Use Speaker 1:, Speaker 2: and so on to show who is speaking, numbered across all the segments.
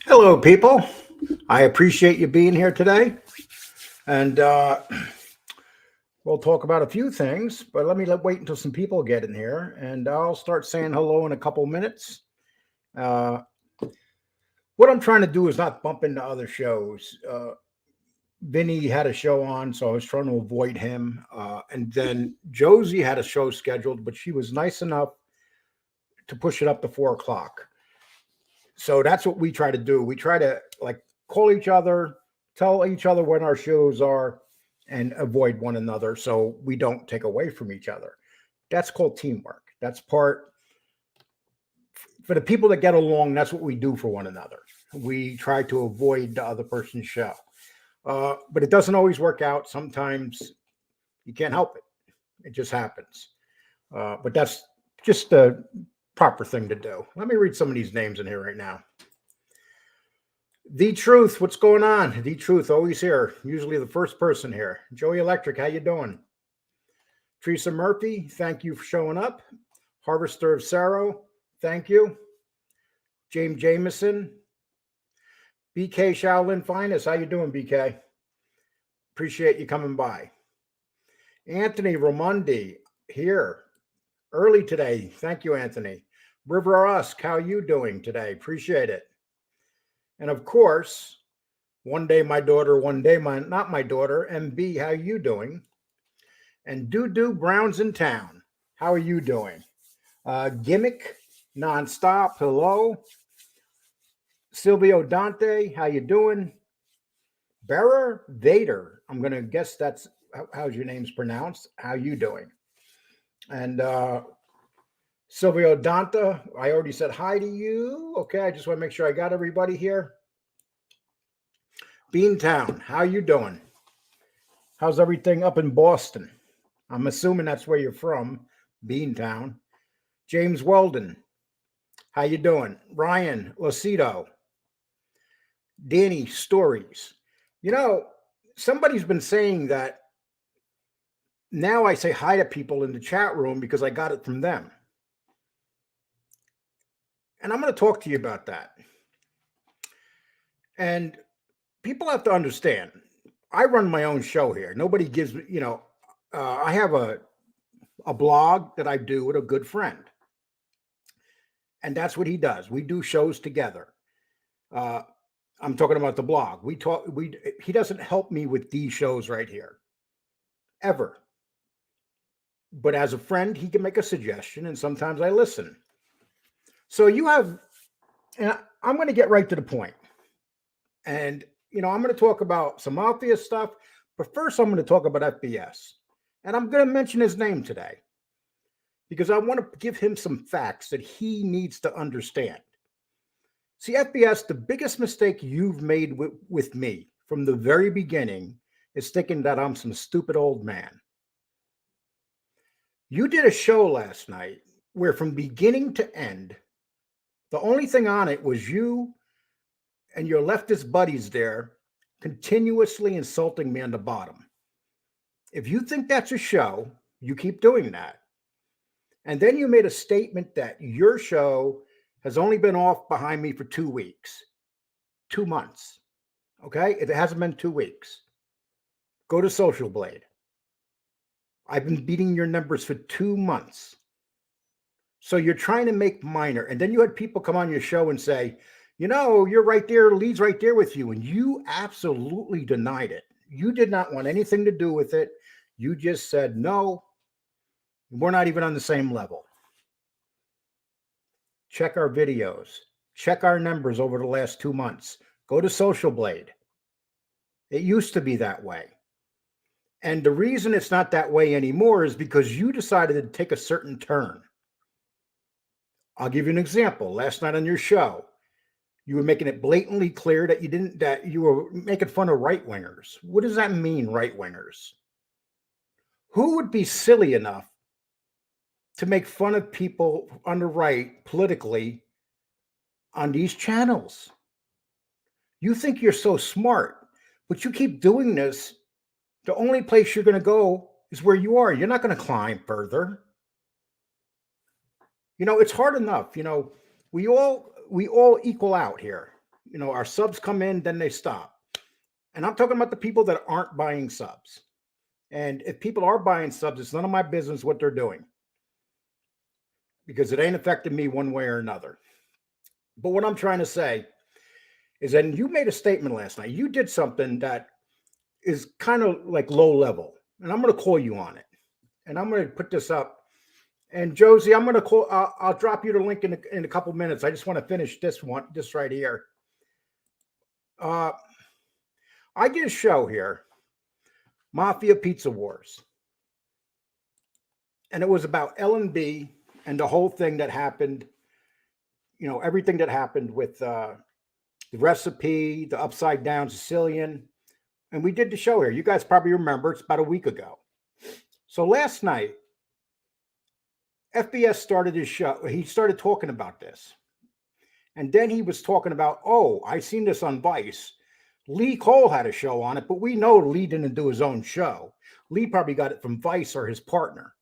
Speaker 1: Hello, people. I appreciate you being here today. And we'll talk about a few things, but wait until some people get in here and I'll start saying hello in a couple minutes. Uh, what I'm trying to do is not bump into other shows. Vinny had a show on, so I was trying to avoid him. And then Josie had a show scheduled, but she was nice enough to push it up to 4 o'clock. So that's what we try to do. We try to call each other, tell each other when our shows are, and avoid one another so we don't take away from each other. That's called teamwork. That's part for the people that get along. That's what we do for one another. We try to avoid the other person's show, but it doesn't always work out. Sometimes you can't help it. It just happens. But that's just the proper thing to do. Let me read some of these names in here right now. The Truth, what's going on? The Truth, always here. Usually the first person here. Joey Electric, how you doing? Teresa Murphy, thank you for showing up. Harvester of Sorrow, thank you. James Jameson. BK Shaolin Finest, how you doing, BK? Appreciate you coming by. Anthony Ramondi, here. Early today. Thank you, Anthony. River Usk, how you doing today? Appreciate it. And of course, one day my daughter, one day not my daughter, MB, how you doing? And Doo Brown's in town. How are you doing? Gimmick, Nonstop, hello. Silvio Dante, how you doing? Bearer Vader, I'm going to guess that's how's your name's pronounced. How you doing? And Silvio Danta, I already said hi to you. Okay, I just want to make sure I got everybody here. Beantown, how you doing? How's everything up in Boston? I'm assuming that's where you're from, Beantown. James Weldon, how you doing? Ryan Lucido. Danny Stories. You know, somebody's been saying that now I say hi to people in the chat room because I got it from them. And I'm going to talk to you about that. And people have to understand, I run my own show here. Nobody gives me, I have a blog that I do with a good friend. And that's what he does. We do shows together. I'm talking about the blog. He doesn't help me with these shows right here. Ever. But as a friend, he can make a suggestion and sometimes I listen. So and I'm going to get right to the point. And, I'm going to talk about some Mafia stuff, but first I'm going to talk about FBS. And I'm going to mention his name today because I want to give him some facts that he needs to understand. See, FBS, the biggest mistake you've made with me from the very beginning is thinking that I'm some stupid old man. You did a show last night where from beginning to end, the only thing on it was you and your leftist buddies there continuously insulting me on the bottom. If you think that's a show, you keep doing that. And then you made a statement that your show has only been off behind me for 2 weeks, 2 months. Okay? It hasn't been 2 weeks. Go to Social Blade. I've been beating your numbers for 2 months. So you're trying to make minor. And then you had people come on your show and say, you're right there, Lee's right there with you. And you absolutely denied it. You did not want anything to do with it. You just said, no, we're not even on the same level. Check our videos. Check our numbers over the last 2 months. Go to Social Blade. It used to be that way. And the reason it's not that way anymore is because you decided to take a certain turn. I'll give you an example. Last night on your show, you were making it blatantly clear that you were making fun of right-wingers. What does that mean, right-wingers? Who would be silly enough to make fun of people on the right politically on these channels? You think you're so smart, but you keep doing this. The only place you're going to go is where you are. You're not going to climb further. It's hard enough. We all equal out here. our subs come in, then they stop. And I'm talking about the people that aren't buying subs. And if people are buying subs, it's none of my business what they're doing, because it ain't affected me one way or another. But what I'm trying to say is that you made a statement last night. You did something that is kind of like low level, and I'm going to call you on it. And I'm going to put this up. And Josie, I'm going to call. I'll drop you the link in a couple minutes. I just want to finish this right here. I did a show here, Mafia Pizza Wars, and it was about L&B and the whole thing that happened. Everything that happened with the recipe, the upside down Sicilian, and we did the show here. You guys probably remember, it's about a week ago. So last night, FBS started his show. He started talking about this. And then he was talking about, I seen this on Vice. Lee Cole had a show on it, but we know Lee didn't do his own show. Lee probably got it from Vice or his partner.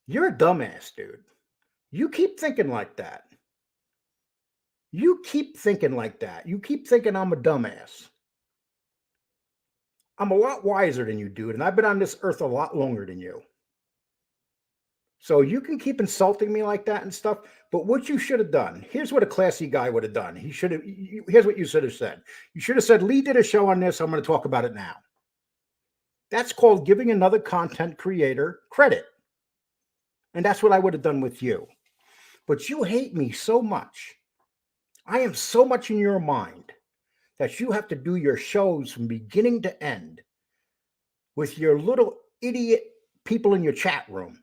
Speaker 1: You're a dumbass, dude. You keep thinking like that. You keep thinking like that. You keep thinking I'm a dumbass. I'm a lot wiser than you, dude, and I've been on this earth a lot longer than you. So you can keep insulting me like that and stuff, but what you should have done, here's what a classy guy would have done. Here's what you should have said. You should have said, Lee did a show on this. I'm going to talk about it now. That's called giving another content creator credit. And that's what I would have done with you. But you hate me so much. I am so much in your mind that you have to do your shows from beginning to end with your little idiot people in your chat room,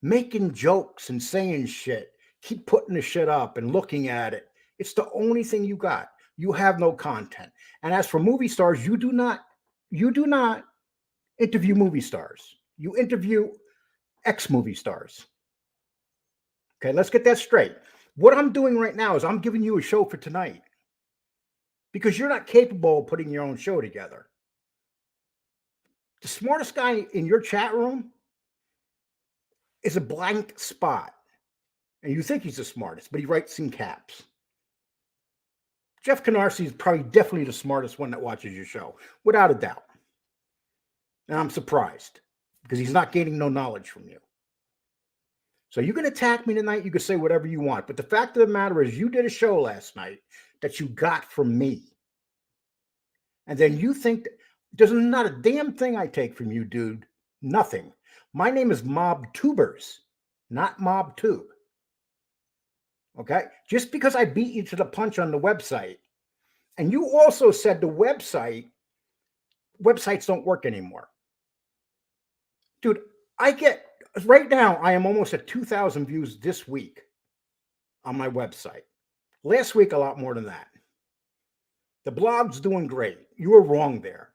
Speaker 1: making jokes and saying shit, keep putting the shit up and looking at it. It's the only thing you got. You have no content. And as for movie stars, you do not interview movie stars. You interview ex-movie stars. Okay, let's get that straight. What I'm doing right now is I'm giving you a show for tonight because you're not capable of putting your own show together. The smartest guy in your chat room is a blank spot. And you think he's the smartest, but he writes in caps. Jeff Canarsie is probably definitely the smartest one that watches your show, without a doubt. And I'm surprised because he's not gaining no knowledge from you. So you can attack me tonight. You can say whatever you want. But the fact of the matter is you did a show last night that you got from me. And then you think there's not a damn thing I take from you, dude. Nothing. My name is mobtubers, not mobtube. Okay? Just because I beat you to the punch on the website. And you also said the websites don't work anymore. Dude, right now, I am almost at 2,000 views this week on my website. Last week, a lot more than that. The blog's doing great. You were wrong there.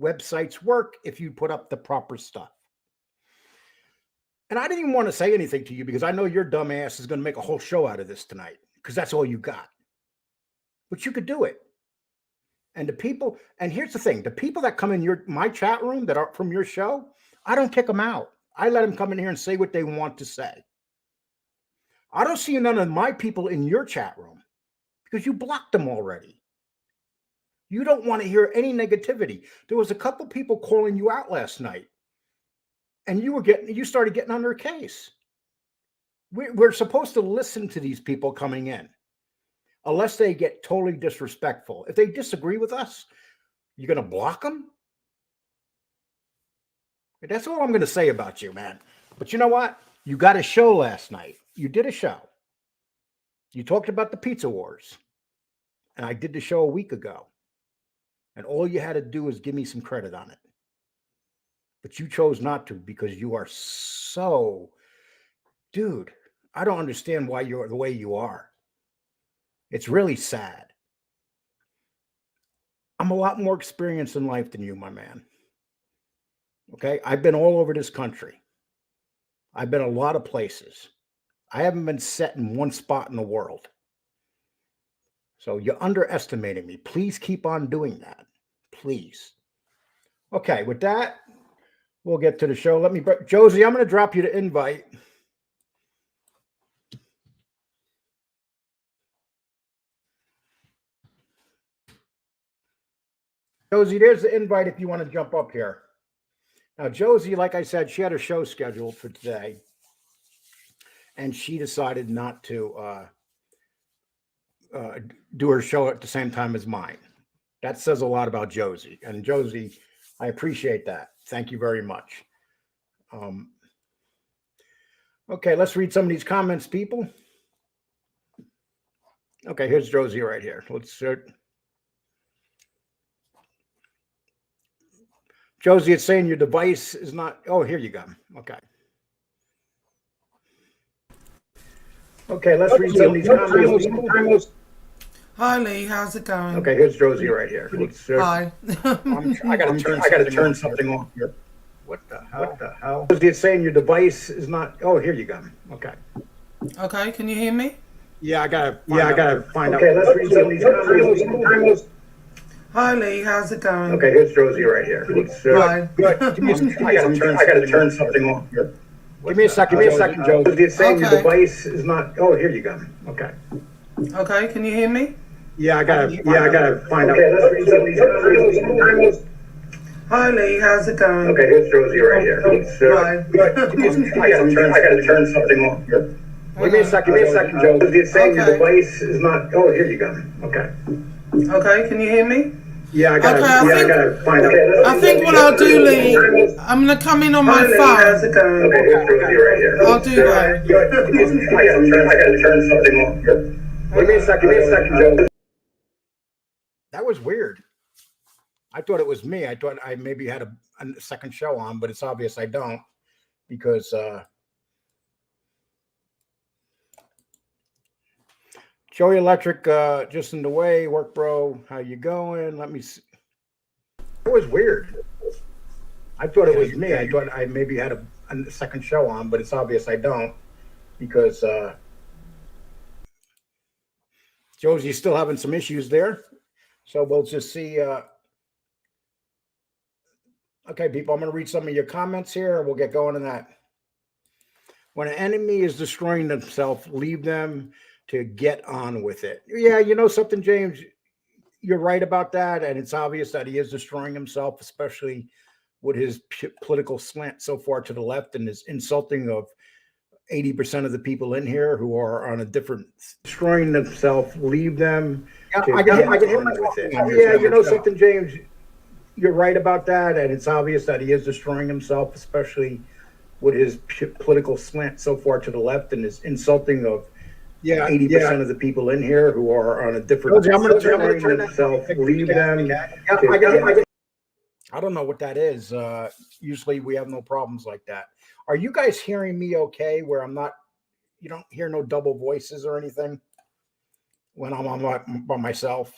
Speaker 1: Websites work if you put up the proper stuff. And I didn't even want to say anything to you because I know your dumb ass is going to make a whole show out of this tonight because that's all you got. But you could do it. And here's the thing, the people that come in my chat room that are from your show, I don't kick them out. I let them come in here and say what they want to say. I don't see none of my people in your chat room because you blocked them already. You don't want to hear any negativity. There was a couple people calling you out last night, and you started getting under a case. We're supposed to listen to these people coming in, unless they get totally disrespectful. If they disagree with us, you're going to block them? That's all I'm going to say about you, man. But you know what? You got a show last night. You did a show. You talked about the Pizza Wars. And I did the show a week ago. And all you had to do was give me some credit on it. But you chose not to because you are so... Dude, I don't understand why you're the way you are. It's really sad. I'm a lot more experienced in life than you, my man. Okay? I've been all over this country. I've been a lot of places. I haven't been set in one spot in the world. So you're underestimating me. Please keep on doing that. Please. Okay, with that, we'll get to the show. Josie, I'm going to drop you the invite. Josie, there's the invite if you want to jump up here. Now, Josie, like I said, she had a show scheduled for today, and she decided not to do her show at the same time as mine. That says a lot about Josie. And Josie, I appreciate that. Thank you very much. Okay, let's read some of these comments, people. Okay, here's Josie right here. Let's Josie, it's saying your device is not. Oh, here you go. Okay. Okay, let's read some of these comments.
Speaker 2: Hi Lee, how's it going?
Speaker 1: Okay, here's Josie right here.
Speaker 2: Hi.
Speaker 1: I gotta turn something off here. What the hell? Josie, it's saying your device is not. Oh, here you go. Okay.
Speaker 2: Okay, can you hear me?
Speaker 1: Yeah, I gotta find out. Okay, let's read some of these comments.
Speaker 2: Hi Lee, how's it going?
Speaker 1: Okay, here's Josie right here.
Speaker 2: Hi.
Speaker 1: I gotta turn something off here. Give me a second, Joe. It's saying your device is not. Oh, here you go. Okay.
Speaker 2: Okay, can you hear me?
Speaker 1: Yeah, I gotta find out. Okay, let's read some of these comments.
Speaker 2: Hi Lee, how's it going?
Speaker 1: Okay, here's Josie right here.
Speaker 2: Hi.
Speaker 1: I gotta turn something off here. Give me a second, Joe. It's saying your device is not. Oh, here you go. Okay.
Speaker 2: Okay, can you hear me?
Speaker 1: Yeah, I gotta find out.
Speaker 2: I think what I'll do, Lee, I'm gonna come in on my phone.
Speaker 1: How's it going? Okay, here's Josie right here.
Speaker 2: I'll do that.
Speaker 1: I gotta turn something off here. Give me a second, Joe. That was weird. I thought it was me. I thought I maybe had a second show on, but it's obvious I don't, because Joey Electric, just in the way, work bro, how you going? Let me see. It was weird. I thought it was me. I thought I maybe had a second show on, but it's obvious I don't, because Josie's still having some issues there. So we'll just see. Okay, people, I'm going to read some of your comments here. We'll get going on that. When an enemy is destroying themselves, leave them to get on with it. Yeah, you know something, James? You're right about that. And it's obvious that he is destroying himself, especially with his political slant so far to the left and his insulting of 80% of the people in here who are on a different, destroying themselves, leave them. Yeah, I can hear with it. Yeah, you know something, James? You're right about that. And it's obvious that he is destroying himself, especially with his political slant so far to the left and his insulting of 80% of the people in here who are on a different. I'm going to turn themselves, leave them. I don't know what that is. Usually we have no problems like that. Are you guys hearing me okay? Where I'm not, you don't hear no double voices or anything when I'm on by myself?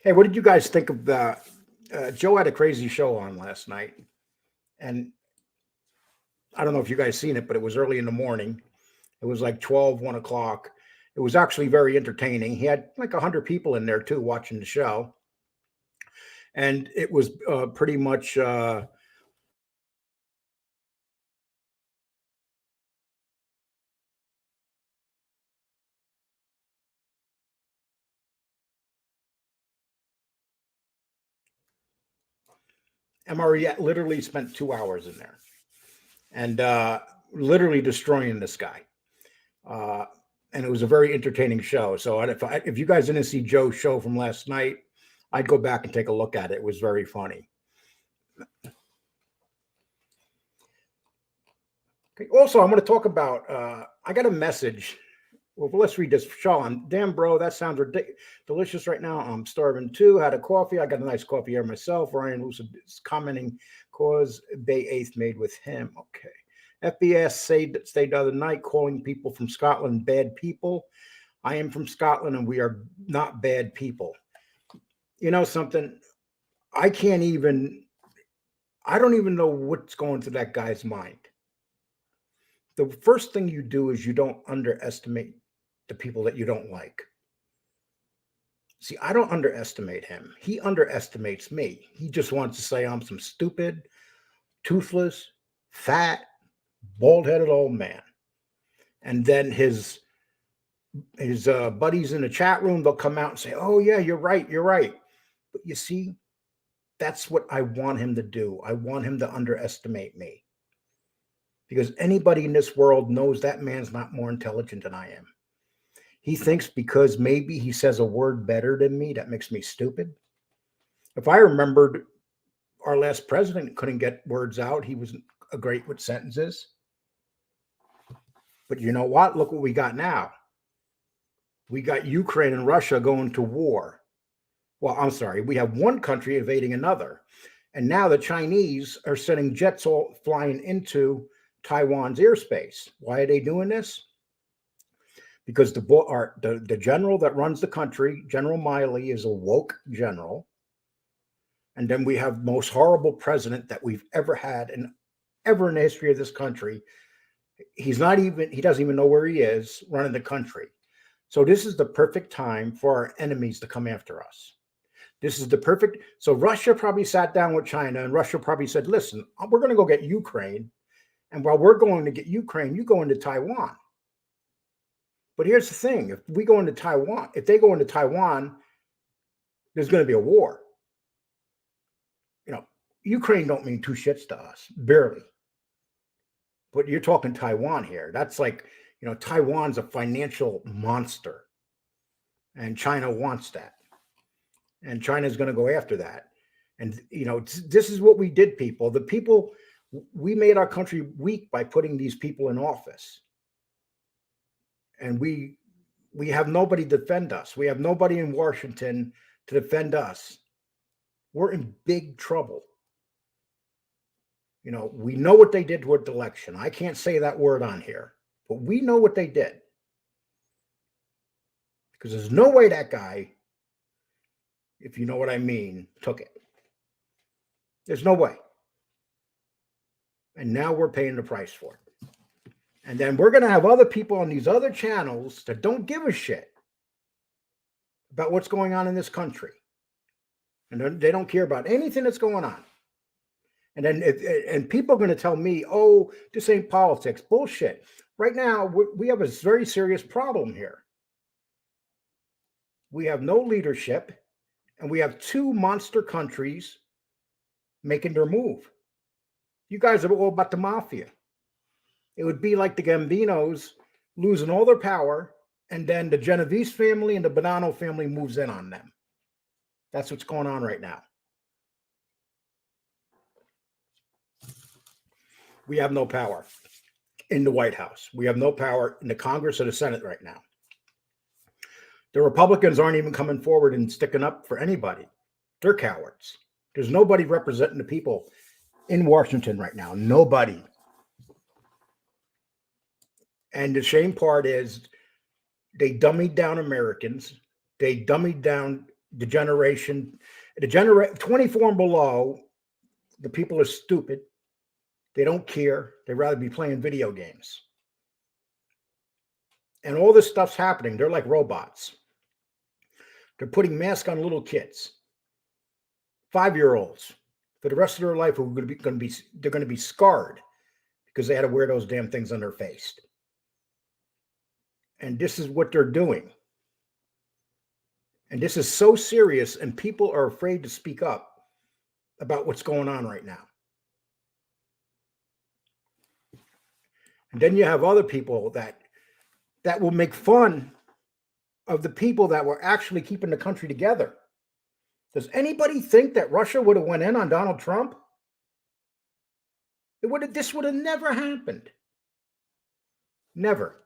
Speaker 1: Hey, what did you guys think of the? Joe had a crazy show on last night, and I don't know if you guys seen it, but it was early in the morning. It was like 12, 1 o'clock. It was actually very entertaining. He had like 100 people in there too watching the show. And it was pretty much MRE literally spent 2 hours in there and literally destroying this guy. And it was a very entertaining show. So if you guys didn't see Joe's show from last night, I'd go back and take a look at it. It was very funny. Okay. Also, I'm going to talk about, I got a message. Well, let's read this. Sean, damn, bro, that sounds delicious right now. I'm starving too. Had a coffee. I got a nice coffee here myself. Ryan Lucid is commenting, cause Bay 8th made with him. Okay. FBS stayed the other night calling people from Scotland bad people. I am from Scotland and we are not bad people. You know something? I don't even know what's going through that guy's mind. The first thing you do is you don't underestimate the people that you don't like. See, I don't underestimate him. He underestimates me. He just wants to say I'm some stupid, toothless, fat, bald-headed old man. And then his buddies in the chat room, they'll come out and say, "Oh yeah, you're right, you're right." But you see, that's what I want him to do. I want him to underestimate me, because anybody in this world knows that man's not more intelligent than I am. He thinks because maybe he says a word better than me, that makes me stupid. If I remembered, our last president couldn't get words out. He wasn't great with sentences. But you know what? Look what we got now. We got Ukraine and Russia going to war. Well, I'm sorry. We have one country invading another. And now the Chinese are sending jets all flying into Taiwan's airspace. Why are they doing this? Because the general that runs the country, General Miley, is a woke general. And then we have the most horrible president that we've ever had and ever in the history of this country. He doesn't even know where he is running the country. So this is the perfect time for our enemies to come after us. So Russia probably sat down with China, and Russia probably said, listen, we're going to go get Ukraine. And while we're going to get Ukraine, you go into Taiwan. But here's the thing. If they go into Taiwan, there's going to be a war. Ukraine don't mean two shits to us, barely. But you're talking Taiwan here. That's like, Taiwan's a financial monster. And China wants that. And China's going to go after that. And, this is what we did, people. We made our country weak by putting these people in office. And we have nobody to defend us. We have nobody in Washington to defend us. We're in big trouble. We know what they did with the election. I can't say that word on here, but we know what they did. Because there's no way that guy, if you know what I mean, took it. There's no way. And now we're paying the price for it. And then we're going to have other people on these other channels that don't give a shit about what's going on in this country. And they don't care about anything that's going on. And then people are going to tell me, oh, this ain't politics. Bullshit. Right now, we have a very serious problem here. We have no leadership, and we have two monster countries making their move. You guys are all about the Mafia. It would be like the Gambinos losing all their power, and then the Genovese family and the Bonanno family moves in on them. That's what's going on right now. We have no power in the White House. We have no power in the Congress or the Senate right now. The Republicans aren't even coming forward and sticking up for anybody. They're cowards. There's nobody representing the people in Washington right now. Nobody. And the shame part is they dummied down Americans. They dummied down the generation. 24 and below, the people are stupid. They don't care. They'd rather be playing video games. And all this stuff's happening. They're like robots. They're putting masks on little kids, 5-year-olds, for the rest of their life. They're going to be scarred because they had to wear those damn things on their face. And this is what they're doing. And this is so serious, and people are afraid to speak up about what's going on right now. And then you have other people that will make fun of the people that were actually keeping the country together. Does anybody think that Russia would have went in on Donald Trump? This would have never happened. Never.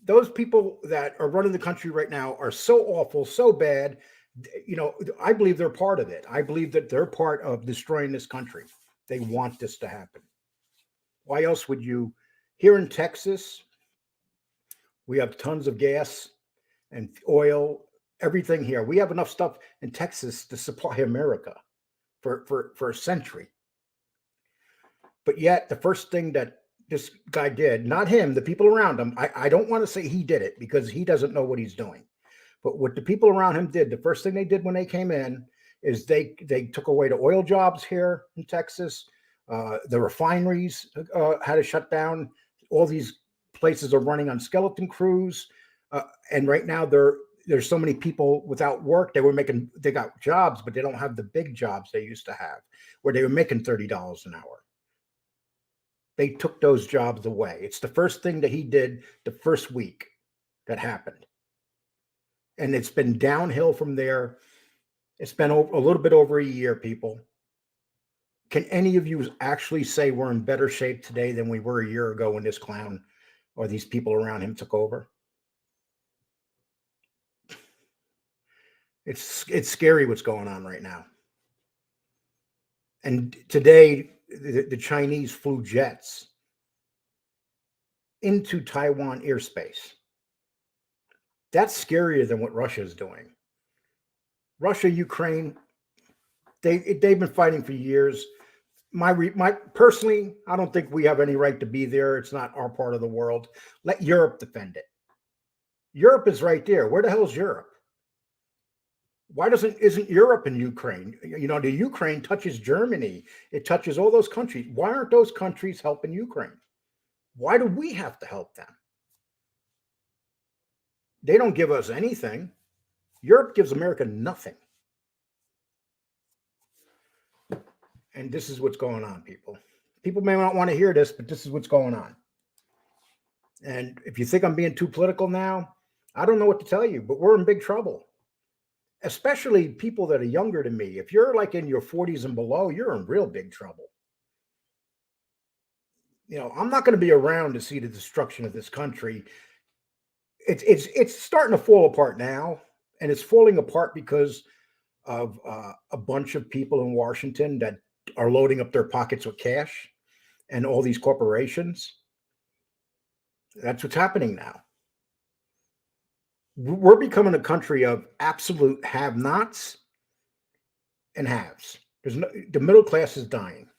Speaker 1: Those people that are running the country right now are so awful, so bad. I believe they're part of it. I believe that they're part of destroying this country. They want this to happen. Why else would you? Here in Texas, we have tons of gas and oil, everything here. We have enough stuff in Texas to supply America for a century. But yet, the first thing that this guy did, not him, the people around him, I don't want to say he did it because he doesn't know what he's doing. But what the people around him did, the first thing they did when they came in is they took away the oil jobs here in Texas. The refineries had to shut down. All these places are running on skeleton crews, and right now there's so many people without work. They got jobs, but they don't have the big jobs they used to have, where they were making $30 an hour. They took those jobs away. It's the first thing that he did the first week that happened, and it's been downhill from there. It's been a little bit over a year, people. Can any of you actually say we're in better shape today than we were a year ago when this clown or these people around him took over? It's scary what's going on right now. And today, the Chinese flew jets into Taiwan airspace. That's scarier than what Russia is doing. Russia, Ukraine, they've been fighting for years. My personally, I don't think we have any right to be there. It's not our part of the world. Let Europe defend it. Europe is right there. Where the hell is Europe? Why isn't Europe in Ukraine? You know, the Ukraine touches Germany. It touches all those countries. Why aren't those countries helping Ukraine? Why do we have to help them? They don't give us anything. Europe gives America nothing. And this is what's going on, people. People may not want to hear this, but this is what's going on. And if you think I'm being too political now, I don't know what to tell you, but we're in big trouble. Especially people that are younger than me. If you're like in your 40s and below, you're in real big trouble. You know, I'm not going to be around to see the destruction of this country. It's starting to fall apart now, and it's falling apart because of a bunch of people in Washington that are loading up their pockets with cash, and all these corporations. That's what's happening now. We're becoming a country of absolute have-nots and haves. The middle class is dying.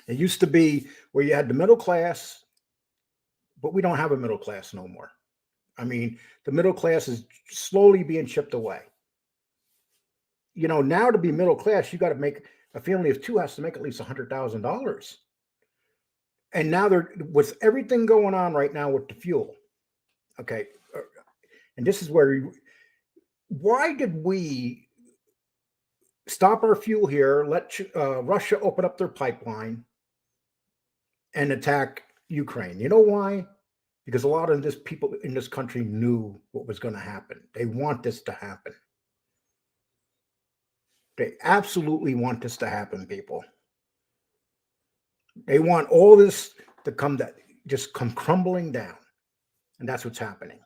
Speaker 1: It used to be where you had the middle class, but we don't have a middle class no more. I mean, the middle class is slowly being chipped away. You know, now to be middle class, you got to make a family of two has to make at least $100,000. And now with everything going on right now with the fuel. Okay. And this is why did we stop our fuel here, let Russia open up their pipeline and attack Ukraine? You know why? Because a lot of this people in this country knew what was going to happen. They want this to happen. They absolutely want this to happen, people. They want all this to come crumbling down. And that's what's happening.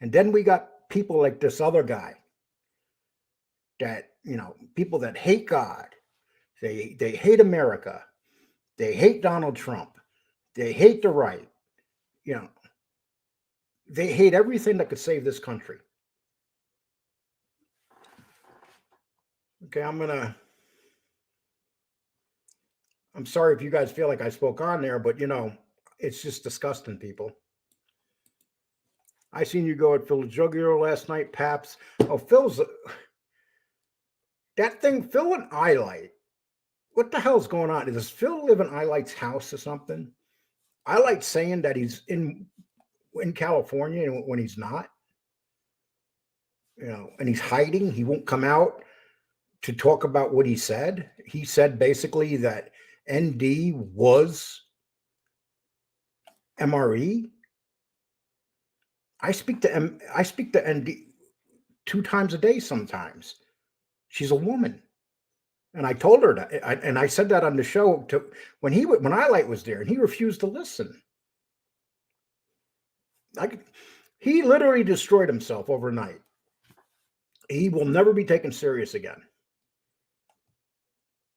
Speaker 1: And then we got people like this other guy that, you know, people that hate God. They hate America. They hate Donald Trump. They hate the right. You know, they hate everything that could save this country. Okay, I'm sorry if you guys feel like I spoke on there, but you know, it's just disgusting, people. I seen you go at Phil Jugular last night, Paps. Oh, that thing, Phil and Alite. What the hell's going on? Does Phil live in Alite's house or something? Alite saying that he's in California when he's not. You know, and he's hiding. He won't come out to talk about what he said. He said basically that ND was MRE. I speak to ND 2 times a day sometimes. She's a woman. And I told her that, and I said that on the show when Alite was there, and he refused to listen. He literally destroyed himself overnight. He will never be taken serious again.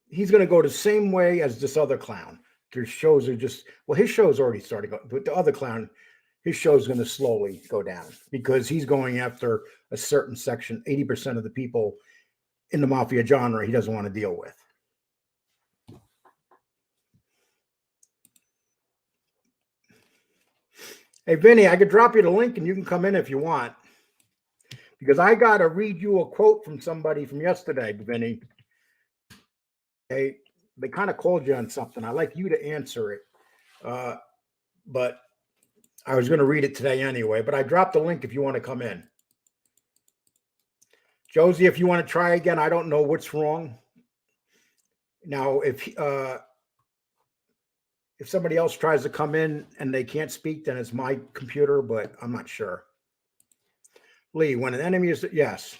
Speaker 1: He's going to go the same way as this other clown. Their shows are his show's already started going, but the other clown, his show's going to slowly go down because he's going after a certain section, 80% of the people in the Mafia genre he doesn't want to deal with. Hey, Vinny, I could drop you the link and you can come in if you want. Because I got to read you a quote from somebody from yesterday, Vinny. Hey, they kind of called you on something. I'd like you to answer it. But I was going to read it today anyway, but I dropped the link if you want to come in. Josie, if you want to try again, I don't know what's wrong. Now, if somebody else tries to come in and they can't speak, then it's my computer, but I'm not sure. Lee, when an enemy is, yes,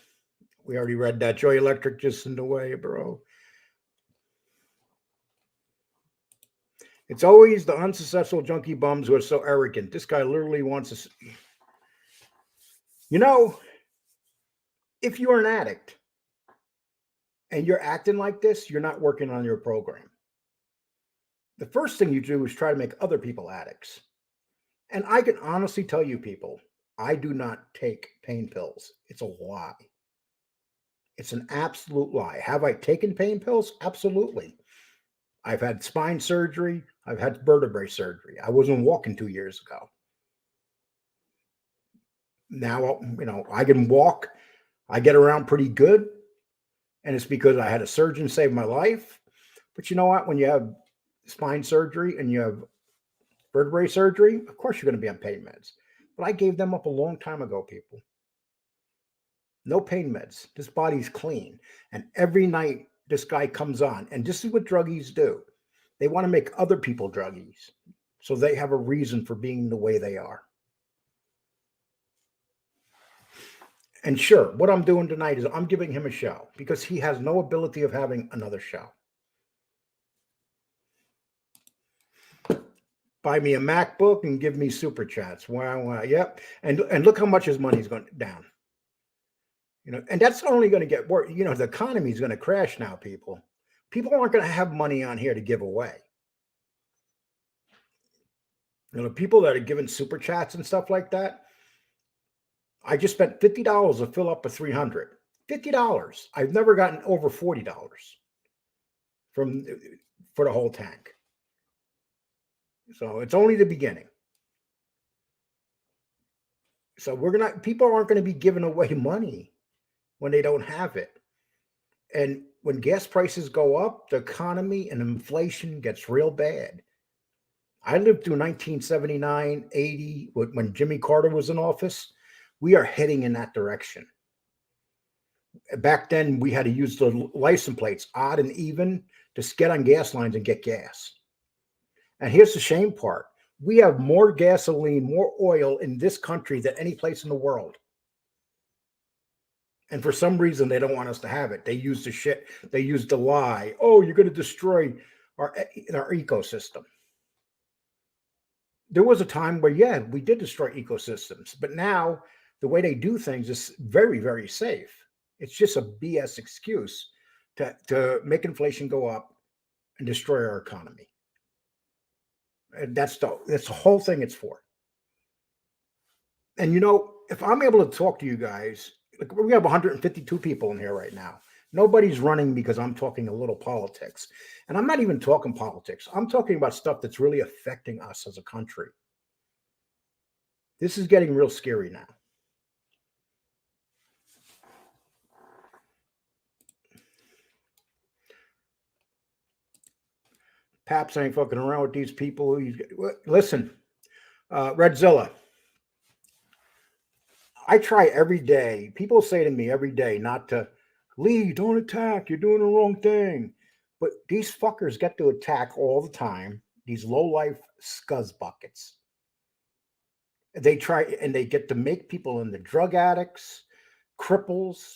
Speaker 1: we already read that. Joy Electric just in the way, bro. It's always the unsuccessful junkie bums who are so arrogant. This guy literally wants to, if you're an addict and you're acting like this, you're not working on your program. The first thing you do is try to make other people addicts. And I can honestly tell you people, I do not take pain pills. It's a lie. It's an absolute lie. Have I taken pain pills? Absolutely. I've had spine surgery. I've had vertebrae surgery. I wasn't walking 2 years ago. Now, I can walk. I get around pretty good. And it's because I had a surgeon save my life. But you know what? When you have spine surgery and you have vertebrae surgery, of course you're going to be on pain meds. But I gave them up a long time ago, people. No pain meds. This body's clean. And every night this guy comes on. And this is what druggies do. They want to make other people druggies. So they have a reason for being the way they are. And sure, what I'm doing tonight is I'm giving him a show because he has no ability of having another show. Buy me a MacBook and give me super chats. Wow. Yep. And look how much his money's going down. And that's only going to get worse. The economy is going to crash now, people. People aren't going to have money on here to give away. People that are giving super chats and stuff like that. I just spent $50 to fill up a 300. $50. I've never gotten over $40 for the whole tank. So it's only the beginning. So people aren't going to be giving away money when they don't have it. And when gas prices go up, the economy and inflation gets real bad. I lived through 1979, 80, when Jimmy Carter was in office. We are heading in that direction. Back then, we had to use the license plates, odd and even, to get on gas lines and get gas. And here's the shame part. We have more gasoline, more oil in this country than any place in the world. And for some reason, they don't want us to have it. They use the shit. They use the lie. Oh, you're going to destroy our ecosystem. There was a time where, yeah, we did destroy ecosystems. But now the way they do things is very, very safe. It's just a BS excuse to make inflation go up and destroy our economy. And that's the whole thing it's for. And if I'm able to talk to you guys, we have 152 people in here right now. Nobody's running because I'm talking a little politics. And I'm not even talking politics. I'm talking about stuff that's really affecting us as a country. This is getting real scary now. Paps ain't fucking around with these people. Listen, Redzilla, I try every day. People say to me every day not to, Lee, don't attack. You're doing the wrong thing. But these fuckers get to attack all the time. These low-life scuzz buckets. They try and they get to make people into drug addicts, cripples,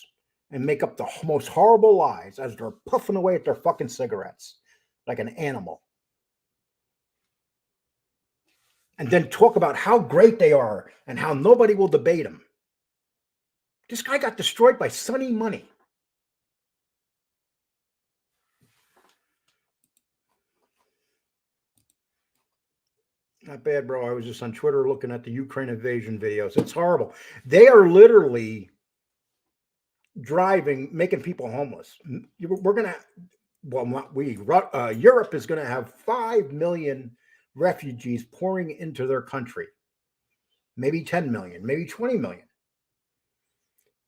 Speaker 1: and make up the most horrible lies as they're puffing away at their fucking cigarettes like an animal. And then talk about how great they are and how nobody will debate them. This guy got destroyed by Sonny Money. Not bad, bro. I was just on Twitter looking at the Ukraine invasion videos. It's horrible. They are literally making people homeless. We're going to, well, not we, Europe is going to have 5 million refugees pouring into their country. Maybe 10 million, maybe 20 million.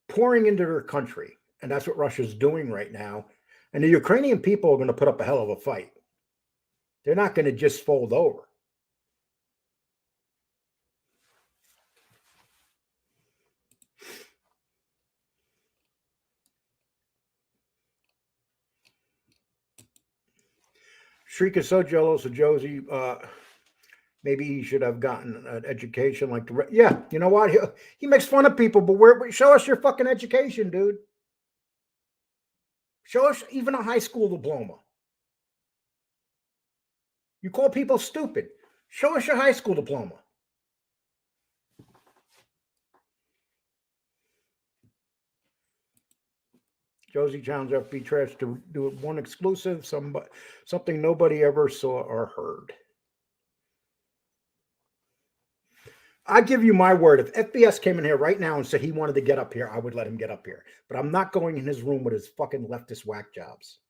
Speaker 1: Pouring into their country. And that's what Russia's doing right now. And the Ukrainian people are going to put up a hell of a fight. They're not going to just fold over. Shriek is so jealous of Josie. Maybe he should have gotten an education like the. Yeah, you know what? He makes fun of people, but show us your fucking education, dude. Show us even a high school diploma. You call people stupid. Show us your high school diploma. Josie challenged FB Trash to do one exclusive, something nobody ever saw or heard. I give you my word. If FBS came in here right now and said he wanted to get up here, I would let him get up here. But I'm not going in his room with his fucking leftist whack jobs.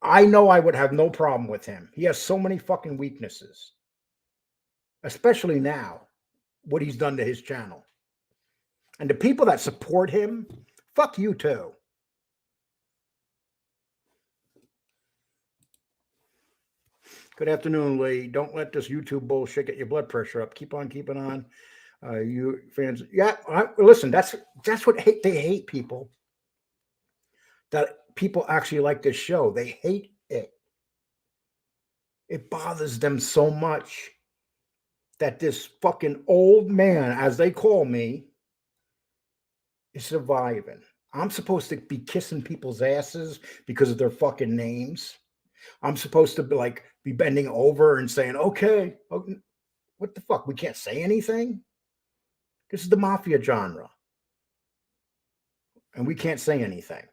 Speaker 1: I know I would have no problem with him. He has so many fucking weaknesses, especially now, what he's done to his channel. And the people that support him, fuck you too. Good afternoon, Lee. Don't let this YouTube bullshit get your blood pressure up. Keep on keeping on. You fans, yeah. Listen, that's what they hate people. That people actually like this show. They hate it. It bothers them so much that this fucking old man, as they call me, is surviving. I'm supposed to be kissing people's asses because of their fucking names. I'm supposed to be bending over and saying, okay, what the fuck? We can't say anything? This is the Mafia genre. And we can't say anything.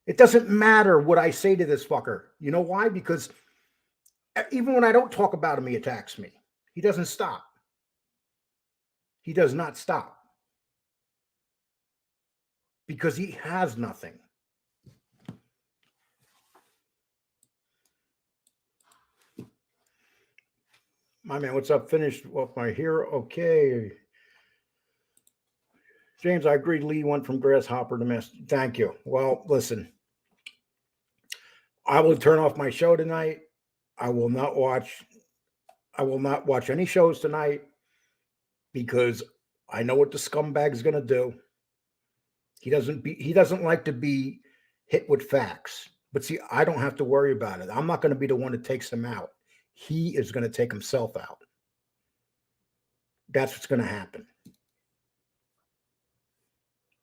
Speaker 1: It doesn't matter what I say to this fucker. You know why? Because even when I don't talk about him, he attacks me. He doesn't stop. He does not stop. Because he has nothing. My man, what's up? Finished off my hero. Okay. James, I agree. Lee went from grasshopper to mess. Thank you. Well, listen. I will turn off my show tonight. I will not watch any shows tonight because I know what the scumbag is going to do. He doesn't like to be hit with facts. But see, I don't have to worry about it. I'm not going to be the one that takes him out. He is going to take himself out. That's what's going to happen.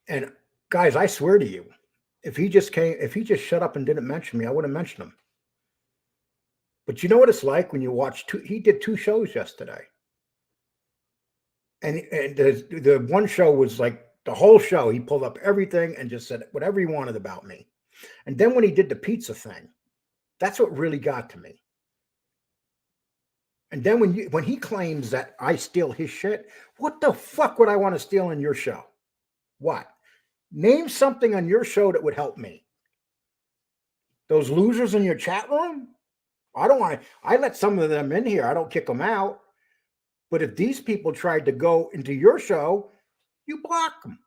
Speaker 1: And guys, I swear to you, if he just shut up and didn't mention me, I would have mentioned him. But you know what it's like when you watch he did 2 shows yesterday. And the one show was like the whole show. He pulled up everything and just said whatever he wanted about me. And then when he did the pizza thing, that's what really got to me. And then when he claims that I steal his shit, what the fuck would I want to steal in your show? What? Name something on your show that would help me. Those losers in your chat room? I let some of them in here. I don't kick them out. But if these people tried to go into your show, you block them.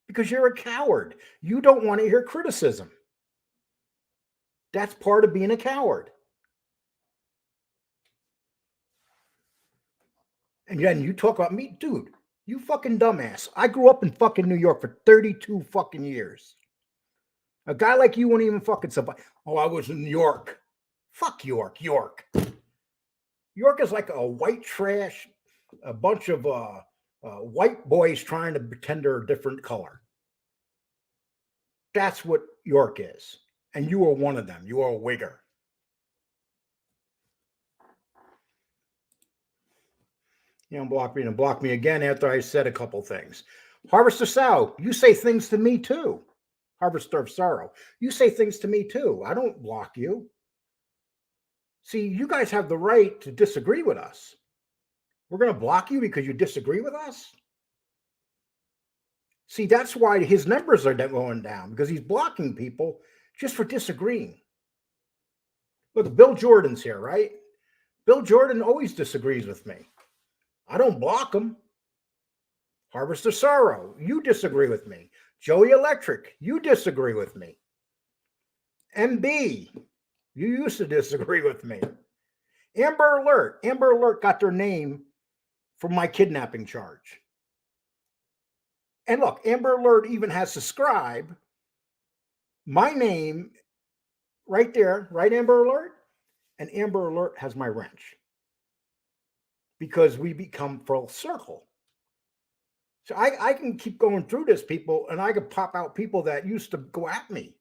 Speaker 1: Because you're a coward. You don't want to hear criticism. That's part of being a coward. And then you talk about me, dude, you fucking dumbass. I grew up in fucking New York for 32 fucking years. A guy like you won't even fucking survive. Oh, I was in New York. Fuck York. York is like a white trash, a bunch of white boys trying to pretend they're a different color. That's what York is. And you are one of them. You are a wigger. You know, block me again after I said a couple things. Harvester Sow, you say things to me too. Harvester of Sorrow, you say things to me too. I don't block you. See, you guys have the right to disagree with us. We're going to block you because you disagree with us? See, that's why his numbers are going down, because he's blocking people just for disagreeing. Look, Bill Jordan's here, right? Bill Jordan always disagrees with me. I don't block him. Harvester Sorrow, you disagree with me. Joey Electric, you disagree with me. MB, you used to disagree with me. Amber Alert got their name from my kidnapping charge. And look, Amber Alert even has subscribe. My name right there, right, Amber Alert? And Amber Alert has my wrench because we become full circle. So I can keep going through this, people, and I could pop out people that used to go at me.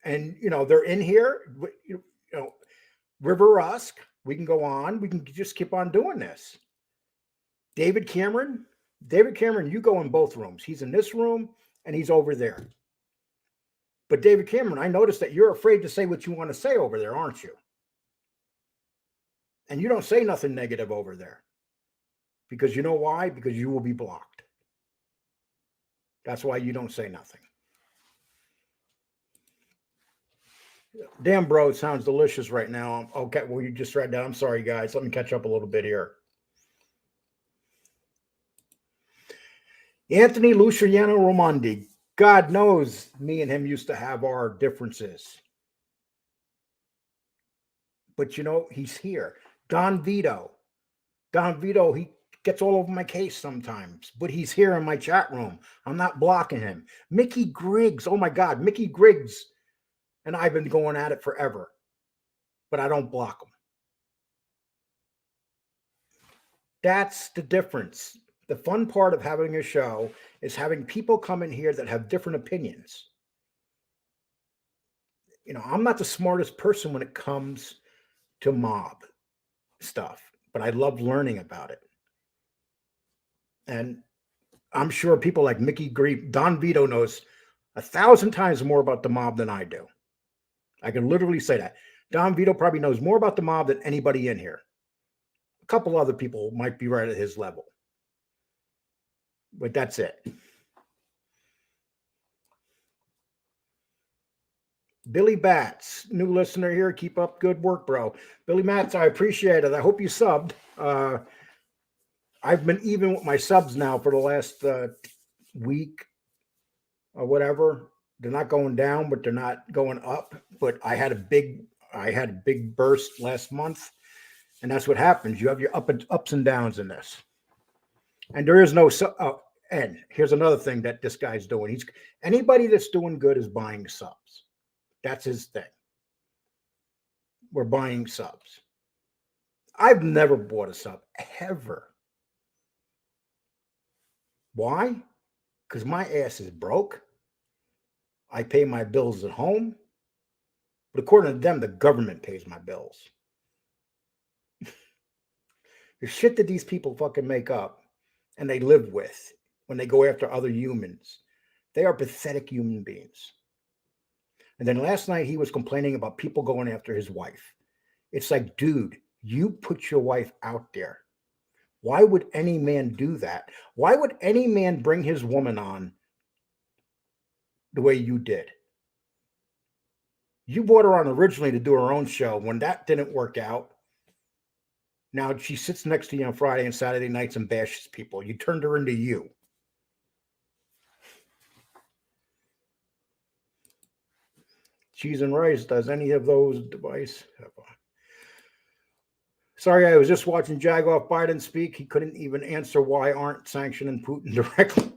Speaker 1: And, they're in here, River Rusk. We can go on. We can just keep on doing this. David Cameron, you go in both rooms. He's in this room and he's over there. But David Cameron, I noticed that you're afraid to say what you want to say over there, aren't you? And you don't say nothing negative over there. Because you know why? Because you will be blocked. That's why you don't say nothing. Damn, bro, it sounds delicious right now. Okay, well, you just read that. I'm sorry, guys. Let me catch up a little bit here. Anthony Luciano Romondi. God knows me and him used to have our differences. But, he's here. Don Vito, he gets all over my case sometimes, but he's here in my chat room. I'm not blocking him. Mickey Griggs. Oh, my God. Mickey Griggs and I've been going at it forever, but I don't block him. That's the difference. The fun part of having a show is having people come in here that have different opinions. I'm not the smartest person when it comes to mob stuff, but I love learning about it. And I'm sure people like Mickey Grief, Don Vito knows 1,000 times more about the mob than I do. I can literally say that. Don Vito probably knows more about the mob than anybody in here. A couple other people might be right at his level. But that's it. Billy Batts, new listener here. Keep up good work, bro. Billy Batts, I appreciate it. I hope you subbed. I've been even with my subs now for the last week or whatever. They're not going down, but they're not going up. But I had a big burst last month, and that's what happens. You have your ups and downs in this, and there is no. And here's another thing that this guy's doing. Anybody that's doing good is buying subs. That's his thing. We're buying subs. I've never bought a sub, ever. Why? Because my ass is broke. I pay my bills at home. But according to them, the government pays my bills. The shit that these people fucking make up and they live with when they go after other humans, they are pathetic human beings. And then last night he was complaining about people going after his wife. It's like, dude, you put your wife out there. Why would any man do that? Why would any man bring his woman on the way you did? You brought her on originally to do her own show. When that didn't work out, now she sits next to you on Friday and Saturday nights and bashes people. You turned her into you. Cheese and rice, does any of those device have a... Sorry, I was just watching Jagoff Biden speak. He couldn't even answer why aren't sanctioning Putin directly.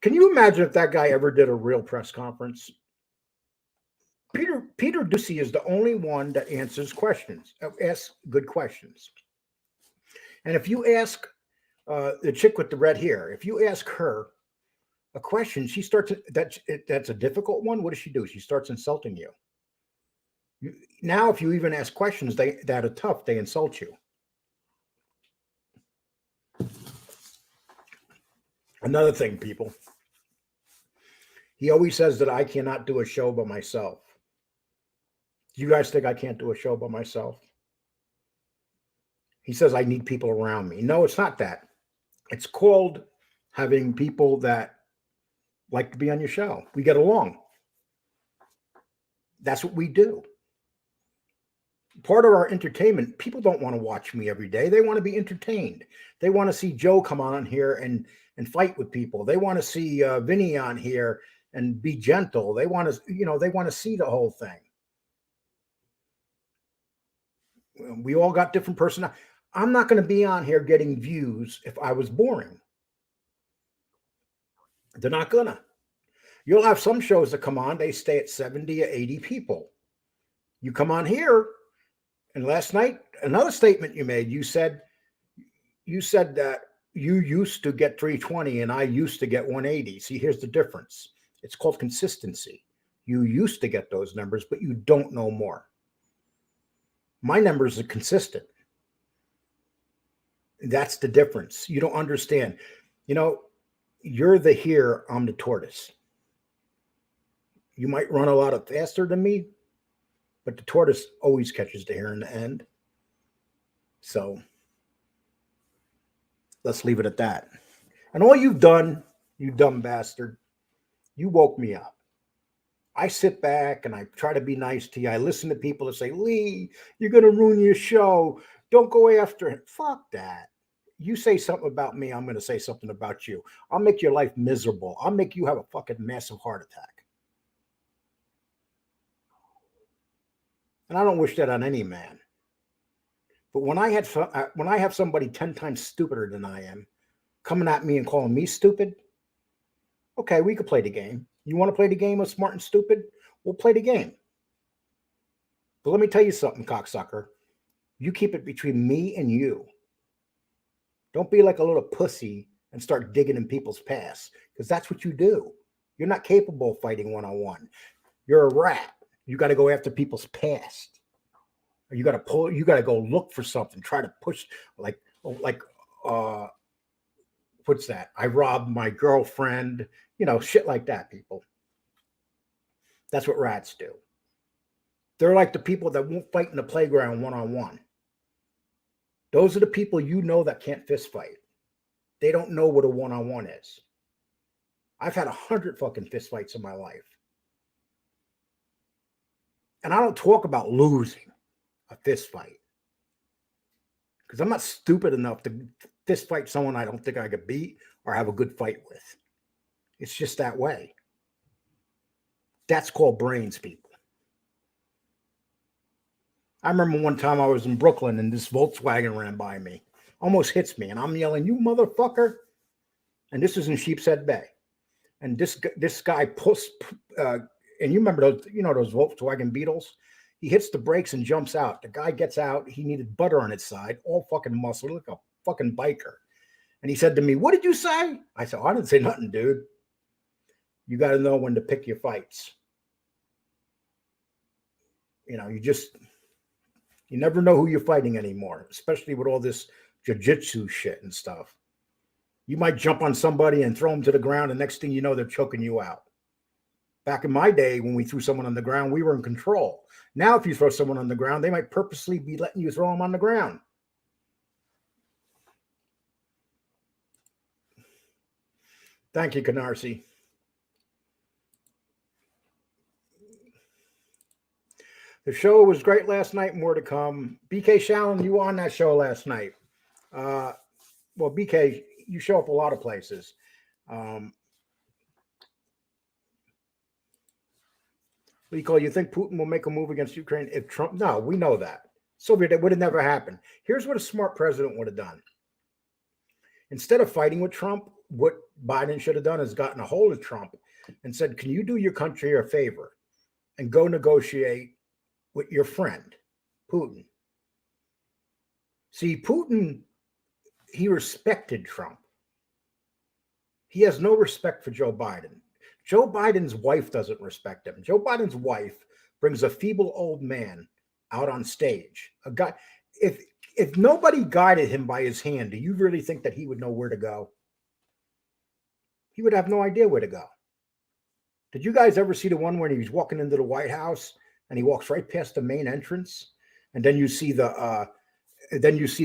Speaker 1: Can you imagine if that guy ever did a real press conference? Peter Ducey is the only one that answers questions, asks good questions. And if you ask the chick with the red hair, if you ask her a question, she starts, that's a difficult one. What does she do? She starts insulting you. Now, if you even ask questions that are tough, they insult you. Another thing, people. He always says that I cannot do a show by myself. Do you guys think I can't do a show by myself? He says I need people around me. No, it's not that. It's called having people that like to be on your show. We get along. That's what we do. Part of our entertainment, people don't want to watch me every day. They want to be entertained. They want to see Joe come on here and fight with people. They want to see Vinny on here and be gentle. They want to, they want to see the whole thing. We all got different personalities. I'm not going to be on here getting views if I was boring. They're not gonna. You'll have some shows that come on, they stay at 70 or 80 people. You come on here, and last night, another statement you made, you said that you used to get 320 and I used to get 180. See, here's the difference. It's called consistency. You used to get those numbers, but you don't know more. My numbers are consistent. That's the difference. You don't understand. You're the hare, I'm the tortoise. You might run a lot faster than me, but the tortoise always catches the hare in the end. So let's leave it at that. And all you've done, you dumb bastard, you woke me up. I sit back and I try to be nice to you. I listen to people that say, Lee, you're going to ruin your show. Don't go after him. Fuck that. You say something about me, I'm going to say something about you. I'll make your life miserable. I'll make you have a fucking massive heart attack. And I don't wish that on any man. But when I have somebody 10 times stupider than I am coming at me and calling me stupid, okay, we could play the game. You want to play the game of smart and stupid? We'll play the game. But let me tell you something, cocksucker. You keep it between me and you. Don't be like a little pussy and start digging in people's past, because that's what you do. You're not capable of fighting one-on-one. You're a rat. You got to go after people's past. You got to go look for something, try to push like what's that? I robbed my girlfriend, shit like that, people. That's what rats do. They're like the people that won't fight in the playground one-on-one. Those are the people that can't fist fight. They don't know what a one-on-one is. I've had 100 fucking fist fights in my life. And I don't talk about losing a fist fight, because I'm not stupid enough to fist fight someone I don't think I could beat or have a good fight with. It's just that way. That's called brains, people. I remember one time I was in Brooklyn and this Volkswagen ran by me, almost hits me, and I'm yelling, "You motherfucker!" And this is in Sheepshead Bay. And this guy and you remember those Volkswagen Beetles? He hits the brakes and jumps out. The guy gets out. He needed butter on his side, all fucking muscle, like a fucking biker. And he said to me, "What did you say?" I said, "I didn't say nothing, dude. You got to know when to pick your fights. You never know who you're fighting anymore, especially with all this jiu-jitsu shit and stuff. You might jump on somebody and throw them to the ground, and next thing you know, they're choking you out. Back in my day, when we threw someone on the ground, we were in control. Now, if you throw someone on the ground, they might purposely be letting you throw them on the ground. Thank you, Canarsie. The show was great last night. More to come. BK Shallon, you were on that show last night. Well, BK, you show up a lot of places. What do you call? You think Putin will make a move against Ukraine if Trump? No, we know that. Soviet, it would have never happened. Here's what a smart president would have done. Instead of fighting with Trump, what Biden should have done is gotten a hold of Trump and said, "Can you do your country a favor and go negotiate with your friend, Putin?" See, Putin, he respected Trump. He has no respect for Joe Biden. Joe Biden's wife doesn't respect him. Joe Biden's wife brings a feeble old man out on stage. A guy, if nobody guided him by his hand, do you really think that he would know where to go? He would have no idea where to go. Did you guys ever see the one when he was walking into the White House and he walks right past the main entrance, and then you see the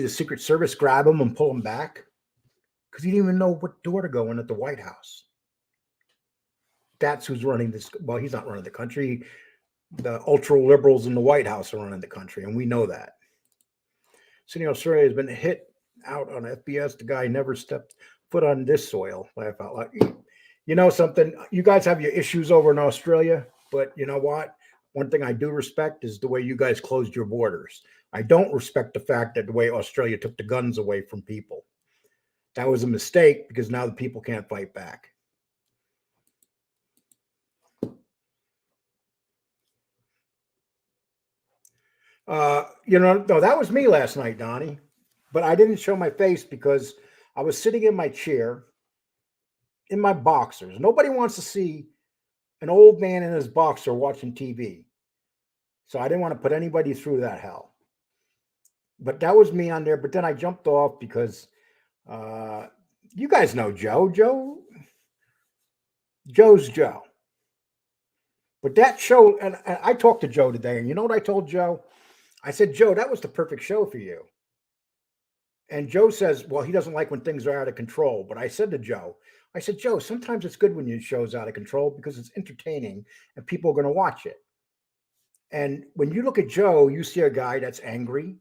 Speaker 1: Secret Service grab him and pull him back because he didn't even know what door to go in at the White House? That's who's running this. Well, he's not running the country. The ultra liberals in the White House are running the country, and we know that. Sydney, Australia has been hit out on FBS. The guy never stepped foot on this soil. Laugh out loud. You know something? You guys have your issues over in Australia, but you know what? One thing I do respect is the way you guys closed your borders. I don't respect the fact that the way Australia took the guns away from people. That was a mistake because now the people can't fight back. No, that was me last night, Donnie. But I didn't show my face because I was sitting in my chair in my boxers. Nobody wants to see an old man in his boxer watching TV. So I didn't want to put anybody through that hell. But that was me on there. But then I jumped off because uh, you guys know Joe. Joe's Joe. But that show, and I talked to Joe today, and you know what I told Joe? I said, Joe, that was the perfect show for you. And Joe says, well, he doesn't like when things are out of control. But I said to Joe, Joe, sometimes it's good when your show's out of control because it's entertaining and people are going to watch it. And when you look at Joe, you see a guy that's angry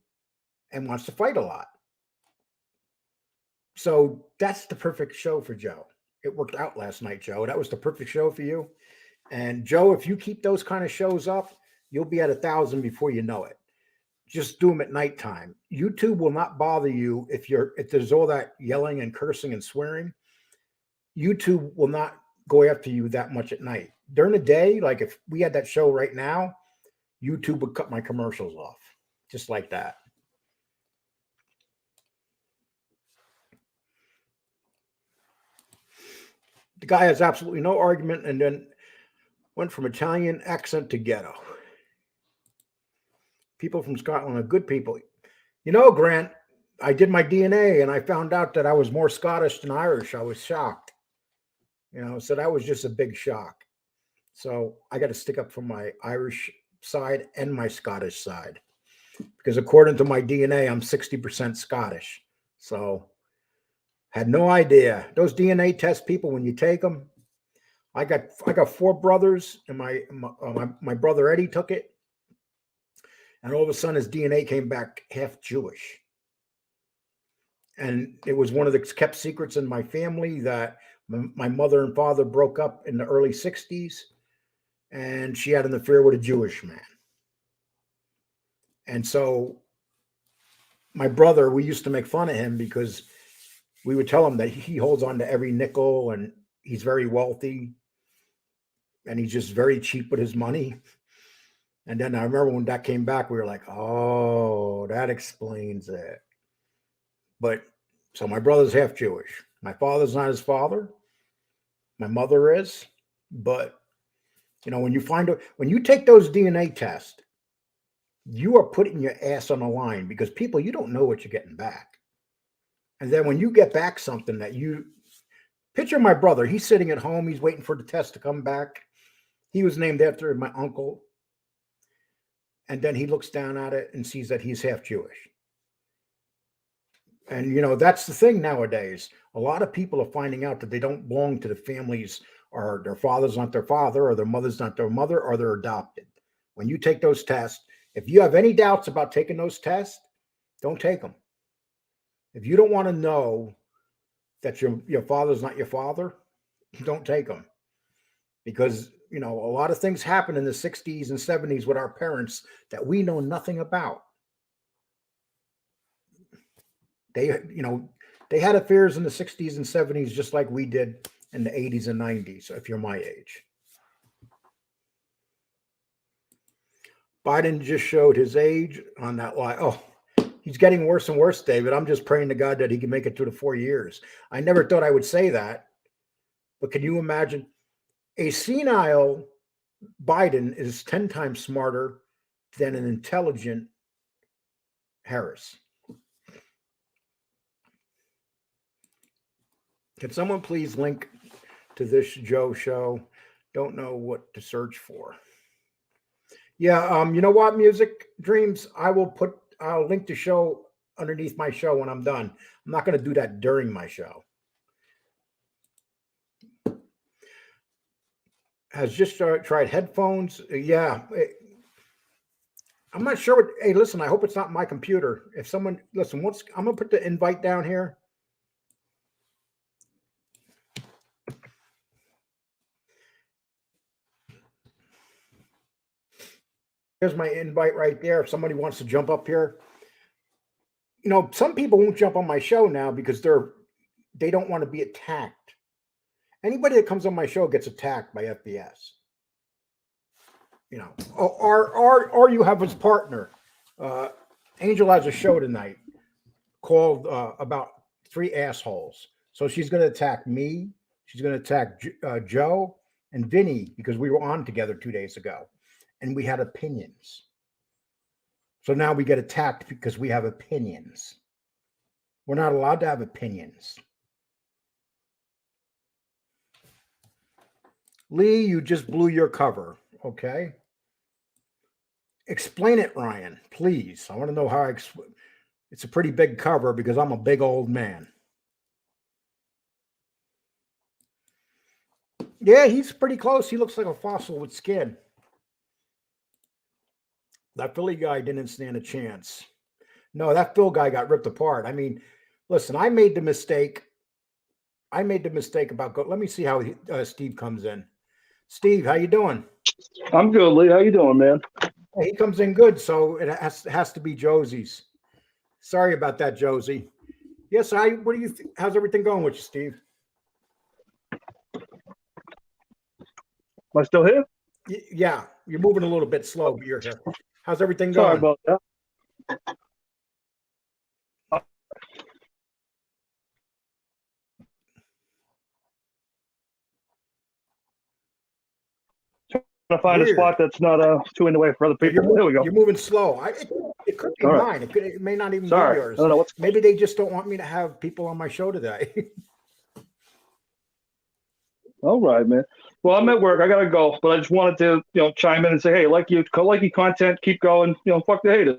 Speaker 1: and wants to fight a lot. So that's the perfect show for Joe. It worked out last night, Joe. That was the perfect show for you. And Joe, if you keep those kind of shows up, you'll be at 1,000 before you know it. Just do them at nighttime. YouTube will not bother you if there's all that yelling and cursing and swearing. YouTube will not go after you that much at night. During the day, like if we had that show right now, YouTube would cut my commercials off, just like that. The guy has absolutely no argument and then went from Italian accent to ghetto. People from Scotland are good people. You know, Grant, I did my DNA and I found out that I was more Scottish than Irish. I was shocked. So that was just a big shock. So I got to stick up for my Irish side and my Scottish side. Because according to my DNA, I'm 60% Scottish. So had no idea. Those DNA test people, when you take them, I got 4 brothers, and my brother Eddie took it. And all of a sudden, his DNA came back half Jewish. And it was one of the kept secrets in my family that my mother and father broke up in the early 60s, and she had an affair with a Jewish man. And so my brother, we used to make fun of him because we would tell him that he holds on to every nickel and he's very wealthy and he's just very cheap with his money. And then I remember when that came back, we were like, oh, that explains it. But so my brother's half Jewish. My father's not his father. My mother is. But, when you take those DNA tests, you are putting your ass on the line because people, you don't know what you're getting back. And then when you get back something that picture my brother, he's sitting at home, he's waiting for the test to come back. He was named after my uncle. And then he looks down at it and sees that he's half Jewish. And, that's the thing nowadays. A lot of people are finding out that they don't belong to the families, or their father's not their father, or their mother's not their mother, or they're adopted. When you take those tests, if you have any doubts about taking those tests, don't take them. If you don't want to know that your father's not your father, don't take them. Because, a lot of things happen in the 60s and 70s with our parents that we know nothing about. They had affairs in the 60s and 70s just like we did in the 80s and 90s, if you're my age. Biden just showed his age on that lie. Oh, he's getting worse and worse, David. I'm just praying to God that he can make it through the 4 years. I never thought I would say that. But can you imagine? A senile Biden is 10 times smarter than an intelligent Harris. Can someone please link to this Joe show? Don't know what to search for. Yeah, you know what, Music Dreams? I'll link the show underneath my show when I'm done. I'm not going to do that during my show. Has just tried headphones. Yeah. I'm not sure what, hey, listen, I hope it's not my computer. If someone, listen, I'm going to put the invite down here. Here's my invite right there. If somebody wants to jump up here, some people won't jump on my show now because they don't want to be attacked. Anybody that comes on my show gets attacked by FBS. Or you have his partner. Uh, Angel has a show tonight called about three assholes. So she's going to attack me. She's going to attack Joe and Vinny because we were on together 2 days ago and we had opinions. So now we get attacked because we have opinions. We're not allowed to have opinions. Lee, you just blew your cover. Okay. Explain it, Ryan, please. I want to know how it's a pretty big cover because I'm a big old man. Yeah, he's pretty close. He looks like a fossil with skin. That Philly guy didn't stand a chance. No, that Phil guy got ripped apart. I mean, listen, I made the mistake. Let me see how Steve comes in. Steve, how you doing?
Speaker 3: I'm good, Lee. How you doing, man?
Speaker 1: He comes in good, so it has to be Josie's. Sorry about that, Josie. Yes, what do you how's everything going with you, Steve?
Speaker 3: Am I still here?
Speaker 1: Yeah, you're moving a little bit slow, but you're here. How's everything
Speaker 3: Sorry
Speaker 1: going?
Speaker 3: about that. To find
Speaker 1: Weird.
Speaker 3: a spot that's not too in the way for other people. There we go.
Speaker 1: You're moving slow. It could be
Speaker 3: All
Speaker 1: mine.
Speaker 3: right.
Speaker 1: It may not even
Speaker 3: Sorry.
Speaker 1: be yours.
Speaker 3: I don't know what's.
Speaker 1: Maybe they just don't want me to have people on my show today.
Speaker 3: All right, man. Well, I'm at work. I gotta go, but I just wanted to, chime in and say, hey, like your content, keep going. Fuck the haters.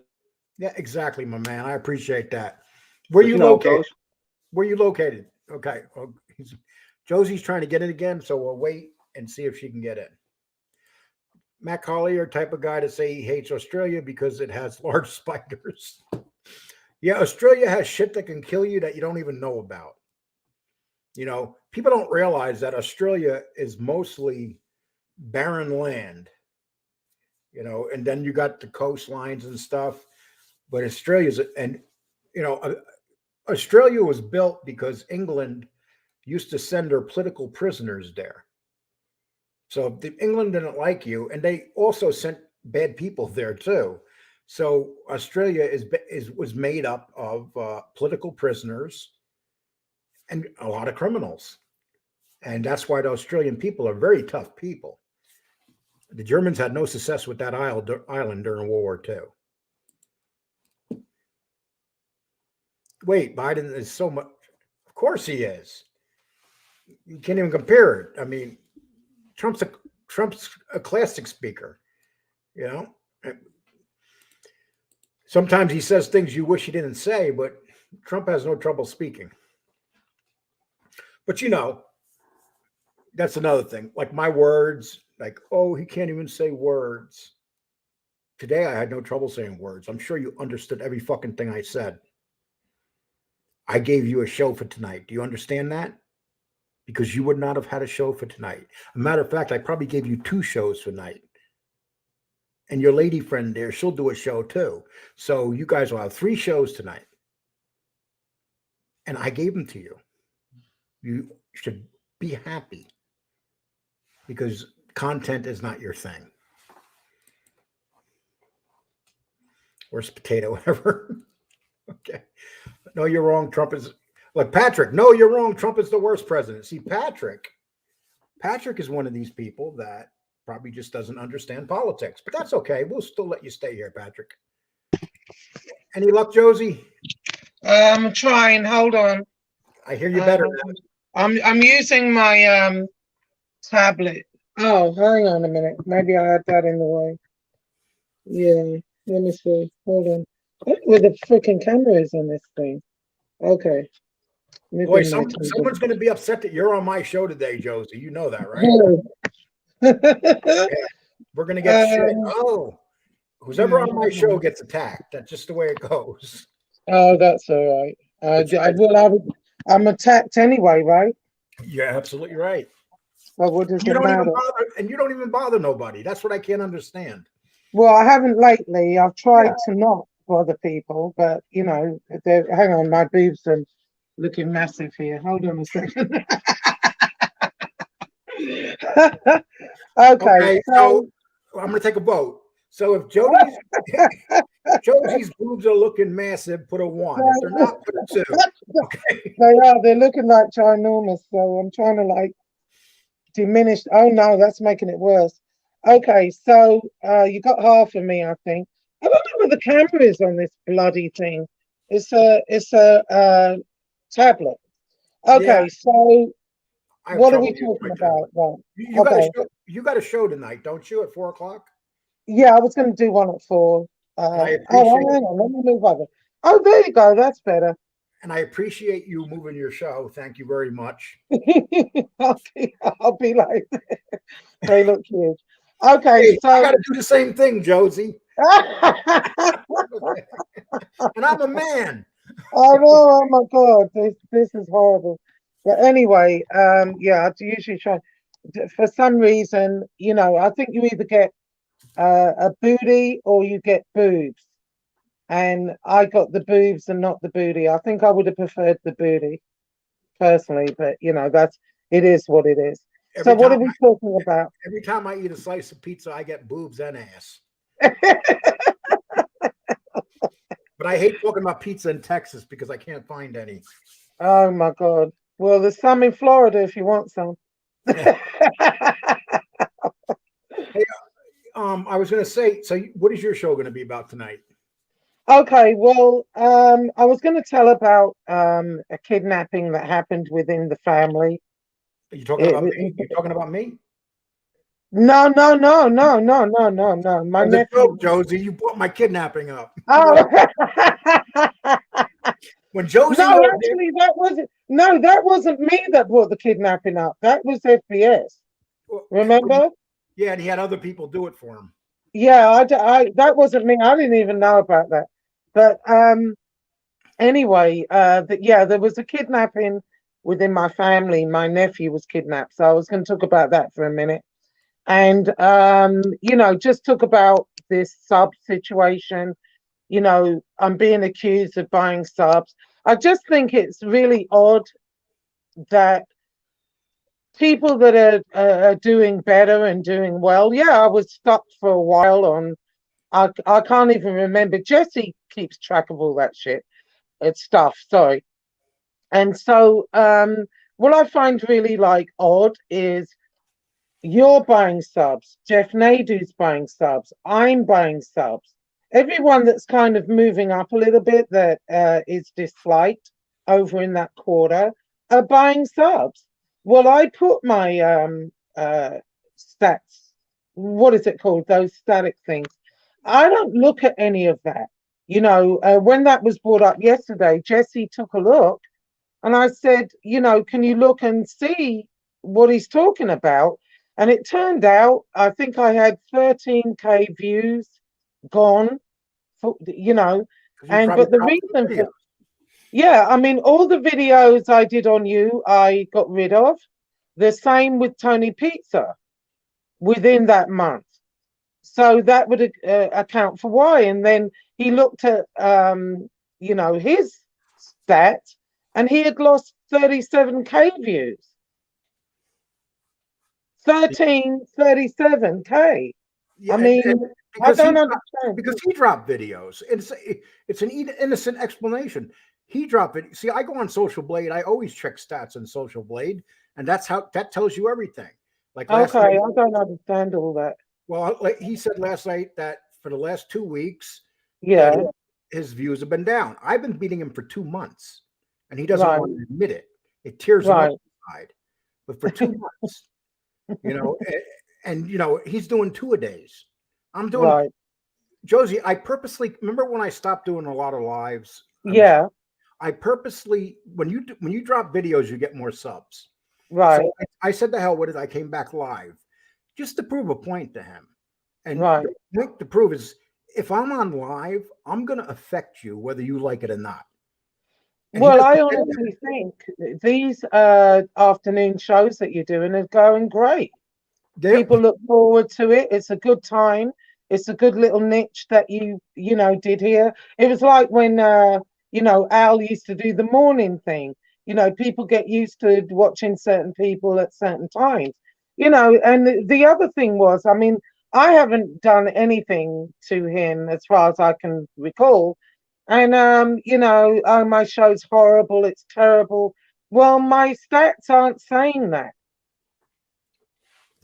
Speaker 1: Yeah, exactly, my man. I appreciate that. Where you
Speaker 3: You know how it
Speaker 1: located?
Speaker 3: goes.
Speaker 1: Where you located? Okay. Well, Josie's trying to get in again, so we'll wait and see if she can get in. Matt Collier, type of guy to say he hates Australia because it has large spiders. Yeah, Australia has shit that can kill you that you don't even know about. People don't realize that Australia is mostly barren land, and then you got the coastlines and stuff. But Australia was built because England used to send their political prisoners there. So England didn't like you, and they also sent bad people there too. So Australia was made up of political prisoners and a lot of criminals, and that's why the Australian people are very tough people. The Germans had no success with that island during World War II. Wait, Biden is so much. Of course he is. You can't even compare it. I mean, Trump's a classic speaker. Sometimes he says things you wish he didn't say, but Trump has no trouble speaking. But that's another thing. Like my words, like, oh, he can't even say words. Today I had no trouble saying words. I'm sure you understood every fucking thing I said. I gave you a show for tonight. Do you understand that? Because you would not have had a show for tonight. A matter of fact, I probably gave you 2 shows for tonight. And your lady friend there, she'll do a show too. So you guys will have 3 shows tonight. And I gave them to you. You should be happy because content is not your thing. Worst potato ever. Okay. No, you're wrong. Trump is like Patrick. No, you're wrong. Trump is the worst president. See, Patrick is one of these people that probably just doesn't understand politics, but that's okay. We'll still let you stay here, Patrick. Any luck, Josie?
Speaker 2: I'm trying. Hold on.
Speaker 1: I hear you better now.
Speaker 2: I'm using my tablet. Oh, hang on a minute. Maybe I had that in the way. Yeah. Let me see. Hold on. Where the freaking camera is on this thing? Okay.
Speaker 1: Boy, someone's going to be upset that you're on my show today, Josie. You know that, right? Yeah. We're going to get shit. Oh, who's ever on my show gets attacked. That's just the way it goes.
Speaker 2: Oh, that's all right. I'm attacked anyway, right?
Speaker 1: You're absolutely right.
Speaker 2: Well, what does
Speaker 1: You
Speaker 2: it
Speaker 1: don't
Speaker 2: matter?
Speaker 1: even bother, and you don't even bother nobody. That's what I can't understand.
Speaker 2: Well, I haven't lately. I've tried to not bother people, but hang on, my boobs are looking massive here. Hold on a second. Okay,
Speaker 1: so I'm going to take a vote. So if Josie's boobs are looking massive, put a 1. If they're not, put a 2. Okay.
Speaker 2: They're looking like ginormous, so I'm trying to like diminish. Oh no, that's making it worse. Okay, so you got half of me, I think. I don't know what the camera is on this bloody thing. It's a tablet. Okay,
Speaker 1: Yeah,
Speaker 2: so
Speaker 1: I have
Speaker 2: what are we
Speaker 1: trouble using
Speaker 2: talking
Speaker 1: my
Speaker 2: about?
Speaker 1: tablet.
Speaker 2: Right.
Speaker 1: You got a
Speaker 2: Okay.
Speaker 1: show. You got a show tonight, don't you? At 4 o'clock.
Speaker 2: Yeah, I was going to do one at 4.
Speaker 1: And I
Speaker 2: Oh,
Speaker 1: appreciate
Speaker 2: hang on, let me move over. Oh, there you go. That's better.
Speaker 1: you moving your show. Thank you very much.
Speaker 2: I'll be like, they look huge. Okay,
Speaker 1: Hey, I
Speaker 2: so
Speaker 1: got to do the same thing, Josie. And I'm a man.
Speaker 2: I know, oh my God, this is horrible. But anyway, yeah, I usually try. For some reason, I think you either get a booty or you get boobs, and I got the boobs and not the booty. I think I would have preferred the booty personally, but it is what it is. So
Speaker 1: Every
Speaker 2: what are
Speaker 1: time,
Speaker 2: we talking about?
Speaker 1: every time I eat a slice of pizza, I get boobs and ass. But I hate talking about pizza in Texas because I can't find any.
Speaker 2: Oh my God. Well, there's some in Florida if you want some.
Speaker 1: Hey, I was going to say, so what is your show going to be about tonight?
Speaker 2: Okay, well, I was going to tell about a kidnapping that happened within the family.
Speaker 1: Are you talking about me? You're talking about me?
Speaker 2: No, no, no, no, no, no, no, no. My
Speaker 1: That was a
Speaker 2: nephew.
Speaker 1: joke, Josie. You brought my kidnapping up.
Speaker 2: Oh.
Speaker 1: When Josie
Speaker 2: No,
Speaker 1: was there,
Speaker 2: actually, that wasn't me that brought the kidnapping up. That was FBS. Remember?
Speaker 1: yeah, and he had other people do it for him.
Speaker 2: Yeah, that wasn't me. I didn't even know about that. But anyway, there was a kidnapping within my family. My nephew was kidnapped, so I was going to talk about that for a minute, and just talk about this sub situation. I'm being accused of buying subs. I just think it's really odd that people that are doing better and doing well. Yeah, I was stuck for a while on. I can't even remember. Jesse keeps track of all that shit. It's stuff. Sorry. And so, what I find really like odd is you're buying subs. Jeff Nadu's buying subs. I'm buying subs. Everyone that's kind of moving up a little bit that is disliked over in that quarter are buying subs. Well, I put my stats. What is it called? Those static things. I don't look at any of that. When that was brought up yesterday, Jesse took a look and I said, can you look and see what he's talking about? And it turned out, I think I had 13K views gone, but the reason for, yeah, I mean, all the videos I did on you, I got rid of. The same with Tony Pizza within that month. So that would account for why. And then he looked at, his stats, and he had lost 37K views. 37K.
Speaker 1: Yeah,
Speaker 2: I mean, I don't understand.
Speaker 1: Because he dropped videos. It's an innocent explanation. He dropped it. See, I go on Social Blade. I always check stats on Social Blade, and that tells you everything. Like
Speaker 2: okay, I don't understand all that.
Speaker 1: Well, like he said last night that for the last 2 weeks,
Speaker 2: yeah,
Speaker 1: his views have been down. I've been beating him for 2 months, and he doesn't want to admit it. It tears him up inside. But for 2 months, and he's doing 2-a-days. I'm doing Josie. I purposely remember when I stopped doing a lot of lives. I purposely when you drop videos, you get more subs.
Speaker 2: Right.
Speaker 1: So I said the hell with it. I came back live just to prove a point to him. And the point to prove is if I'm on live, I'm going to affect you whether you like it or not. And
Speaker 2: well, I honestly think these afternoon shows that you're doing are going great. People look forward to it. It's a good time. It's a good little niche that you did here. It was like when Al used to do the morning thing. People get used to watching certain people at certain times. And the other thing was, I mean, I haven't done anything to him as far as I can recall. And you know, oh, my show's horrible, it's terrible. Well, my stats aren't saying that.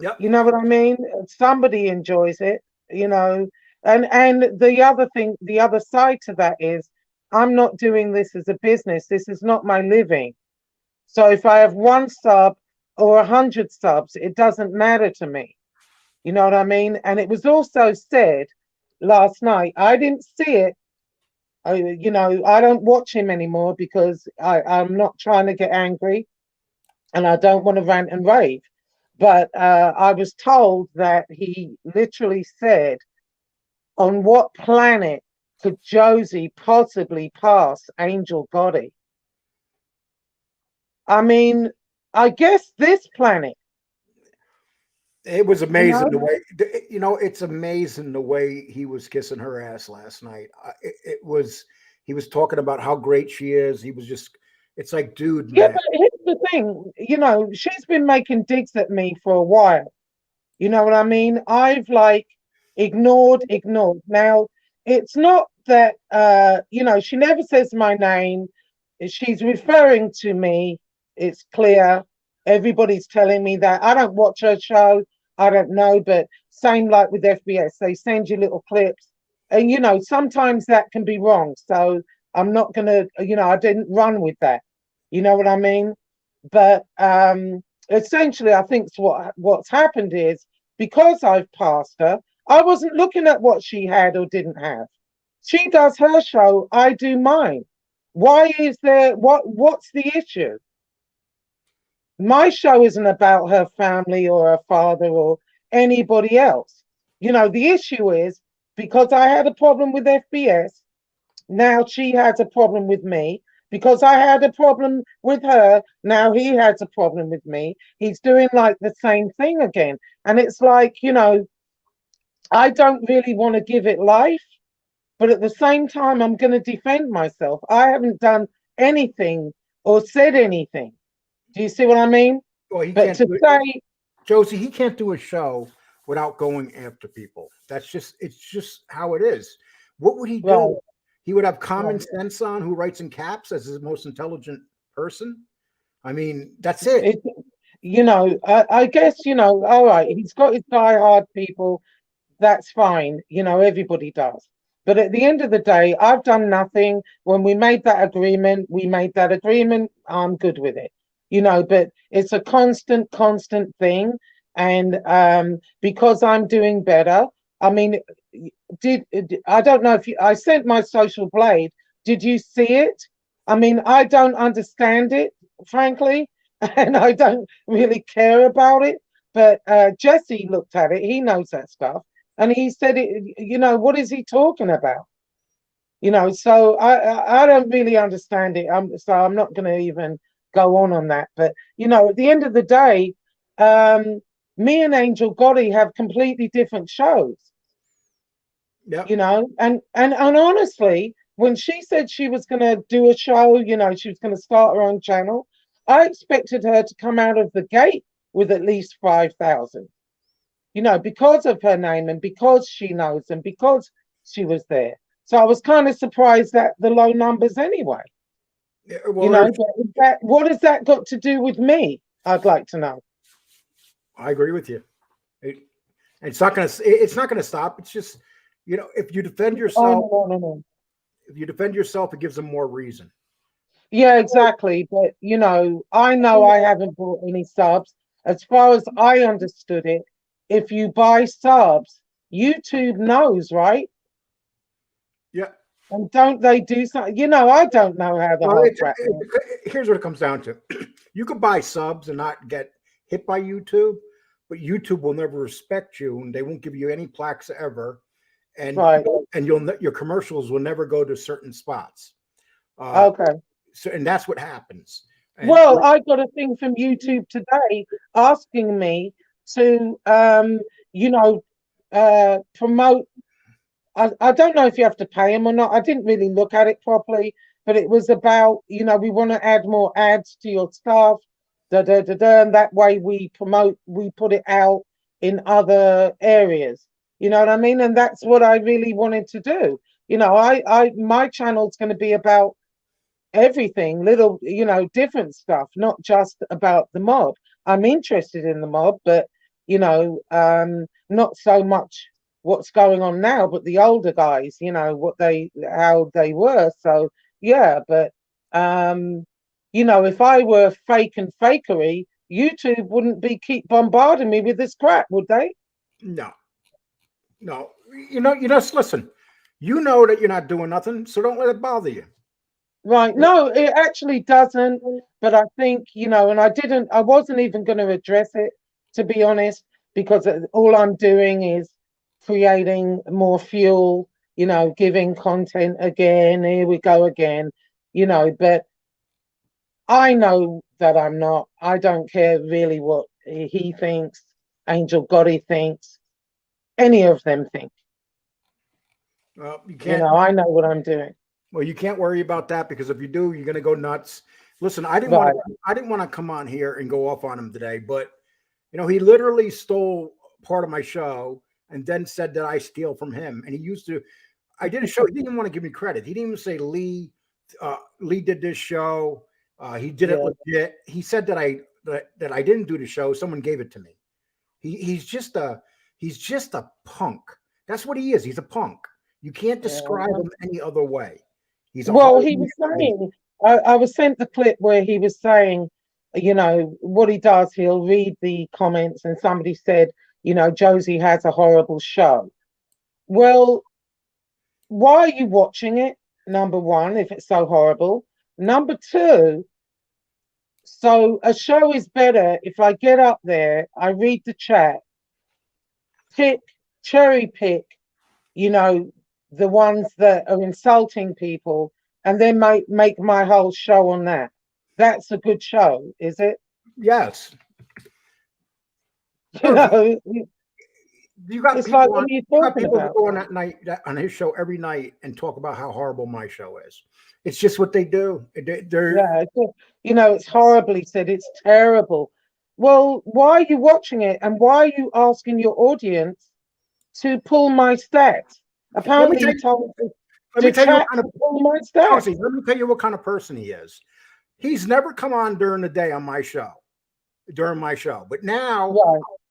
Speaker 1: Yep.
Speaker 2: You know what I mean? Somebody enjoys it, you know. And the other thing, the other side to that is I'm not doing this as a business. This is not my living. So if I have one sub or 100 subs, it doesn't matter to me. You know what I mean? And it was also said last night, I didn't see it. You know, I don't watch him anymore because I'm not trying to get angry and I don't want to rant and rave. But I was told that he literally said, on what planet could Josie possibly pass Angel Gotti? I mean, I guess this planet.
Speaker 1: It was amazing the
Speaker 2: know?
Speaker 1: way, it's amazing the way he was kissing her ass last night. It was, he was talking about how great she is. He was just, it's like, dude,
Speaker 2: Yeah,
Speaker 1: man.
Speaker 2: but here's the thing, you know, she's been making digs at me for a while. You know what I mean? I've like ignored. Now, it's not that you know, she never says my name. She's referring to me. It's clear. Everybody's telling me that. I don't watch her show. I don't know, but same like with FBS. They send you little clips. And you know, sometimes that can be wrong. So I'm not gonna, you know, I didn't run with that. You know what I mean? But essentially I think what's happened is because I've passed her, I wasn't looking at what she had or didn't have. She does her show, I do mine. Why is there what's the issue? My show isn't about her family or her father or anybody else. You know, the issue is because I had a problem with FBS, now she has a problem with me. Because I had a problem with her, now he has a problem with me. He's doing like the same thing again. And it's like, you know, I don't really want to give it life, but at the same time, I'm going to defend myself. I haven't done anything or said anything. Do you see what I mean?
Speaker 1: Well, he
Speaker 2: But
Speaker 1: can't
Speaker 2: to
Speaker 1: do it.
Speaker 2: say,
Speaker 1: Josie, he can't do a show without going after people. It's just how it is. What would he
Speaker 2: right,
Speaker 1: do? He would have common
Speaker 2: right.
Speaker 1: sense on who writes in caps as his most intelligent person. I mean, that's it.
Speaker 2: It, you know, I guess, you know, all right, he's got his diehard people. That's fine. You know, everybody does. But at the end of the day, I've done nothing. When we made that agreement, we made that agreement. I'm good with it. You know, but it's a constant thing. And because I'm doing better, I mean, I don't know if I sent my social blade. Did you see it? I mean, I don't understand it, frankly, and I don't really care about it. But Jesse looked at it. He knows that stuff. And he said, you know, what is he talking about? You know, so I don't really understand it. So I'm not going to even go on that. But, you know, at the end of the day, um, me and Angel Gotti have completely different shows,
Speaker 1: Yep.
Speaker 2: you know, and honestly, when she said she was going to do a show, you know, she was going to start her own channel, I expected her to come out of the gate with at least 5,000. You know, because of her name and because she knows and because she was there. So I was kind of surprised at the low numbers anyway.
Speaker 1: Yeah,
Speaker 2: You
Speaker 1: well,
Speaker 2: know, but what has that got to do with me? I'd like to know.
Speaker 1: I agree with you. It's not going to. It's not going to stop. It's just, if you defend
Speaker 2: Oh,
Speaker 1: yourself,
Speaker 2: no.
Speaker 1: it gives them more reason.
Speaker 2: Yeah, exactly. But, you know I haven't bought any subs. As far as I understood it, if you buy subs, YouTube knows, right?
Speaker 1: Yeah.
Speaker 2: And don't they do something? You know, I don't know how the
Speaker 1: Well,
Speaker 2: whole crap works.
Speaker 1: here's what it comes down to. You could buy subs and not get hit by YouTube, but YouTube will never respect you, and they won't give you any plaques ever, and
Speaker 2: Right.
Speaker 1: your commercials will never go to certain spots.
Speaker 2: Okay.
Speaker 1: So, and that's what happens. And
Speaker 2: Well, I got a thing from YouTube today asking me to, you know, promote. I don't know if you have to pay them or not. I didn't really look at it properly, but it was about, you know, we want to add more ads to your stuff, and that way we put it out in other areas. You know what I mean? And that's what I really wanted to do. You know, my channel's going to be about everything, little, different stuff, not just about the mob. I'm interested in the mob, but not so much what's going on now, but the older guys, how they were. So yeah, but if I were fake and fakery, YouTube wouldn't be keep bombarding me with this crap, would they?
Speaker 1: No, no. You just listen. You know that you're not doing nothing, so don't let it bother you.
Speaker 2: Right. No, it actually doesn't. But I think, and I wasn't even going to address it, to be honest, because all I'm doing is creating more fuel, giving content again. Here we go again, but I know that I'm not. I don't care really what he thinks, Angel Gotti thinks, any of them think.
Speaker 1: Well, you can't.
Speaker 2: I know what I'm doing.
Speaker 1: Well, you can't worry about that because if you do, you're going to go nuts. Listen, I didn't
Speaker 2: Right.
Speaker 1: want to come on here and go off on him today, but he literally stole part of my show and then said that I steal from him. And he used to. I did a show. He didn't even want to give me credit. He didn't even say Lee. Lee did this show. He did it legit. He said that I didn't do the show. Someone gave it to me. He's just a punk. That's what he is. He's a punk. You can't describe him any other way. He's
Speaker 2: he was saying, I was sent the clip where he was saying, what he does, he'll read the comments and somebody said, Josie has a horrible show. Well, why are you watching it? Number one, if it's so horrible. Number two, so a show is better if I get up there, I read the chat, cherry pick, the ones that are insulting people, and then make my whole show on that. That's a good show, is it?
Speaker 1: Yes. You got
Speaker 2: it's
Speaker 1: people,
Speaker 2: like, what are you talking
Speaker 1: that
Speaker 2: about?
Speaker 1: go on on his show every night and talk about how horrible my show is. It's just what they do.
Speaker 2: It's horribly said. It's terrible. Well, why are you watching it, and why are you asking your audience to pull my stats? Apparently, you told
Speaker 1: let me tell you what kind of
Speaker 2: pull my stats.
Speaker 1: Josie, let me tell you what kind of person he is. He's never come on during the day on my show, but now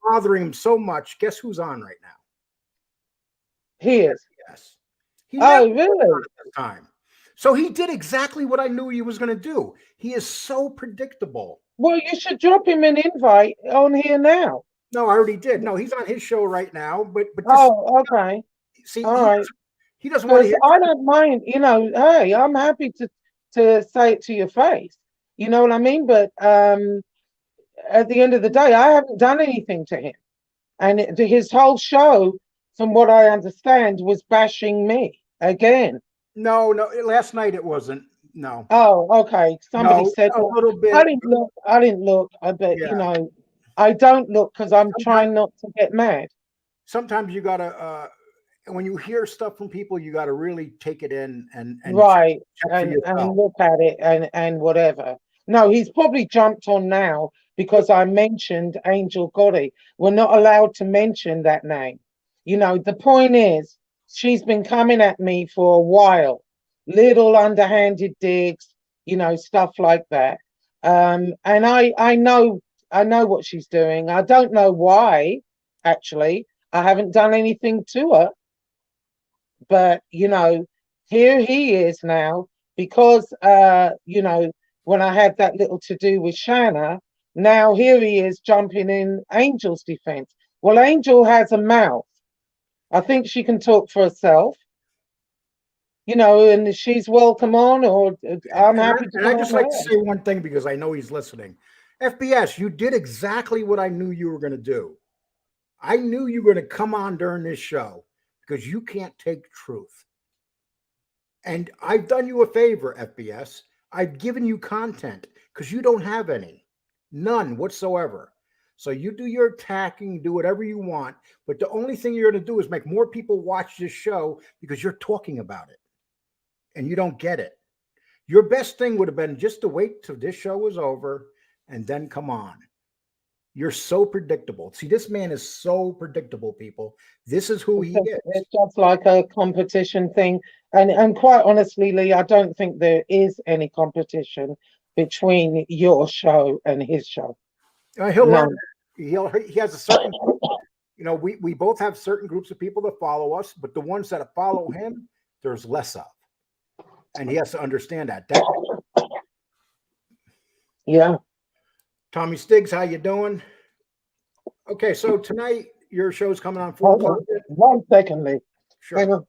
Speaker 1: bothering him so much. Guess who's on right now?
Speaker 2: He is.
Speaker 1: Yes.
Speaker 2: Really?
Speaker 1: Time. So he did exactly what I knew he was going to do. He is so predictable.
Speaker 2: Well, you should drop him an invite on here now.
Speaker 1: No, I already did. No, he's on his show right now. But
Speaker 2: okay.
Speaker 1: See,
Speaker 2: all right.
Speaker 1: He doesn't want to hear.
Speaker 2: I don't mind. Hey, I'm happy to say it to your face. You know what I mean? But at the end of the day, I haven't done anything to him, and his whole show, from what I understand, was bashing me again.
Speaker 1: No. Last night it wasn't. No.
Speaker 2: Oh, okay. Somebody said
Speaker 1: a little bit.
Speaker 2: I didn't look. I bet I don't look because I'm trying not to get mad.
Speaker 1: Sometimes you gotta. When you hear stuff from people, you got to really take it in and
Speaker 2: right and look at it and whatever. No, he's probably jumped on now because I mentioned Angel Gotti. We're not allowed to mention that name. The point is, she's been coming at me for a while, little underhanded digs, stuff like that. And I know what she's doing. I don't know why, actually. I haven't done anything to her. But here he is now because when I had that little to do with Shanna, now here he is jumping in Angel's defense. Well, Angel has a mouth. I think she can talk for herself. And she's welcome on, or I'm happy to.
Speaker 1: And I just like to say one thing because I know he's listening. FBS, you did exactly what I knew you were going to do. I knew you were going to come on during this show because you can't take truth. And I've done you a favor, FBS. I've given you content because you don't have any. None whatsoever. So you do your attacking, do whatever you want. But the only thing you're going to do is make more people watch this show because you're talking about it. And you don't get it. Your best thing would have been just to wait till this show was over and then come on. You're so predictable. See, this man is so predictable, people. This is who he is.
Speaker 2: It's just like a competition thing. And quite honestly, Lee, I don't think there is any competition between your show and his show.
Speaker 1: He'll
Speaker 2: No.
Speaker 1: learn. He has a certain, we both have certain groups of people that follow us, but the ones that follow him, there's less of. And he has to understand that.
Speaker 2: Yeah.
Speaker 1: Tommy Stiggs, how you doing? Okay, so tonight your show's coming on 4
Speaker 2: Hold
Speaker 1: o'clock.
Speaker 2: on. 1 second, Lee.
Speaker 1: Sure.
Speaker 2: Hang on.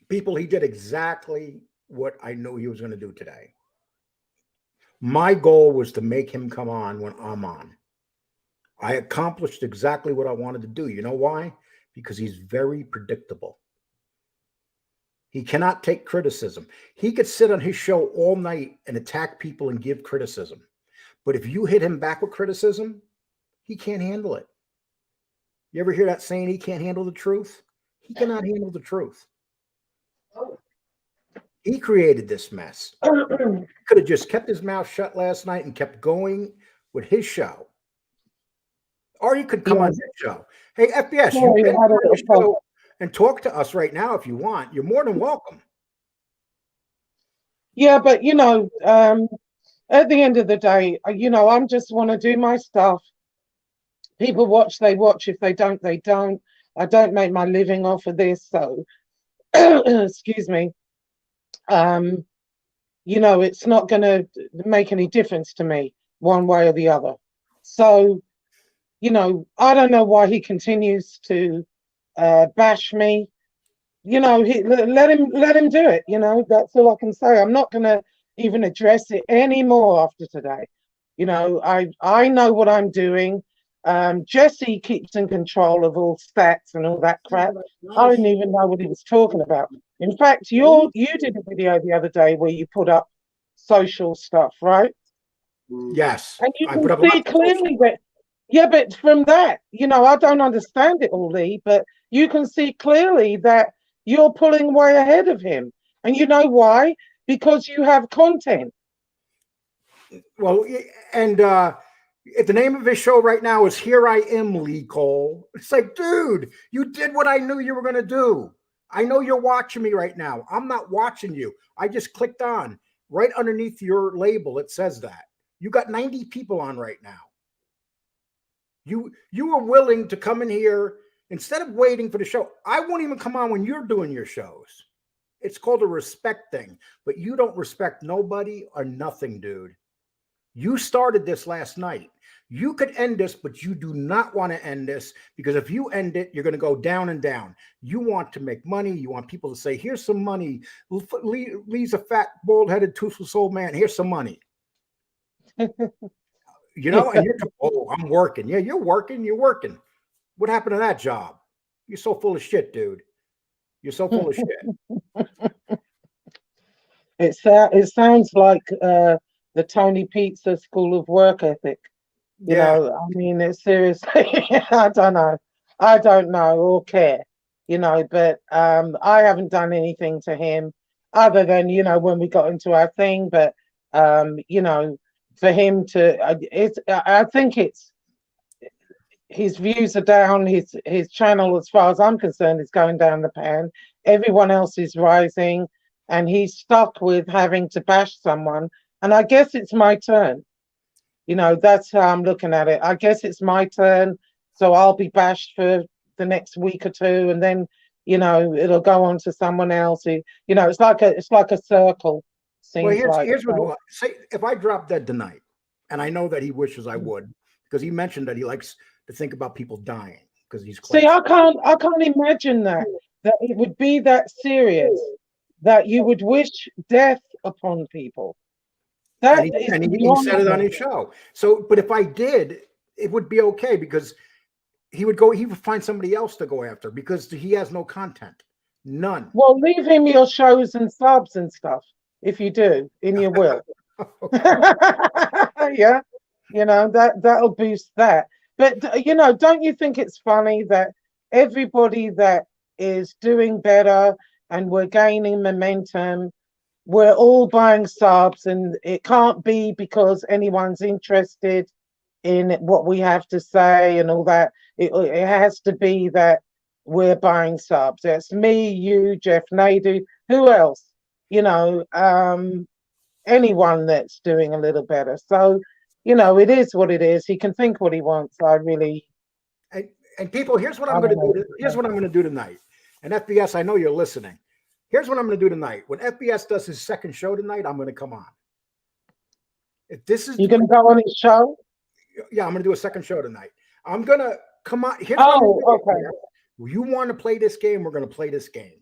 Speaker 1: People, he did exactly what I knew he was going to do today. My goal was to make him come on when I'm on. I accomplished exactly what I wanted to do. You know why? Because he's very predictable. He cannot take criticism. He could sit on his show all night and attack people and give criticism. But if you hit him back with criticism, he can't handle it. You ever hear that saying, he can't handle the truth? He cannot handle the truth. He created this mess. Could have just kept his mouth shut last night and kept going with his show. Or he could come on his show. Hey, FBS, you can come on the show and talk to us right now if you want. You're more than welcome.
Speaker 2: Yeah, but at the end of the day, I just want to do my stuff. People watch, they watch. If they don't, they don't. I don't make my living off of this, so excuse me. It's not going to make any difference to me one way or the other. So, I don't know why he continues to bash me. Let him do it. That's all I can say. I'm not going to even address it anymore after today. I know what I'm doing. Jesse keeps in control of all stats and all that crap. I didn't even know what he was talking about. In fact, you did a video the other day where you put up social stuff, right?
Speaker 1: Yes.
Speaker 2: And you can see clearly that, yeah, but from that, I don't understand it all, Lee, but you can see clearly that you're pulling way ahead of him. And you know why? Because you have content.
Speaker 1: Well, and the name of his show right now is Here I Am, Lee Cole. It's like, dude, you did what I knew you were going to do. I know you're watching me right now. I'm not watching you. I just clicked on right underneath your label. It says that. You got 90 people on right now. You were willing to come in here instead of waiting for the show. I won't even come on when you're doing your shows. It's called a respect thing, but you don't respect nobody or nothing, dude. You started this last night. You could end this, but you do not want to end this, because if you end it, you're going to go down and down. You want to make money. You want people to say, here's some money. Lee's a fat, bald-headed, toothless old man. Here's some money. And you're, oh, I'm working. Yeah, you're working. You're working. What happened to that job? You're so full of shit, dude. You're so full of shit.
Speaker 2: It sounds like the Tony Pizza School of Work Ethic. It's seriously, I don't know or care, but I haven't done anything to him other than, when we got into our thing, but, for him to, I think it's, his views are down, his channel, as far as I'm concerned, is going down the pan. Everyone else is rising, and he's stuck with having to bash someone. And I guess it's my turn. That's how I'm looking at it. I guess it's my turn, so I'll be bashed for the next week or two, and then it'll go on to someone else. It's like a circle.
Speaker 1: Well, here's what say. If I drop dead tonight, and I know that he wishes I would, because he mentioned that he likes to think about people dying because he's crazy.
Speaker 2: See, I can't imagine that it would be that serious that you would wish death upon people.
Speaker 1: And he said it on his show. So, but if I did, it would be okay, because he would find somebody else to go after, because he has no content. None.
Speaker 2: Well, leave him your shows and subs and stuff if you do in your will. Yeah, that'll boost that. But don't you think it's funny that everybody that is doing better and we're gaining momentum, we're all buying subs, and it can't be because anyone's interested in what we have to say and all that. It has to be that we're buying subs. It's me, you, Jeff Nadu, who else? You know, anyone that's doing a little better. So, you know, it is what it is. He can think what he wants.
Speaker 1: And people, here's what
Speaker 2: I
Speaker 1: I'm going to
Speaker 2: don't know.
Speaker 1: do. Here's what I'm going to do tonight. And FBS, I know you're listening. Here's what I'm going to do tonight. When FBS does his second show tonight, I'm going to come on. If this is
Speaker 2: You're going to go on his show?
Speaker 1: yeah, I'm going to do a second show tonight. I'm going to come on. Here's what I'm
Speaker 2: Oh,
Speaker 1: gonna do.
Speaker 2: okay.
Speaker 1: You want to play this game? We're going to play this game.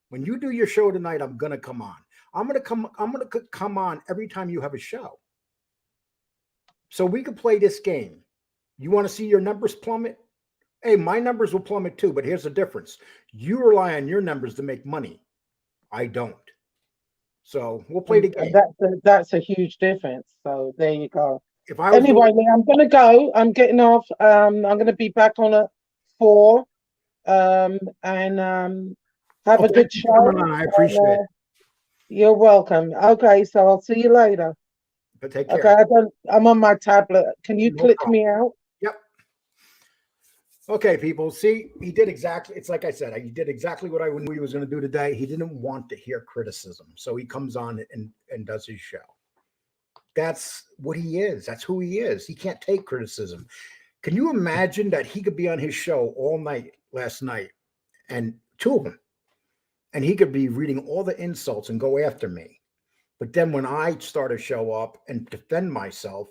Speaker 1: When you do your show tonight, I'm going to come on. I'm going to come on every time you have a show. So we could play this game. You want to see your numbers plummet? Hey, my numbers will plummet too, but here's the difference. You rely on your numbers to make money. I don't. So we'll play the game.
Speaker 2: That's a huge difference. So there you go.
Speaker 1: If I was
Speaker 2: Anyway, I'm going to go. I'm getting off. I'm going to be back on at 4. And have a good show.
Speaker 1: I appreciate it.
Speaker 2: You're welcome. Okay, so I'll see you later.
Speaker 1: But take care.
Speaker 2: Okay, I'm on my tablet. Can you click me out?
Speaker 1: Yep. Okay, people. See, he did exactly. It's like I said. He did exactly what I knew he was going to do today. He didn't want to hear criticism, so he comes on and does his show. That's what he is. That's who he is. He can't take criticism. Can you imagine that he could be on his show all night last night, and 2 of them, and he could be reading all the insults and go after me. But then when I start to show up and defend myself,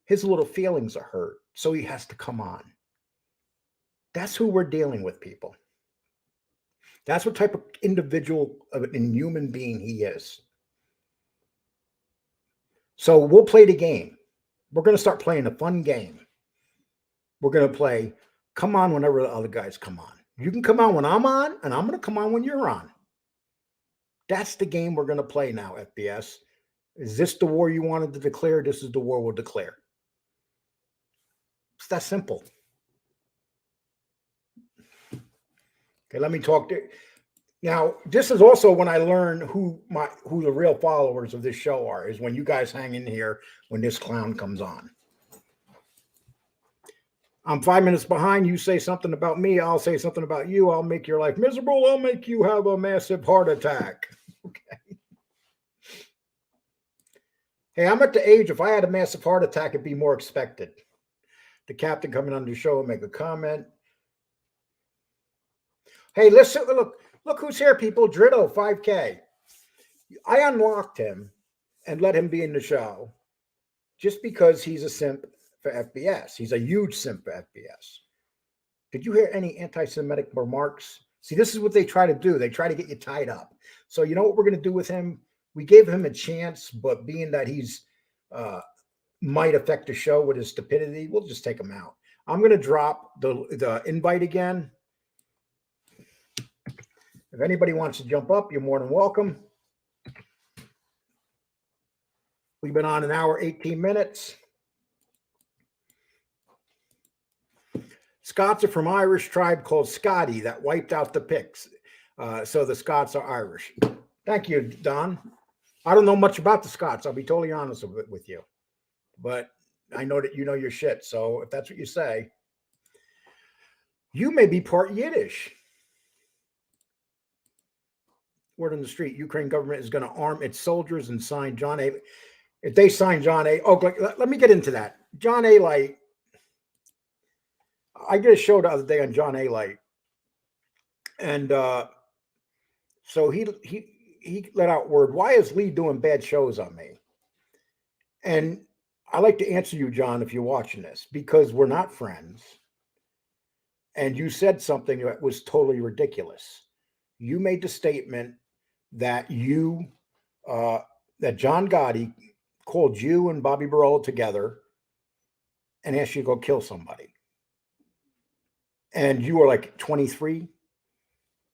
Speaker 1: his little feelings are hurt. So he has to come on. That's who we're dealing with, people. That's what type of individual of an human being he is. So we'll play the game. We're going to start playing a fun game. We're going to play, come on whenever the other guys come on. You can come on when I'm on, and I'm going to come on when you're on. That's the game we're going to play now, FBS. Is this the war you wanted to declare? This is the war we'll declare. It's that simple. Okay, let me talk to now. This is also when I learn who the real followers of this show are, is when you guys hang in here when this clown comes on. I'm 5 minutes behind. You say something about me, I'll say something about you. I'll make your life miserable. I'll make you have a massive heart attack. Okay. Hey, I'm at the age, if I had a massive heart attack, it'd be more expected. The captain coming on the show and make a comment. Hey, listen, look who's here, people. Dritto, 5K. I unlocked him and let him be in the show just because he's a simp for FBS. He's a huge simp for FBS. Did you hear any anti-Semitic remarks? See, this is what they try to do. They try to get you tied up. So you know what we're going to do with him? We gave him a chance, but being that he's might affect the show with his stupidity, we'll just take him out. I'm going to drop the invite again. If anybody wants to jump up, you're more than welcome. We've been on 1 hour, 18 minutes. Scots are from Irish tribe called Scotty that wiped out the Picts. So the Scots are Irish. Thank you, Don. I don't know much about the Scots. I'll be totally honest with you. But I know that you know your shit. So if that's what you say, you may be part Yiddish. Word on the street, Ukraine government is going to arm its soldiers and sign John A. If they sign John A. Oh, let me get into that. John A. Light. I did a show the other day on John A. Light. And so he let out word, why is Lee doing bad shows on me? And I like to answer you, John, if you're watching this, because we're not friends. And you said something that was totally ridiculous. You made the statement that that John Gotti called you and Bobby Barola together and asked you to go kill somebody. And you were like 23.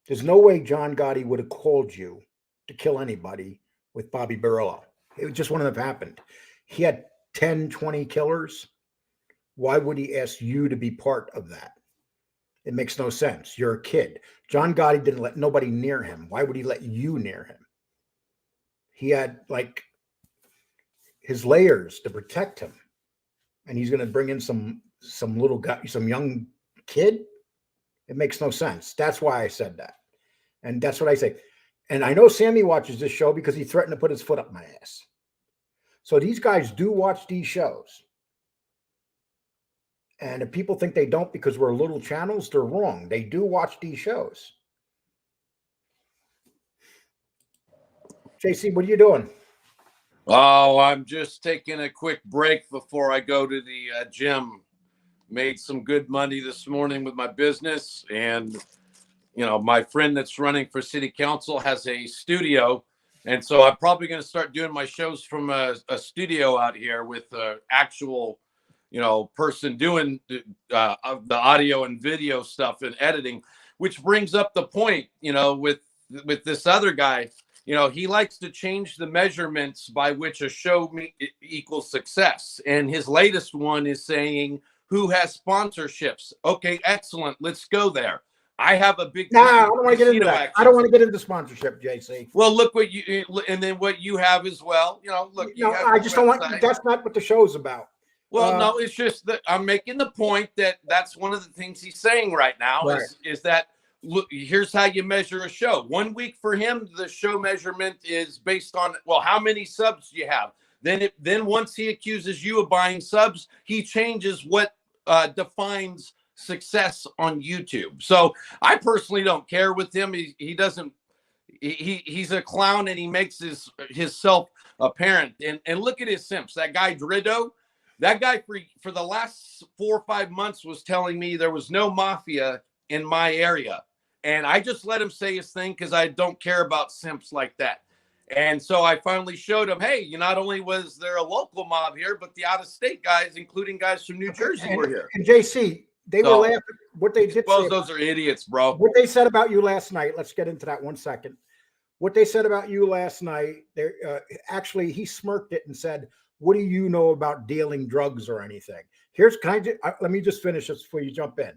Speaker 1: There's no way John Gotti would have called you to kill anybody with Bobby Barola. It just wouldn't have happened. He had 10, 20 killers. Why would he ask you to be part of that? It makes no sense. You're a kid. John Gotti didn't let nobody near him. Why would he let you near him? He had like his layers to protect him. and he's going to bring in some little guy, some young kid. It makes no sense. That's why I said that. And that's what I say. And I know Sammy watches this show because he threatened to put his foot up my ass. So these guys do watch these shows. And if people think they don't because we're little channels, they're wrong. They do watch these shows. JC, what are you doing?
Speaker 4: Oh, I'm just taking a quick break before I go to the gym. Made some good money this morning with my business. And, you know, my friend that's running for city council has a studio. And so I'm probably going to start doing my shows from a studio out here with an actual, you know, person doing the audio and video stuff and editing, which brings up the point, you know, with this other guy. You know, he likes to change the measurements by which a show equals success. And his latest one is saying, who has sponsorships? Okay, excellent. Let's go there. I have a big.
Speaker 1: No, I don't want to get into that. I don't want to get into sponsorship, JC.
Speaker 4: Well, look what you, and then what you have as well. You know, look.
Speaker 1: No, I just don't want. That's not what the show's about.
Speaker 4: Well, no, it's just that I'm making the point that that's one of the things he's saying right now
Speaker 1: right.
Speaker 4: is that, look, here's how you measure a show. 1 week for him, the show measurement is based on, well, how many subs do you have? Then once he accuses you of buying subs, he changes what defines success on YouTube. So I personally don't care with him. He doesn't. He's a clown and he makes his self apparent. And look at his simps. That guy Driddo. That guy for the last 4 or 5 months was telling me there was no mafia in my area. And I just let him say his thing because I don't care about simps like that. And so I finally showed him, hey, not only was there a local mob here, but the out-of-state guys, including guys from New Jersey, were here.
Speaker 1: And JC, they were laughing. What they did say,
Speaker 4: those are idiots, bro.
Speaker 1: What they said about you last night, let's get into that 1 second. What they said about you last night, actually, he smirked it and said, what do you know about dealing drugs or anything? Let me just finish this before you jump in.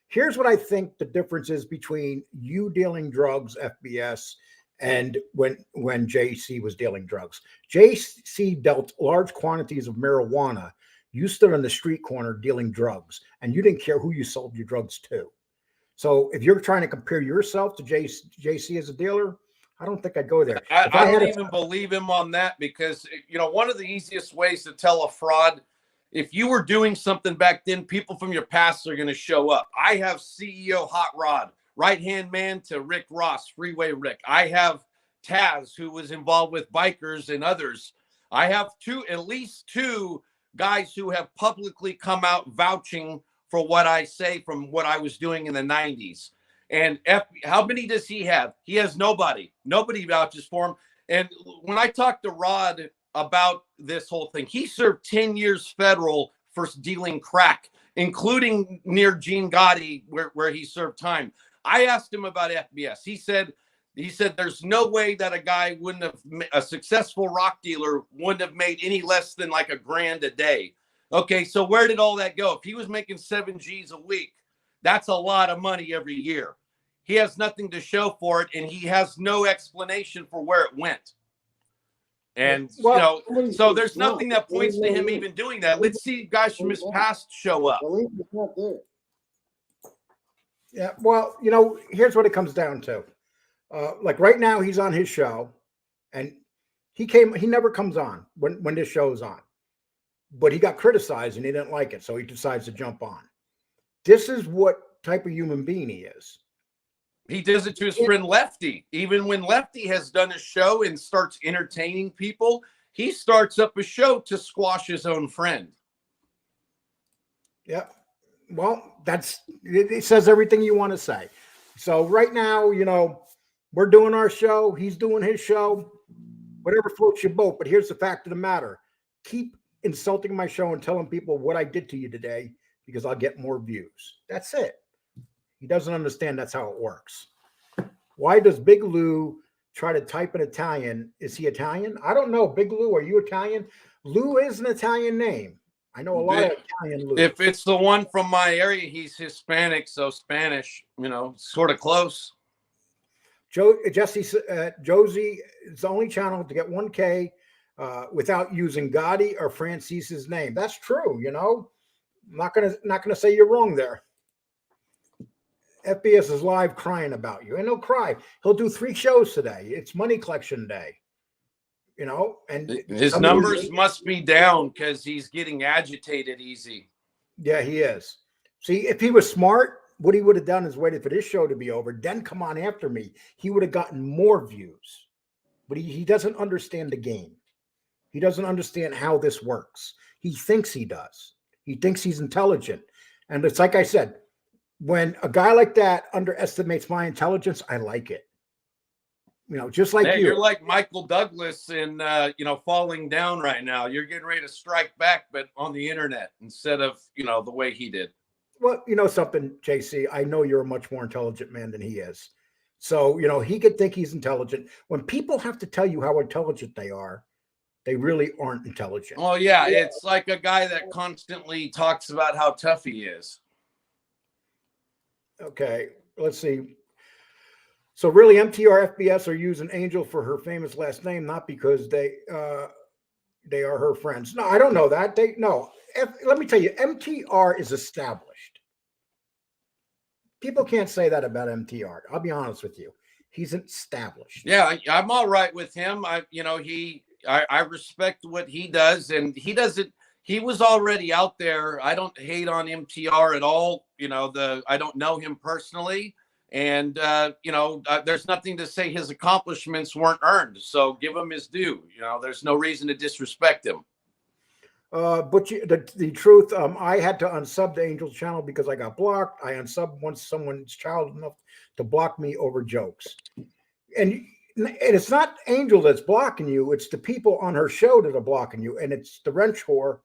Speaker 1: Here's what I think the difference is between you dealing drugs, FBS, and when JC was dealing drugs. JC dealt large quantities of marijuana. You stood on the street corner dealing drugs, and you didn't care who you sold your drugs to. So if you're trying to compare yourself to JC as a dealer, I don't think I'd go there.
Speaker 4: I don't even believe him on that because, one of the easiest ways to tell a fraud, if you were doing something back then, people from your past are going to show up. I have CEO Hot Rod, right-hand man to Rick Ross, Freeway Rick. I have Taz, who was involved with bikers and others. I have at least two guys who have publicly come out vouching for what I say from what I was doing in the 90s. And how many does he have? He has nobody. Nobody vouches for him. And when I talked to Rod about this whole thing, he served 10 years federal for dealing crack, including near Gene Gotti, where he served time. I asked him about FBS. He said there's no way that a guy a successful rock dealer wouldn't have made any less than like $1,000 a day. Okay, so where did all that go? If he was making 7 G's a week, that's a lot of money every year. He has nothing to show for it, and he has no explanation for where it went. And, so there's nothing that points to him even doing that. Let's see guys from his past show up.
Speaker 1: Yeah, well, here's what it comes down to. Like right now, he's on his show, and he never comes on when this show's on. But he got criticized, and he didn't like it, so he decides to jump on. This is what type of human being he is.
Speaker 4: He does it to his friend Lefty. Even when Lefty has done a show and starts entertaining people, he starts up a show to squash his own friend.
Speaker 1: Yeah. Well, it says everything you want to say. So right now, we're doing our show. He's doing his show. Whatever floats your boat. But here's the fact of the matter. Keep insulting my show and telling people what I did to you today because I'll get more views. That's it. He doesn't understand that's how it works. Why does Big Lou try to type in Italian? Is he Italian? I don't know. Big Lou, are you Italian? Lou is an Italian name. I know a lot of Italian Lou.
Speaker 4: If it's the one from my area, he's Hispanic, so Spanish, sort of close.
Speaker 1: Josie is the only channel to get 1K without using Gotti or Francis's name. That's true. You know, I'm not gonna say you're wrong there. FBS is live crying about you, and he'll cry. He'll do 3 shows today. It's money collection day. You know, and
Speaker 4: his numbers must be down because he's getting agitated easy.
Speaker 1: Yeah, he is. See, if he was smart, what he would have done is waited for this show to be over, then come on after me. He would have gotten more views. But he doesn't understand the game. He doesn't understand how this works. He thinks he does. He thinks he's intelligent. And it's like I said, when a guy like that underestimates my intelligence, I like it. You know, just like
Speaker 4: Hey,
Speaker 1: you.
Speaker 4: you're like Michael Douglas in Falling Down right now. You're getting ready to strike back, but on the internet instead of the way he did.
Speaker 1: Well, you know something, JC, I know you're a much more intelligent man than he is. So, he could think he's intelligent. When people have to tell you how intelligent they are, they really aren't intelligent.
Speaker 4: Oh, yeah. It's like a guy that constantly talks about how tough he is.
Speaker 1: Okay, let's see. So really, MTR FBS are using Angel for her famous last name, not because they are her friends. No, I don't know that. Let me tell you, MTR is established. People can't say that about MTR. I'll be honest with you. He's established.
Speaker 4: Yeah, I'm all right with him. I respect what he does, and he was already out there. I don't hate on MTR at all. I don't know him personally. And, there's nothing to say his accomplishments weren't earned. So give him his due. There's no reason to disrespect him.
Speaker 1: But the truth, I had to unsub the Angel's channel because I got blocked. I unsubbed once someone's child enough to block me over jokes. And it's not Angel that's blocking you. It's the people on her show that are blocking you. And it's the wrench whore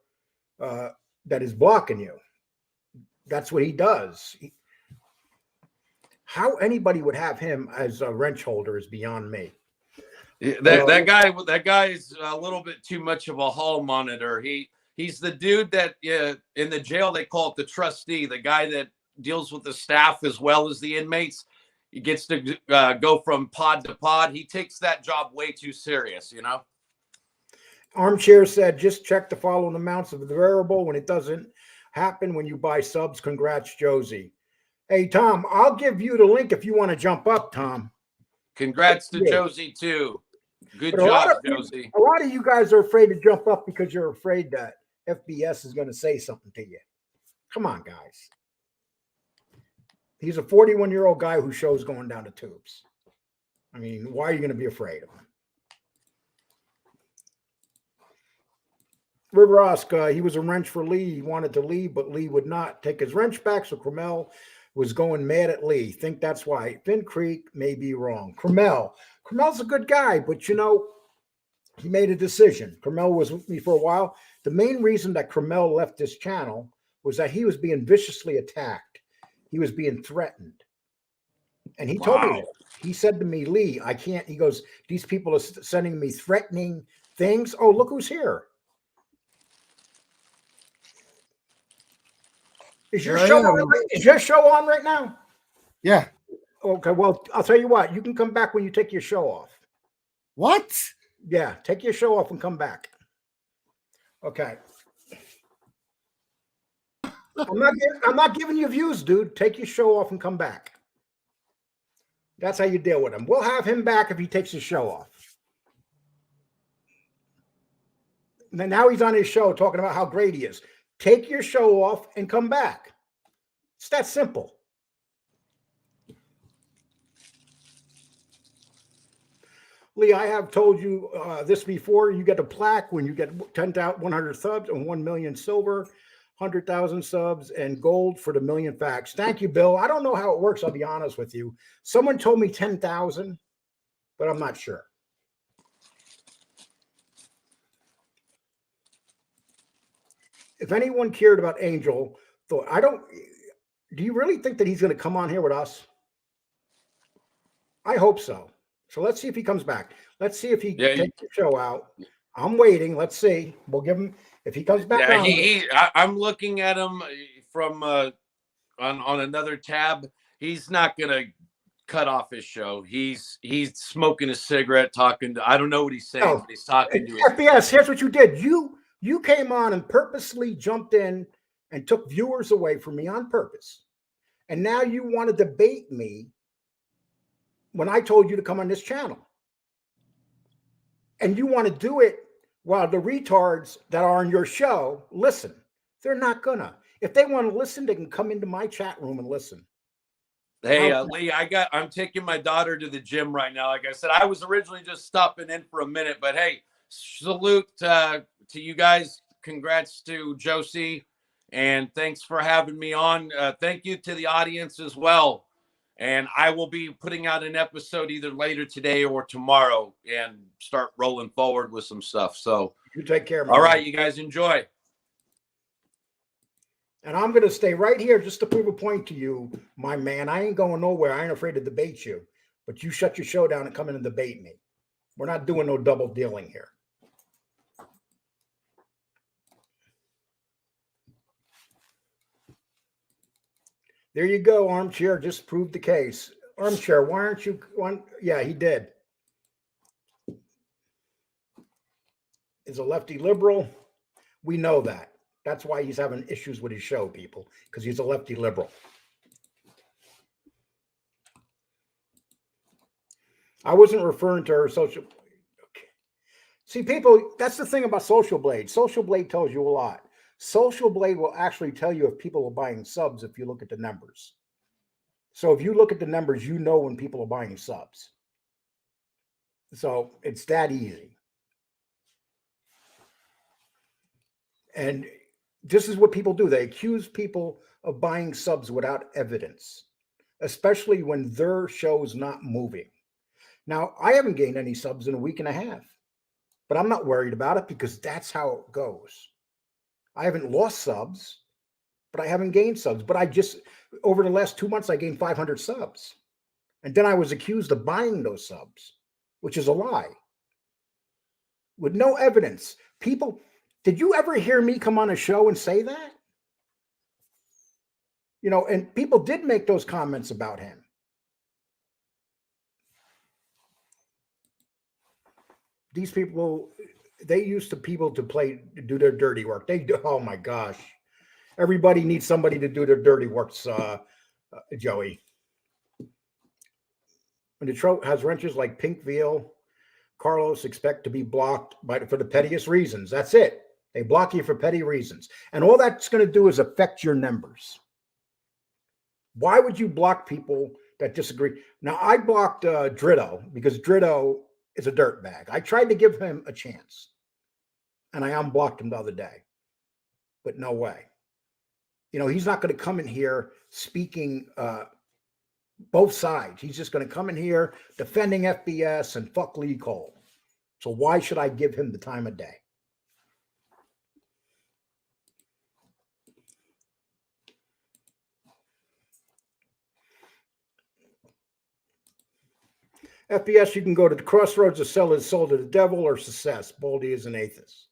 Speaker 1: that is blocking you. That's what he does. How anybody would have him as a wrench holder is beyond me.
Speaker 4: That guy is a little bit too much of a hall monitor. He's the dude that in the jail they call it the trustee, the guy that deals with the staff as well as the inmates. He gets to go from pod to pod. He takes that job way too serious,
Speaker 1: Armchair said, just check the following amounts of the variable. When it doesn't happen when you buy subs, congrats, Josie. Hey, Tom, I'll give you the link if you want to jump up, Tom.
Speaker 4: Congrats to Josie, too. Good
Speaker 1: But
Speaker 4: job, Josie.
Speaker 1: A lot of you guys are afraid to jump up because you're afraid that FBS is going to say something to you. Come on, guys. He's a 41-year-old guy whose show's going down the tubes. I mean, why are you going to be afraid of him? River Oscar, he was a wrench for Lee. He wanted to leave, but Lee would not take his wrench back, so Cromell was going mad at Lee. Think that's why. Finn Creek may be wrong. Cromell's a good guy, but he made a decision. Cromell was with me for a while. The main reason that Cromell left this channel was that he was being viciously attacked. He was being threatened. And he told me, he said to me, Lee, I can't. He goes, these people are sending me threatening things. Oh, look who's here. Is your show on right now?
Speaker 5: Yeah.
Speaker 1: Okay, well, I'll tell you what. You can come back when you take your show off.
Speaker 5: What?
Speaker 1: Yeah, take your show off and come back. Okay. I'm not giving you views, dude. Take your show off and come back. That's how you deal with him. We'll have him back if he takes his show off. And now he's on his show talking about how great he is. Take your show off and come back. It's that simple. Lee, I have told you this before. You get a plaque when you get 10,100 subs and 1 million silver, 100,000 subs and gold for the million facts. Thank you, Bill. I don't know how it works. I'll be honest with you. Someone told me 10,000, but I'm not sure. If anyone cared about Angel, do you really think that he's going to come on here with us? I hope so. So let's see if he comes back. Let's see if he takes the show out. I'm waiting. Let's see. We'll give him, if he comes back.
Speaker 4: Yeah, I'm looking at him from on another tab. He's not going to cut off his show. He's smoking a cigarette, talking to, I don't know what he's saying,
Speaker 1: No.
Speaker 4: but he's talking to his
Speaker 1: FBS, here's what you did. You came on and purposely jumped in and took viewers away from me on purpose. And now you want to debate me when I told you to come on this channel. And you want to do it while the retards that are on your show listen. They're not gonna. If they want to listen, they can come into my chat room and listen.
Speaker 4: Hey, Lee, I'm taking my daughter to the gym right now. Like I said, I was originally just stopping in for a minute, but hey, salute to you guys. Congrats to Josie, and thanks for having me on. Thank you to the audience as well. And I will be putting out an episode either later today or tomorrow and start rolling forward with some stuff. So
Speaker 1: You take care, man.
Speaker 4: all right, you guys enjoy.
Speaker 1: And I'm going to stay right here just to prove a point to you, my man. I ain't going nowhere. I ain't afraid to debate you. But you shut your show down and come in and debate me. We're not doing no double dealing here. There you go, Armchair. Just proved the case. Armchair, why aren't you one? Yeah, he did. Is a lefty liberal. We know that. That's why he's having issues with his show, people, because he's a lefty liberal. I wasn't referring to her social. Okay. See, people, that's the thing about Social Blade. Social Blade tells you a lot. Social Blade will actually tell you if people are buying subs if you look at the numbers. So if you look at the numbers, you know when people are buying subs. So it's that easy. And this is what people do. They accuse people of buying subs without evidence, especially when their show's not moving. Now, I haven't gained any subs in a week and a half, but I'm not worried about it because that's how it goes. I haven't lost subs, but I haven't gained subs. But I just, over the last 2 months, I gained 500 subs. And then I was accused of buying those subs, which is a lie. With no evidence. People, did you ever hear me come on a show and say that? You know, and people did make those comments about him. These people, they used to people to do their dirty work. They do, oh my gosh. Everybody needs somebody to do their dirty works, Joey. When Detroit has wrenches like Pink Veal, Carlos expect to be blocked for the pettiest reasons. That's it. They block you for petty reasons. And all that's going to do is affect your numbers. Why would you block people that disagree? Now, I blocked Dritto because Dritto is a dirtbag. I tried to give him a chance. And I unblocked him the other day. But no way. You know, he's not going to come in here speaking both sides. He's just going to come in here defending FBS and fuck Lee Cole. So why should I give him the time of day? FBS, you can go to the crossroads to sell his soul to the devil or success. Baldy is an atheist.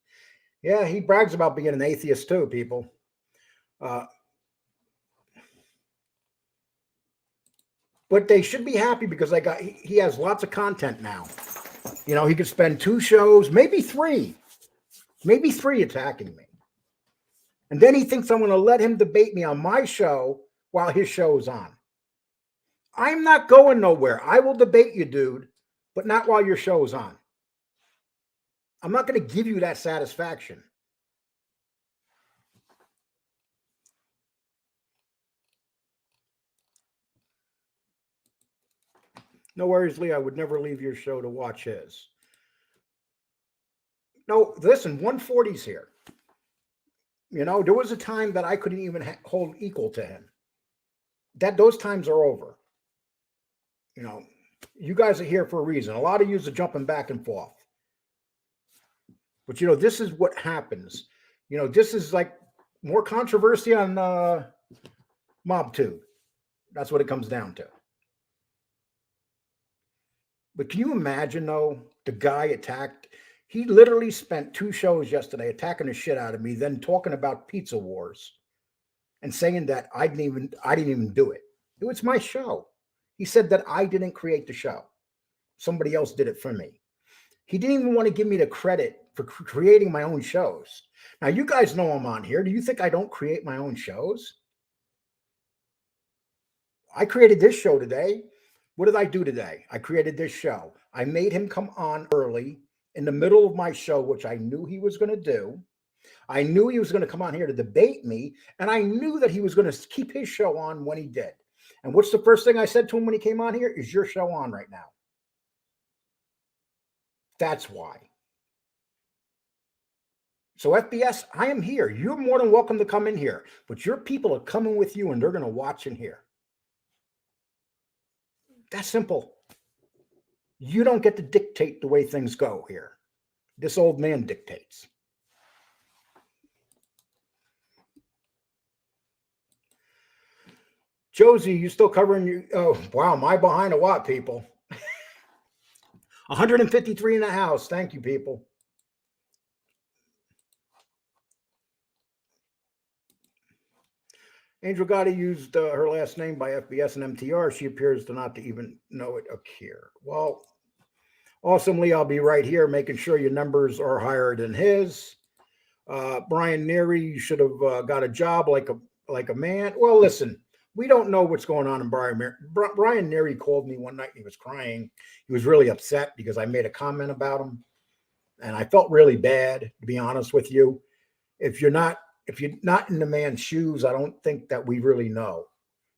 Speaker 1: Yeah, he brags about being an atheist too, people. But they should be happy because he has lots of content now. You know, he could spend 2 shows, maybe 3 attacking me. And then he thinks I'm going to let him debate me on my show while his show is on. I'm not going nowhere. I will debate you, dude, but not while your show is on. I'm not going to give you that satisfaction. No worries, Lee. I would never leave your show to watch his. No, listen, 140's here. You know, there was a time that I couldn't even hold equal to him. Those times are over. You know, you guys are here for a reason. A lot of you are jumping back and forth. But, you know, this is what happens. You know, this is like more controversy on MobTube. That's what it comes down to. But can you imagine, though, the guy attacked? He literally spent 2 shows yesterday attacking the shit out of me, then talking about Pizza Wars and saying that I didn't even do it. It was my show. He said that I didn't create the show. Somebody else did it for me. He didn't even want to give me the credit for creating my own shows. Now, you guys know I'm on here. Do you think I don't create my own shows? I created this show today. What did I do today? I created this show. I made him come on early in the middle of my show, which I knew he was going to do. I knew he was going to come on here to debate me, and I knew that he was going to keep his show on when he did. And what's the first thing I said to him when he came on here? Is your show on right now? That's why. So FBS, I am here. You're more than welcome to come in here, but your people are coming with you and they're going to watch and hear. That's simple. You don't get to dictate the way things go here. This old man dictates. Josie, you still covering you? Oh, wow. Am I behind a what, people? 153 in the house. Thank you, people. Angel Gotti used her last name by FBS and MTR. She appears to not to even know it here. Well, awesomely, I'll be right here making sure your numbers are higher than his. Brian Neary, you should have got a job like a man. Well, listen, we don't know what's going on in Brian Neary called me one night and he was crying. He was really upset because I made a comment about him. And I felt really bad, to be honest with you. If you're not in the man's shoes, I don't think that we really know.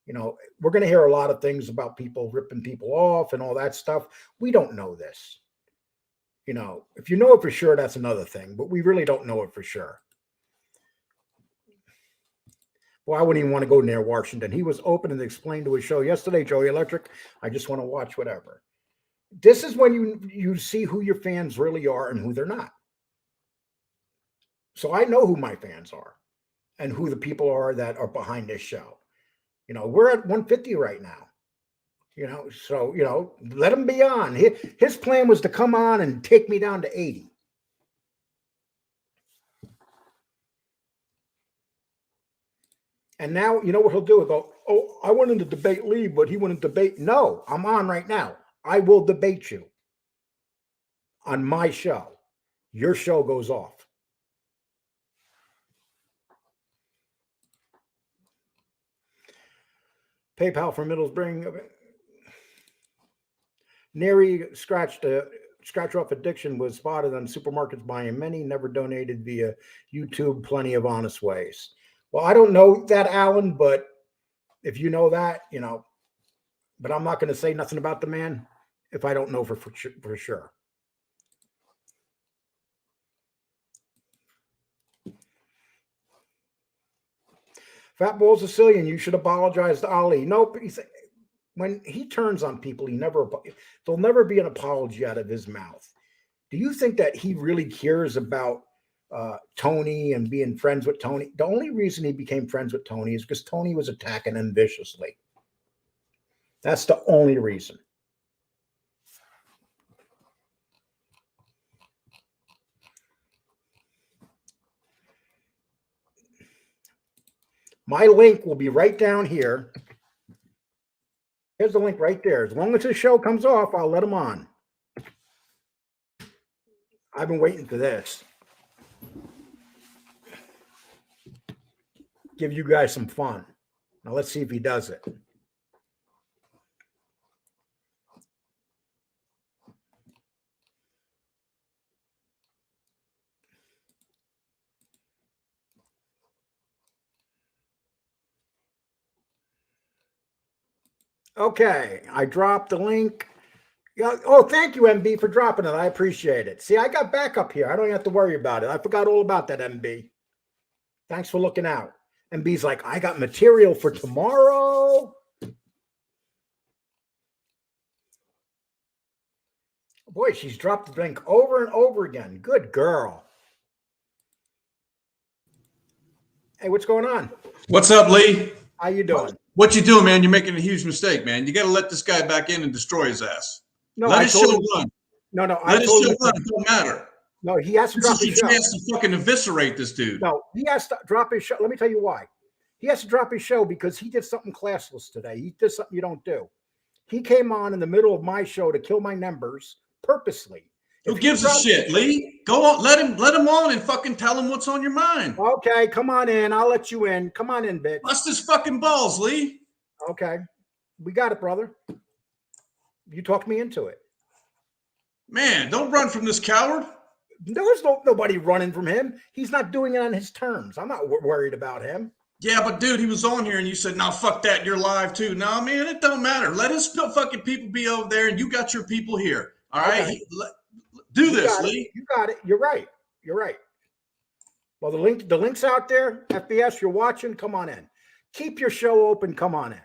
Speaker 1: You know, we're going to hear a lot of things about people ripping people off and all that stuff. We don't know this. You know, if you know it for sure, that's another thing, but we really don't know it for sure. Well, I wouldn't even want to go near Washington. He was open and explained to his show yesterday, Joey Electric. I just want to watch whatever. This is when you see who your fans really are and who they're not. So I know who my fans are and who the people are that are behind this show. You know, we're at 150 right now. You know, so, you know, let him be on. His plan was to come on and take me down to 80. And now, you know what he'll do? He'll go, oh, I wanted to debate Lee, but he wouldn't debate. No, I'm on right now. I will debate you on my show. Your show goes off. PayPal for Middlesbrough. Nary scratch off addiction was spotted on supermarkets buying many, never donated via YouTube, plenty of honest ways. Well, I don't know that, Alan, but if you know that, you know, but I'm not going to say nothing about the man if I don't know for sure. Fat Bull Sicilian, you should apologize to Ali. Nope. When he turns on people, there'll never be an apology out of his mouth. Do you think that he really cares about Tony and being friends with Tony? The only reason he became friends with Tony is because Tony was attacking him viciously. That's the only reason. My link will be right down here. Here's the link right there. As long as the show comes off, I'll let him on. I've been waiting for this. Give you guys some fun. Now let's see if he does it. Okay, I dropped the link. Yeah. Oh, thank you, MB, for dropping it. I appreciate it. See, I got backup here. I don't have to worry about it. I forgot all about that, MB. Thanks for looking out. MB's like, I got material for tomorrow. Boy, she's dropped the link over and over again. Good girl. Hey, what's going on?
Speaker 6: What's up, Lee?
Speaker 1: How you doing?
Speaker 6: What you doing, man? You're making a huge mistake, man. You got to let this guy back in and destroy his ass.
Speaker 1: No,
Speaker 6: let his show run.
Speaker 1: No,
Speaker 6: let his show run. It don't matter.
Speaker 1: No, he has to drop his show.
Speaker 6: He has to fucking eviscerate this dude.
Speaker 1: No, he has to drop his show. Let me tell you why. He has to drop his show because he did something classless today. He did something you don't do. He came on in the middle of my show to kill my numbers purposely.
Speaker 6: Who
Speaker 1: If he
Speaker 6: gives a
Speaker 1: tried-
Speaker 6: shit, Lee? Go on, let him on and fucking tell him what's on your mind.
Speaker 1: Okay, come on in. I'll let you in. Come on in, bitch.
Speaker 6: Bust his fucking balls, Lee.
Speaker 1: Okay. We got it, brother. You talked me into it.
Speaker 6: Man, don't run from this coward.
Speaker 1: There's nobody running from him. He's not doing it on his terms. I'm not worried about him.
Speaker 6: Yeah, but dude, he was on here and you said, "No, fuck that, you're live too." No, man, it don't matter. Let his fucking people be over there, and you got your people here. All right,
Speaker 1: Okay.
Speaker 6: do
Speaker 1: You
Speaker 6: this,
Speaker 1: got it.
Speaker 6: Lee.
Speaker 1: You got it. You're right. You're right. Well, the link's out there. FBS, you're watching. Come on in. Keep your show open. Come on in.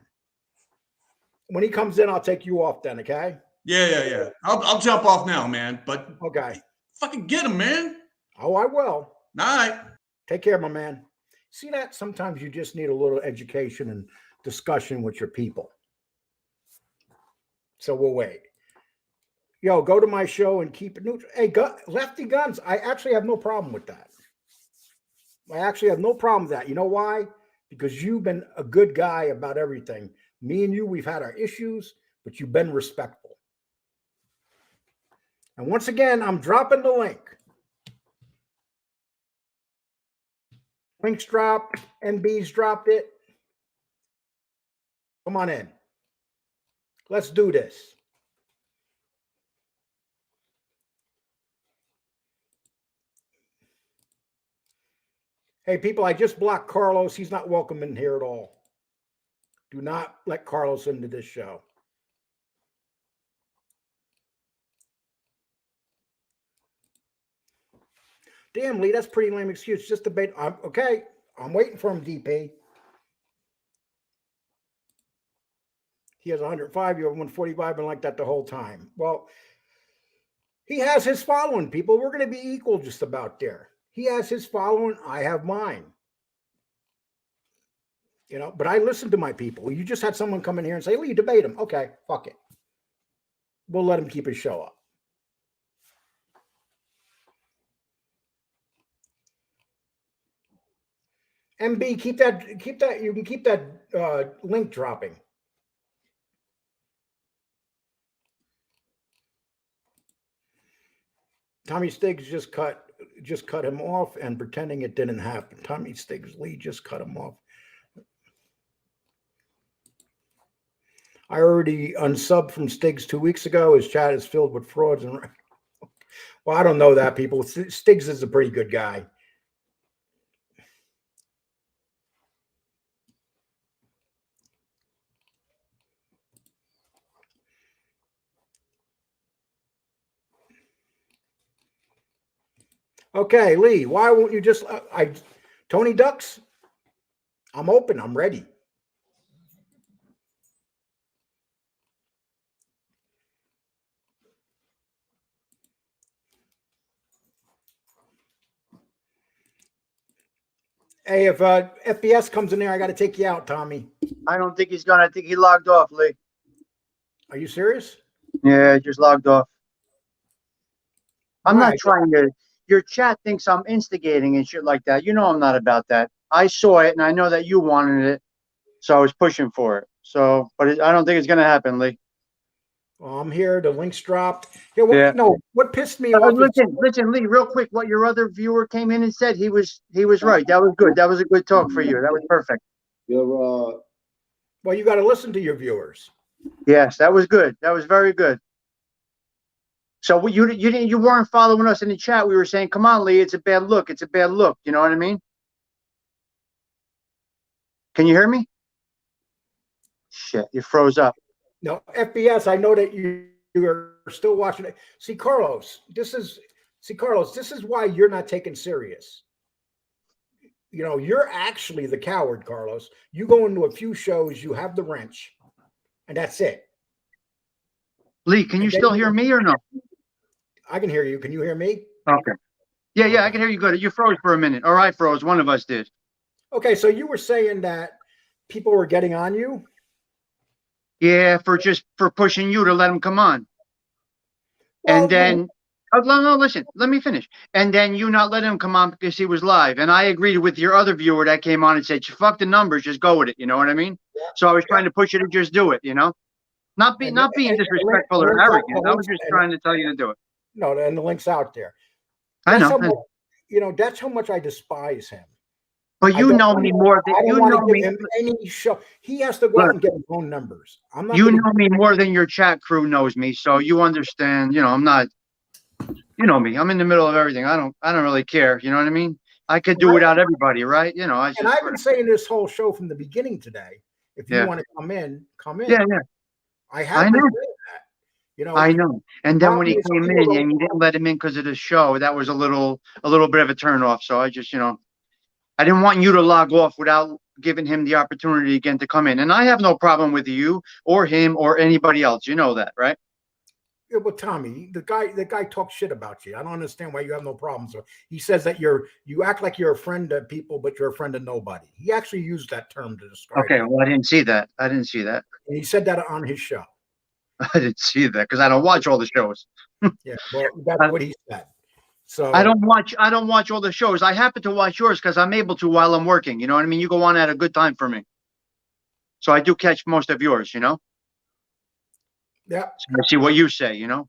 Speaker 1: When he comes in, I'll take you off then. Okay.
Speaker 6: Yeah. I'll jump off now, man. But
Speaker 1: Okay.
Speaker 6: fucking get him, man.
Speaker 1: Oh, I will.
Speaker 6: All right.
Speaker 1: Take care, my man. See that? Sometimes you just need a little education and discussion with your people. So we'll wait. Yo, go to my show and keep it neutral. Hey, Lefty Guns, I actually have no problem with that. I actually have no problem with that. You know why? Because you've been a good guy about everything. Me and you, we've had our issues, but you've been respectful. And once again, I'm dropping the link. Link's dropped. MB's dropped it. Come on in. Let's do this. Hey, people, I just blocked Carlos. He's not welcome in here at all. Do not let Carlos into this show. Damn, Lee, that's a pretty lame excuse. Just debate. Okay, I'm waiting for him, DP. He has 105. You have 145, been like that the whole time. Well, he has his following, people. We're going to be equal just about there. He has his following. I have mine. You know, but I listen to my people. You just had someone come in here and say, Lee, debate him. Okay, fuck it. We'll let him keep his show up. MB, keep that, you can keep that link dropping. Tommy Stiggs just cut him off and pretending it didn't happen. Tommy Stiggs, Lee just cut him off. I already unsubbed from Stiggs 2 weeks ago. His chat is filled with frauds and well, I don't know that, people. Stiggs is a pretty good guy. Okay, Lee, why won't you just Tony Ducks? I'm open. I'm ready. Hey, if FBS comes in there, I got to take you out, Tommy.
Speaker 7: I don't think he's gonna. I think he logged off, Lee.
Speaker 1: Are you serious?
Speaker 7: Yeah, he just logged off. I'm
Speaker 1: Why?
Speaker 7: not trying to. Your chat thinks I'm instigating and shit like that. You know I'm not about that. I saw it and I know that you wanted it, so I was pushing for it. So, but I don't think it's gonna happen, Lee.
Speaker 1: Well, I'm here. The link's dropped. Yeah. No, what pissed me off?
Speaker 7: Listen, Lee, real quick. What your other viewer came in and said, he was right. That was good. That was a good talk for you. That was perfect.
Speaker 1: Well, you got to listen to your viewers.
Speaker 7: Yes, that was good. That was very good. So you weren't following us in the chat. We were saying, "Come on, Lee, it's a bad look. It's a bad look." You know what I mean? Can you hear me? Shit, you froze up.
Speaker 1: No, FBS, I know that you are still watching it. See, Carlos, this is why you're not taken serious. You know, you're actually the coward, Carlos. You go into a few shows, you have the wrench, and that's it.
Speaker 7: Lee, can you still hear me or no?
Speaker 1: I can hear you. Can you hear me?
Speaker 7: Okay. Yeah, I can hear you good. You froze for a minute. All right, froze. One of us did.
Speaker 1: Okay, so you were saying that people were getting on you?
Speaker 7: Yeah, for pushing you to let him come on.
Speaker 1: Well,
Speaker 7: And then, no, listen, let me finish. And then you not let him come on because he was live. And I agreed with your other viewer that came on and said, "You fuck the numbers, just go with it." You know what I mean? So I was trying to push you to just do it, you know? Not being disrespectful or arrogant. I was just trying to tell you to do it.
Speaker 1: No, and the link's out there.
Speaker 7: I
Speaker 1: That's
Speaker 7: know.
Speaker 1: how much, that's how much I despise him.
Speaker 7: But
Speaker 1: I
Speaker 7: you
Speaker 1: don't
Speaker 7: know
Speaker 1: wanna-
Speaker 7: me more
Speaker 1: I
Speaker 7: than
Speaker 1: don't
Speaker 7: you
Speaker 1: want
Speaker 7: know
Speaker 1: to give
Speaker 7: me.
Speaker 1: him any show. He has to go out and get his own numbers. I'm not.
Speaker 7: You
Speaker 1: gonna-
Speaker 7: know me more than your chat crew knows me, so you understand. I'm not. You know me. I'm in the middle of everything. I don't really care. You know what I mean? I could do
Speaker 1: Right.
Speaker 7: without everybody, right? I
Speaker 1: And I've been saying this whole show from the beginning today. If you
Speaker 7: Yeah.
Speaker 1: want to come in, come in.
Speaker 7: Yeah, yeah.
Speaker 1: I have
Speaker 7: I
Speaker 1: been
Speaker 7: know.
Speaker 1: saying that.
Speaker 7: I know. And then when he
Speaker 1: problem is
Speaker 7: came
Speaker 1: people
Speaker 7: in and you didn't let him in because of the show, that was a little bit of a turn off. So I just, I didn't want you to log off without giving him the opportunity again to come in. And I have no problem with you or him or anybody else. You know that, right?
Speaker 1: Yeah, but Tommy, the guy talks shit about you. I don't understand why you have no problems. He says that you act like you're a friend to people, but you're a friend to nobody. He actually used that term to describe
Speaker 7: Okay,
Speaker 1: you.
Speaker 7: well, I didn't see that.
Speaker 1: And he said that on his show.
Speaker 7: I didn't see that because I don't watch all the shows.
Speaker 1: Yeah, well, that's what he said. So
Speaker 7: I don't watch all the shows. I happen to watch yours because I'm able to while I'm working. You know what I mean? You go on at a good time for me. So I do catch most of yours,
Speaker 1: yeah.
Speaker 7: So I see what you say,
Speaker 1: And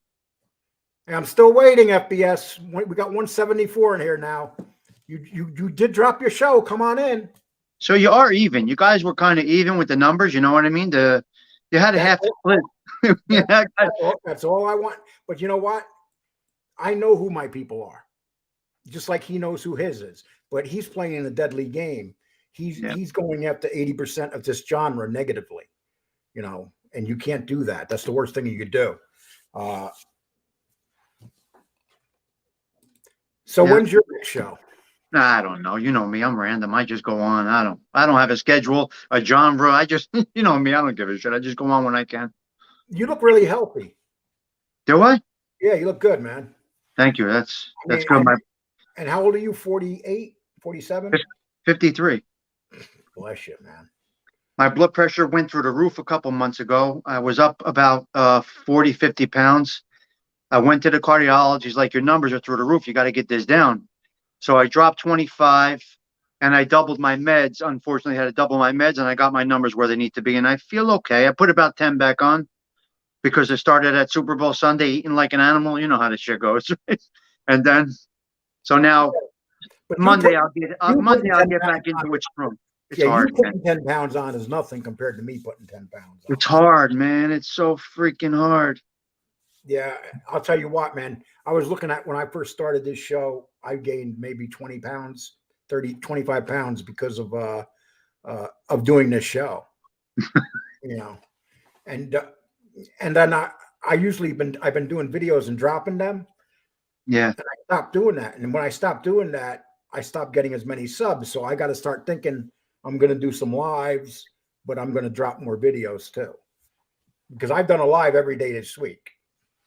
Speaker 1: I'm still waiting, FBS. We got 174 in here now. You did drop your show. Come on in.
Speaker 7: So you are even. You guys were kind of even with the numbers. You know what I mean? You had a half split. Yeah.
Speaker 1: That's all I want. But you know what? I know who my people are, just like he knows who his is. But he's playing a deadly game. He's going after 80% of this genre negatively, and you can't do that. That's the worst thing you could do. So when's your next show?
Speaker 7: I don't know. You know me. I'm random. I just go on. I don't have a schedule, a genre. I just, you know me. I don't give a shit. I just go on when I can.
Speaker 1: You look really healthy.
Speaker 7: Do I?
Speaker 1: Yeah, you look good, man.
Speaker 7: Thank you. That's good.
Speaker 1: And how old are you? 48, 47?
Speaker 7: 53.
Speaker 1: Bless you, man.
Speaker 7: My blood pressure went through the roof a couple months ago. I was up about 40, 50 pounds. I went to the cardiologist. He's like, your numbers are through the roof. You got to get this down. So I dropped 25 and I doubled my meds. Unfortunately, I had to double my meds and I got my numbers where they need to be. And I feel okay. I put about 10 back on because I started at Super Bowl Sunday eating like an animal. You know how this shit goes. And then, so now Monday I'll get back into it strong. It's hard,
Speaker 1: you putting 10 pounds on is nothing compared to me putting 10 pounds on.
Speaker 7: It's hard, man. It's so freaking hard.
Speaker 1: Yeah, I'll tell you what, man. I was looking at when I first started this show, I gained maybe 20 pounds, 30, 25 pounds because of doing this show. And then I've been doing videos and dropping them.
Speaker 7: Yeah.
Speaker 1: And I stopped doing that. And when I stopped doing that, I stopped getting as many subs. So I got to start thinking I'm going to do some lives, but I'm going to drop more videos too. Because I've done a live every day this week.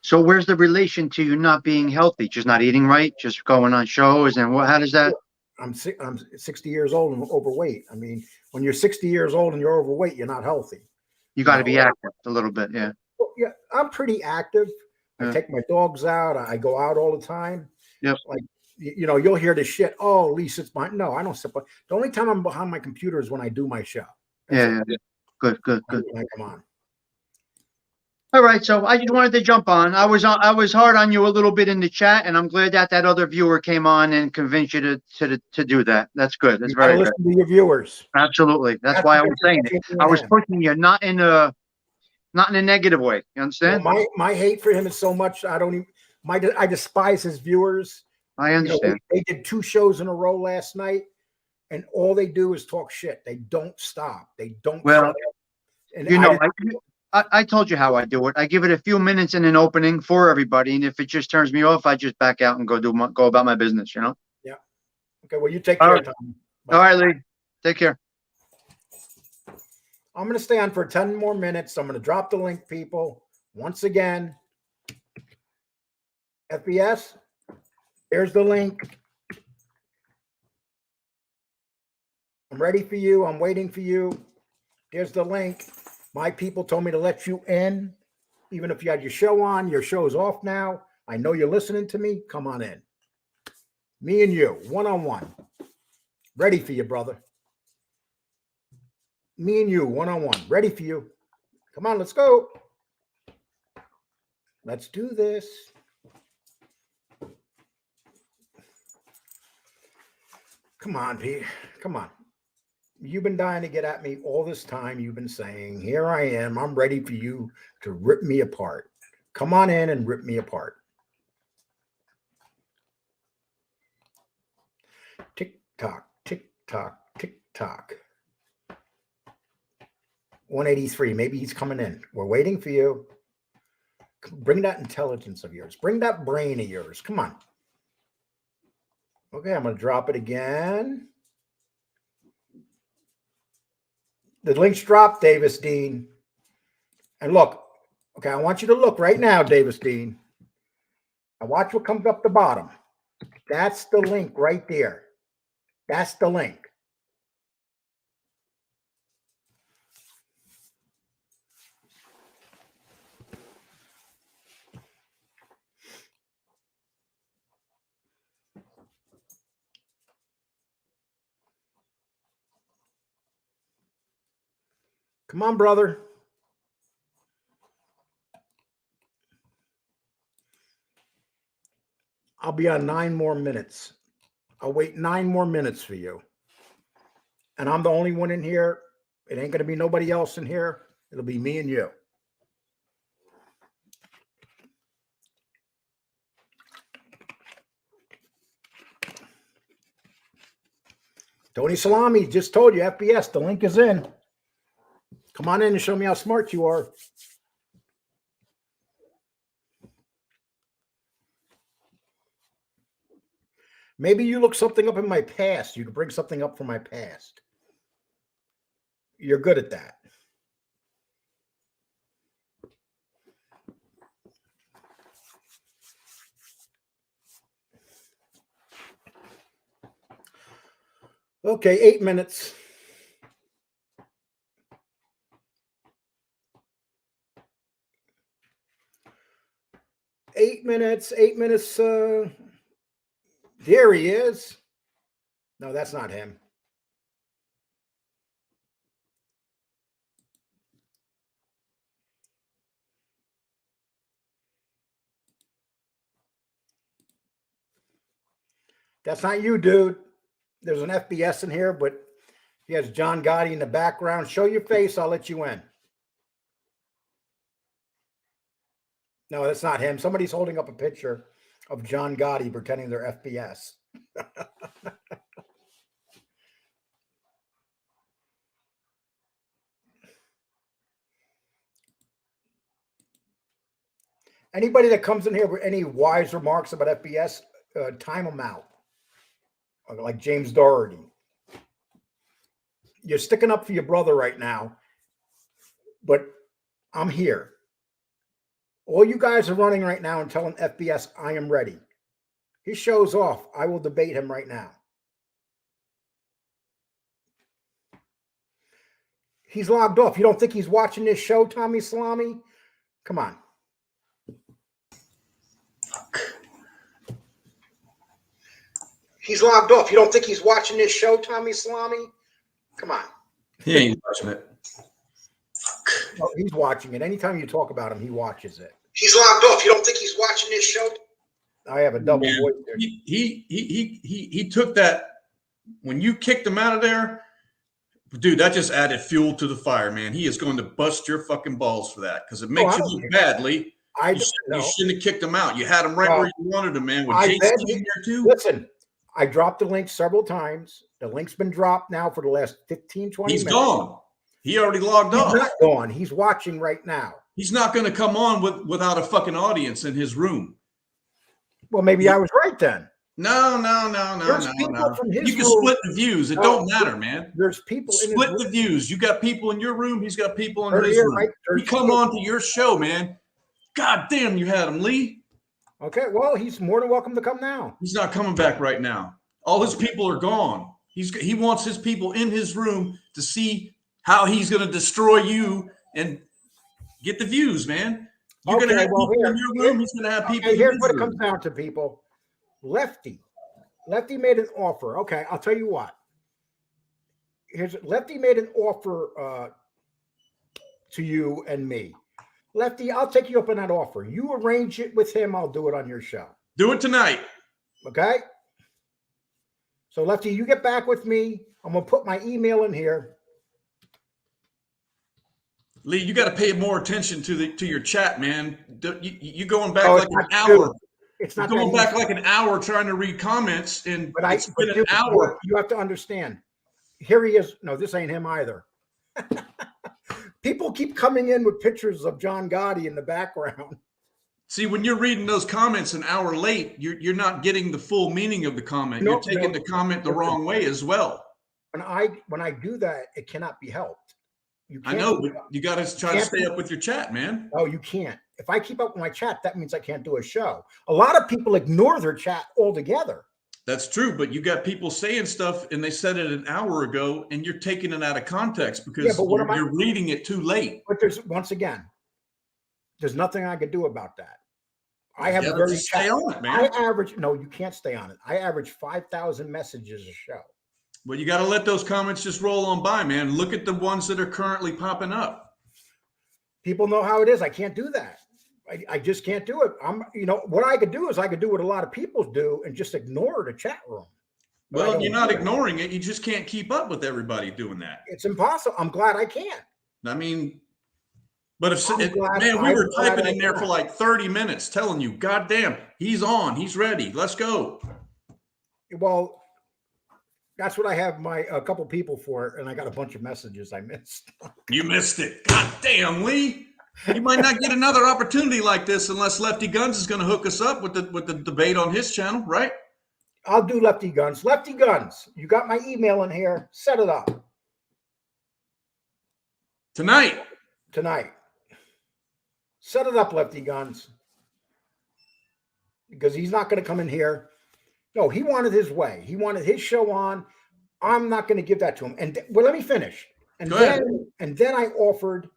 Speaker 7: So where's the relation to you not being healthy? Just not eating right? Just going on shows? And how does that?
Speaker 1: I'm 60 years old and overweight. I mean, when you're 60 years old and you're overweight, you're not healthy.
Speaker 7: You got to be active a little bit. Yeah.
Speaker 1: Well, yeah, I'm pretty active. I take my dogs out. I go out all the time.
Speaker 7: Yep.
Speaker 1: Like, you'll hear this shit. Oh, Lee sits behind. No, I don't sit behind. The only time I'm behind my computer is when I do my show.
Speaker 7: Yeah. Good.
Speaker 1: Like, come on.
Speaker 7: All right. So I just wanted to jump on. I was hard on you a little bit in the chat, and I'm glad that other viewer came on and convinced you to do that. That's good. That's very good.
Speaker 1: Listen to your viewers.
Speaker 7: Absolutely. That's why I was saying it. I was pushing you, not in a negative way. You understand?
Speaker 1: Well, my hate for him is so much. I despise his viewers.
Speaker 7: I understand.
Speaker 1: They did 2 shows in a row last night, and all they do is talk shit. They don't stop. They don't.
Speaker 7: Well,
Speaker 1: and
Speaker 7: I told you how I do it. I give it a few minutes in an opening for everybody, and if it just turns me off, I just back out and go about my business. Yeah.
Speaker 1: Okay. Well, you take care.
Speaker 7: Right.
Speaker 1: Tom.
Speaker 7: All right, Lee. Take care.
Speaker 1: I'm going to stay on for 10 more minutes. I'm going to drop the link, people. Once again, FBS, there's the link. I'm ready for you. I'm waiting for you. There's the link. My people told me to let you in. Even if you had your show on, your show's off now. I know you're listening to me. Come on in. Me and you, one-on-one. Ready for you, brother. Me and you, one-on-one. Ready for you. Come on, let's go. Let's do this. Come on, Pete. Come on. You've been dying to get at me all this time. You've been saying, here I am. I'm ready for you to rip me apart. Come on in and rip me apart. Tick tock, tick tock, tick tock. 183. Maybe he's coming in. We're waiting for you. Bring that intelligence of yours. Bring that brain of yours. Come on. Okay, I'm going to drop it again. The link's dropped, Davis Dean. And look, okay, I want you to look right now, Davis Dean. Now watch what comes up the bottom. That's the link right there. That's the link. Come on, brother. I'll be on 9 more minutes. I'll wait 9 more minutes for you. And I'm the only one in here. It ain't going to be nobody else in here. It'll be me and you. Tony Salami just told you, FBS, the link is in. Come on in and show me how smart you are. Maybe you look something up in my past. You can bring something up from my past. You're good at that. Okay, 8 minutes. Eight minutes. There he is. No, that's not him. That's not you, dude. There's an FBS in here, but he has John Gotti in the background. Show your face. I'll let you in. No, that's not him. Somebody's holding up a picture of John Gotti pretending they're FBS. Anybody that comes in here with any wise remarks about FBS, time them out. Like James Doherty. You're sticking up for your brother right now, but I'm here. All you guys are running right now and telling FBS, I am ready. He shows off. I will debate him right now. He's logged off. You don't think he's watching this show, Tommy Salami? Come on. He's logged off. You don't think he's watching this show, Tommy Salami? Come on.
Speaker 6: He ain't watching it.
Speaker 1: No, he's watching it. Anytime you talk about him, he watches it.
Speaker 2: He's logged off. You don't think he's watching this show?
Speaker 1: I have a double
Speaker 6: Man,
Speaker 1: voice there.
Speaker 6: He took that when you kicked him out of there, dude. That just added fuel to the fire, man. He is going to bust your fucking balls for that because it makes you look bad, Lee. You shouldn't have kicked him out. You had him right where you wanted him, man. With Jason in there too.
Speaker 1: Listen, I dropped the link several times. The link's been dropped now for the last 15, 20 minutes.
Speaker 6: He's gone. He already logged off.
Speaker 1: He's not gone. He's watching right now.
Speaker 6: He's not going to come on without a fucking audience in his room.
Speaker 1: Well, maybe I was right then.
Speaker 6: No. You can split the views. It don't matter, man.
Speaker 1: There's people in
Speaker 6: split the views. You got people in your room. He's got people in his room. We come on to your show, man. God damn, you had him, Lee.
Speaker 1: Okay, well, he's more than welcome to come now.
Speaker 6: He's not coming back right now. All his people are gone. He wants his people in his room to see how he's going to destroy you and get the views, man. You're going to have people in your room. He's going to have people in his room.
Speaker 1: Here's what it comes down to, people. Lefty made an offer. Okay, I'll tell you what. Lefty made an offer to you and me. Lefty, I'll take you up on that offer. You arrange it with him. I'll do it on your show.
Speaker 6: Do it tonight.
Speaker 1: Okay? So, Lefty, you get back with me. I'm going to put my email in here.
Speaker 6: Lee, you got to pay more attention to your chat, man. You going back
Speaker 1: Oh,
Speaker 6: like
Speaker 1: it's
Speaker 6: an
Speaker 1: not
Speaker 6: hour.
Speaker 1: true. It's not
Speaker 6: You're going
Speaker 1: that
Speaker 6: back
Speaker 1: easy.
Speaker 6: like an hour trying to read comments, and
Speaker 1: But
Speaker 6: it's been an hour.
Speaker 1: You have to understand. Here he is. No, this ain't him either. People keep coming in with pictures of John Gotti in the background.
Speaker 6: See, when you're reading those comments an hour late, you're not getting the full meaning of the comment. You're taking the comment the wrong way as well.
Speaker 1: When I do that, it cannot be helped. You
Speaker 6: I
Speaker 1: can't
Speaker 6: know,
Speaker 1: do
Speaker 6: but
Speaker 1: that.
Speaker 6: you got to try to stay up with your chat, man.
Speaker 1: No, you can't. If I keep up with my chat, that means I can't do a show. A lot of people ignore their chat altogether.
Speaker 6: That's true, but you got people saying stuff and they said it an hour ago and you're taking it out of context because
Speaker 1: but what am I-
Speaker 6: you're reading it too late.
Speaker 1: But once again, there's nothing I can do about that. I have
Speaker 6: You
Speaker 1: a
Speaker 6: gotta
Speaker 1: very
Speaker 6: just stay on it, man.
Speaker 1: no, you can't stay on it. I average 5,000 messages a show.
Speaker 6: Well, you got to let those comments just roll on by, man. Look at the ones that are currently popping up.
Speaker 1: People know how it is. I can't do that. I just can't do it. What I could do is I could do what a lot of people do and just ignore the chat room. But I
Speaker 6: Well,
Speaker 1: don't
Speaker 6: you're not
Speaker 1: do that.
Speaker 6: ignoring it. You just can't keep up with everybody doing that.
Speaker 1: It's impossible. I'm glad I can.
Speaker 6: I mean, but
Speaker 1: I'm glad-
Speaker 6: man, we
Speaker 1: I'm
Speaker 6: were
Speaker 1: glad
Speaker 6: typing
Speaker 1: I
Speaker 6: in there
Speaker 1: can.
Speaker 6: for like 30 minutes telling you, God damn, he's on, he's ready, let's go.
Speaker 1: Well, that's what I have a couple people for, and I got a bunch of messages I missed.
Speaker 6: You missed it. God damn, Lee. You might not get another opportunity like this unless Lefty Guns is going to hook us up with the debate on his channel, right?
Speaker 1: I'll do Lefty Guns. Lefty Guns, you got my email in here. Set it up
Speaker 6: Tonight.
Speaker 1: Set it up, Lefty Guns. Because he's not going to come in here. No, he wanted his way. He wanted his show on. I'm not going to give that to him. And well, let me finish. And
Speaker 6: Go ahead.
Speaker 1: then I offered.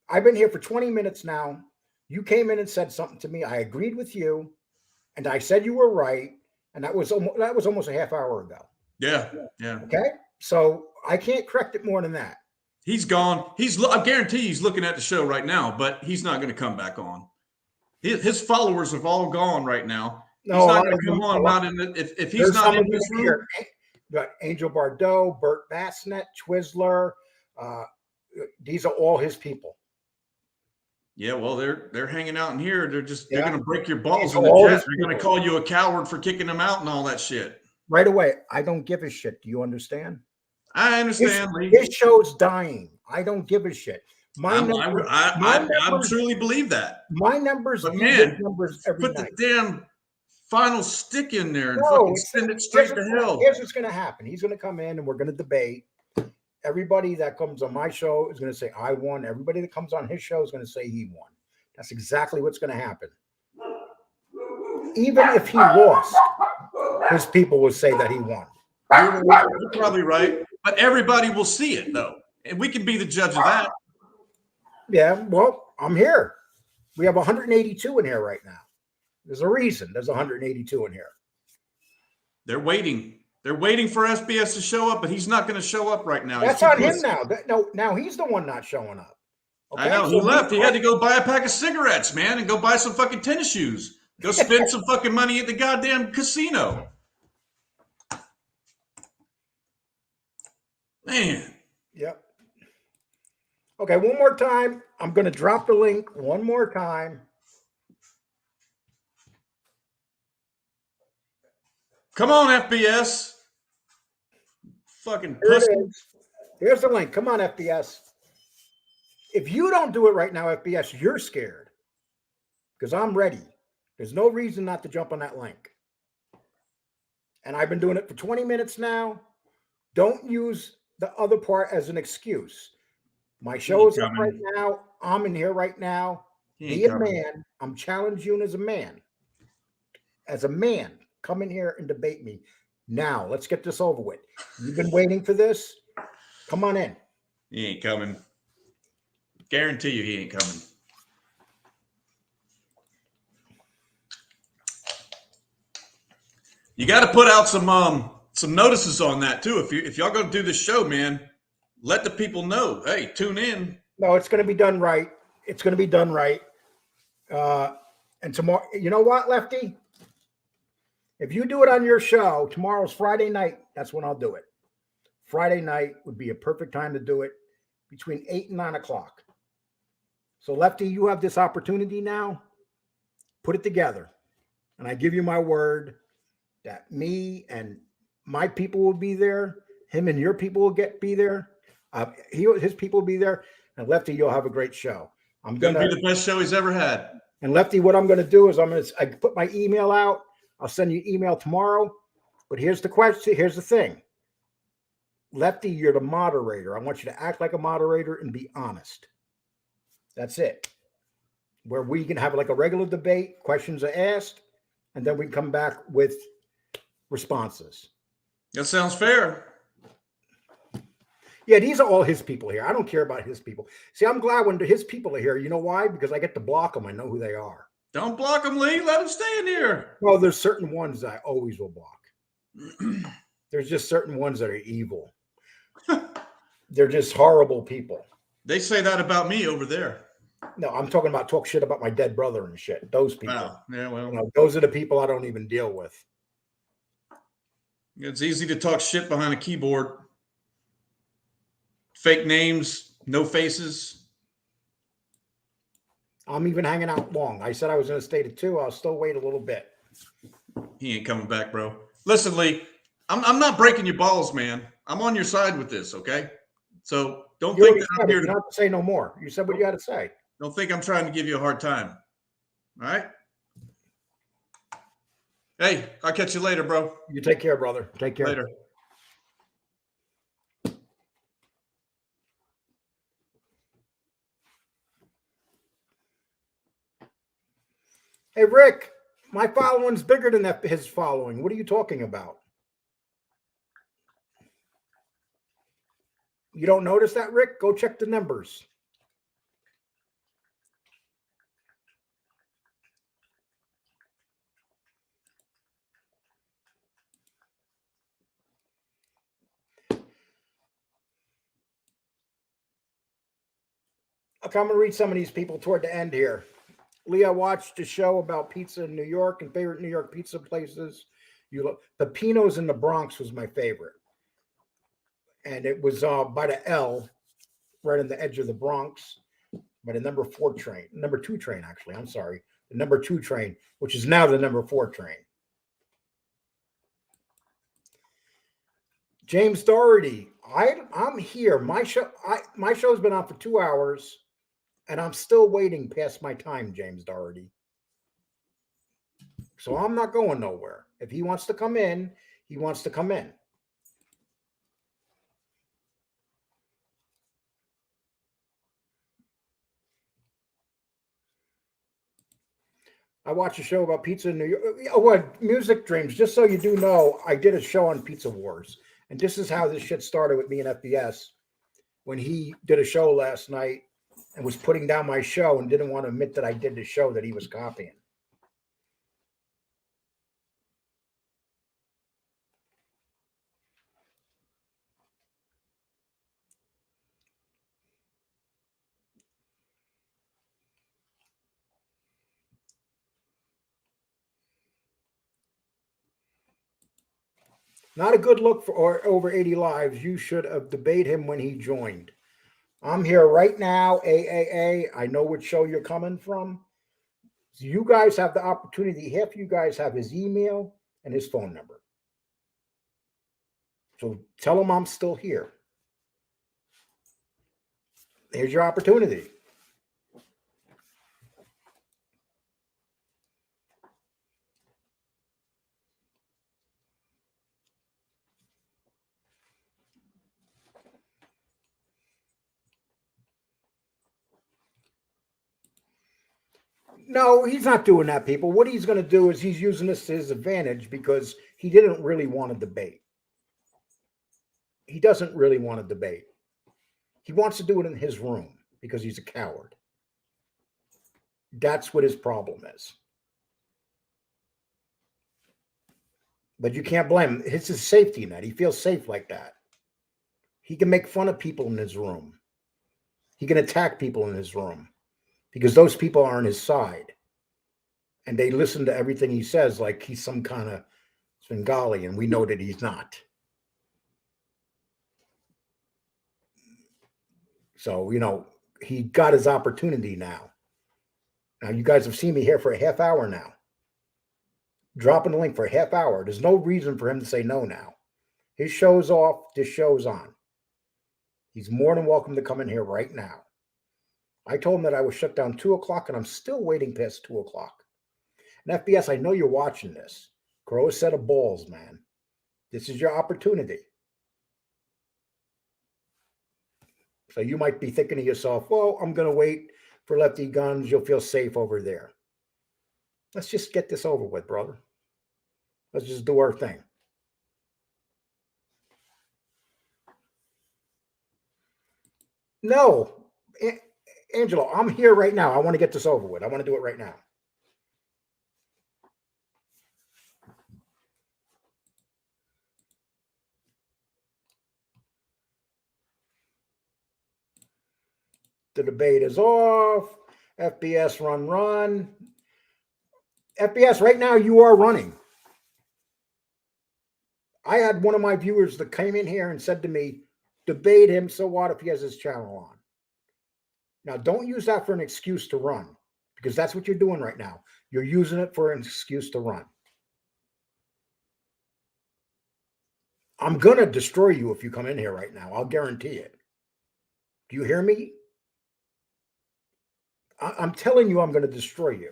Speaker 1: I've been here for 20 minutes now. You came in and said something to me. I agreed with you, and I said you were right. And that was almost a half hour ago.
Speaker 6: Yeah.
Speaker 1: Okay, so I can't correct it more than that.
Speaker 6: He's gone. I guarantee he's looking at the show right now, but he's not going to come back on. His followers have all gone right now.
Speaker 1: No,
Speaker 6: He's
Speaker 1: a
Speaker 6: not
Speaker 1: lot
Speaker 6: going
Speaker 1: of
Speaker 6: to come
Speaker 1: them-
Speaker 6: on.
Speaker 1: a lot-
Speaker 6: Not in the, if he's
Speaker 1: There's
Speaker 6: not
Speaker 1: some
Speaker 6: in
Speaker 1: of
Speaker 6: this
Speaker 1: them
Speaker 6: room.
Speaker 1: here. You got Angel Bardot, Bert Bassnett, Twizzler. These are all his people.
Speaker 6: Yeah, well, they're hanging out in here. They're
Speaker 1: Yeah.
Speaker 6: going to break your balls
Speaker 1: It's
Speaker 6: in the
Speaker 1: all
Speaker 6: chat.
Speaker 1: his
Speaker 6: They're going to
Speaker 1: people.
Speaker 6: call you a coward for kicking them out and all that shit.
Speaker 1: Right away, I don't give a shit. Do you understand?
Speaker 6: I understand, Lee.
Speaker 1: His show's dying. I don't give a shit.
Speaker 6: I
Speaker 1: numbers-
Speaker 6: truly believe that.
Speaker 1: My numbers,
Speaker 6: But
Speaker 1: you
Speaker 6: man,
Speaker 1: get numbers every
Speaker 6: Put
Speaker 1: night.
Speaker 6: the damn final stick in there and
Speaker 1: No,
Speaker 6: fucking
Speaker 1: it's-
Speaker 6: send it straight to hell.
Speaker 1: Here's what's going to happen. He's going to come in and we're going to debate. Everybody that comes on my show is going to say, I won. Everybody that comes on his show is going to say he won. That's exactly what's going to happen. Even if he lost, his people will say that he won.
Speaker 6: You're probably right. But everybody will see it, though. And we can be the judge of that.
Speaker 1: Yeah, well, I'm here. We have 182 in here right now. There's a reason there's 182 in here.
Speaker 6: They're waiting. They're waiting for SBS to show up, but he's not going to show up right now.
Speaker 1: That's
Speaker 6: He's
Speaker 1: on
Speaker 6: too
Speaker 1: him
Speaker 6: busy.
Speaker 1: now. Now he's the one not showing up.
Speaker 6: I know. He left. He had to go buy a pack of cigarettes, man, and go buy some fucking tennis shoes. Go spend some fucking money at the goddamn casino. Man.
Speaker 1: Yep. Okay, one more time. I'm going to drop the link one more time.
Speaker 6: Come on, FBS. Fucking
Speaker 1: Here
Speaker 6: pussy.
Speaker 1: it is. Here's the link. Come on, FBS. If you don't do it right now, FBS, you're scared. Because I'm ready. There's no reason not to jump on that link. And I've been doing it for 20 minutes now. Don't use the other part as an excuse. My show is up right now. I'm in here right now. Be a man. I'm challenging you as a man. As a man, come in here and debate me. Now, let's get this over with. You've been waiting for this. Come on in.
Speaker 6: He ain't coming. Guarantee you he ain't coming. You got to put out some notices on that too. If y'all gonna do this show, man, let the people know. Hey, tune in.
Speaker 1: No, it's going to be done right. It's going to be done right. And tomorrow, you know what, Lefty? If you do it on your show, tomorrow's Friday night. That's when I'll do it. Friday night would be a perfect time to do it, between 8 and 9 o'clock. So, Lefty, you have this opportunity now. Put it together. And I give you my word that me and my people will be there. Him and your people will be there. His people will be there. And Lefty, you'll have a great show. I'm
Speaker 6: Gonna
Speaker 1: gonna
Speaker 6: be the best show he's ever had.
Speaker 1: And Lefty, what I'm gonna do is I put my email out. I'll send you an email tomorrow. But here's the question. Here's the thing. Lefty, you're the moderator. I want you to act like a moderator and be honest. That's it. Where we can have like a regular debate, questions are asked, and then we come back with responses.
Speaker 6: That sounds fair.
Speaker 1: Yeah, these are all his people here. I don't care about his people. See, I'm glad when his people are here. You know why? Because I get to block them. I know who they are.
Speaker 6: Don't block him, Lee. Let him stay in here.
Speaker 1: Well, there's certain ones that I always will block. There's just certain ones that are evil. They're just horrible people.
Speaker 6: They say that about me over there.
Speaker 1: No, I'm talking about talk shit about my dead brother and shit. Those people.
Speaker 6: Wow. Yeah, well,
Speaker 1: You know, those are the people I don't even deal with.
Speaker 6: it's easy to talk shit behind a keyboard. Fake names, no faces.
Speaker 1: I'm even hanging out long. I said I was going to stay to 2. I'll still wait a little bit.
Speaker 6: He ain't coming back, bro. Listen, Lee, I'm not breaking your balls, man. I'm on your side with this, okay? So don't
Speaker 1: You
Speaker 6: think
Speaker 1: already
Speaker 6: that
Speaker 1: said
Speaker 6: I'm
Speaker 1: it.
Speaker 6: here
Speaker 1: You
Speaker 6: to,
Speaker 1: don't have to say no more. You said what you got to say.
Speaker 6: don't think I'm trying to give you a hard time. All right? Hey, I'll catch you later, bro.
Speaker 1: You take care, brother. Take care.
Speaker 6: Later.
Speaker 1: Hey, Rick, my following's bigger than his following. What are you talking about? You don't notice that, Rick? Go check the numbers. Okay, I'm going to read some of these people toward the end here. Leah watched a show about pizza in New York and favorite New York pizza places. Pepino's in the Bronx was my favorite. And it was by the L, right on the edge of the Bronx, by the number 2 train, actually. I'm sorry. The number 2 train, which is now the number 4 train. James Doherty, I'm here. My show's been on for 2 hours, and I'm still waiting past my time, James Doherty. So I'm not going nowhere. If he wants to come in, he wants to come in. I watched a show about pizza in New York. Oh, what? Music Dreams. Just so you do know, I did a show on Pizza Wars. And this is how this shit started with me and FBS. When he did a show last night and was putting down my show and didn't want to admit that I did the show that he was copying. Not a good look for over 80 lives. You should have debated him when he joined. I'm here right now, AAA. I know what show you're coming from. So you guys have the opportunity. Half of you guys have his email and his phone number. So tell him I'm still here. Here's your opportunity. No, he's not doing that, people. What he's going to do is he's using this to his advantage because he didn't really want to debate. He doesn't really want to debate. He wants to do it in his room because he's a coward. That's what his problem is. But you can't blame him. It's his safety net. He feels safe like that. He can make fun of people in his room. He can attack people in his room. because those people are on his side. And they listen to everything he says like he's some kind of Svengali, and we know that he's not. So, he got his opportunity now. Now, you guys have seen me here for a half hour now. Dropping the link for a half hour. There's no reason for him to say no now. His show's off. This show's on. He's more than welcome to come in here right now. I told him that I was shut down 2 o'clock, and I'm still waiting past 2 o'clock. And FBS, I know you're watching this. Grow a set of balls, man. This is your opportunity. So you might be thinking to yourself, well, I'm going to wait for Lefty Guns. You'll feel safe over there. Let's just get this over with, brother. Let's just do our thing. No, Angelo, I'm here right now. I want to get this over with. I want to do it right now. The debate is off. FBS run. FBS, right now you are running. I had one of my viewers that came in here and said to me, debate him, so what if he has his channel on? Now, don't use that for an excuse to run, because that's what you're doing right now. You're using it for an excuse to run. I'm going to destroy you if you come in here right now. I'll guarantee it. Do you hear me? I'm telling you I'm going to destroy you.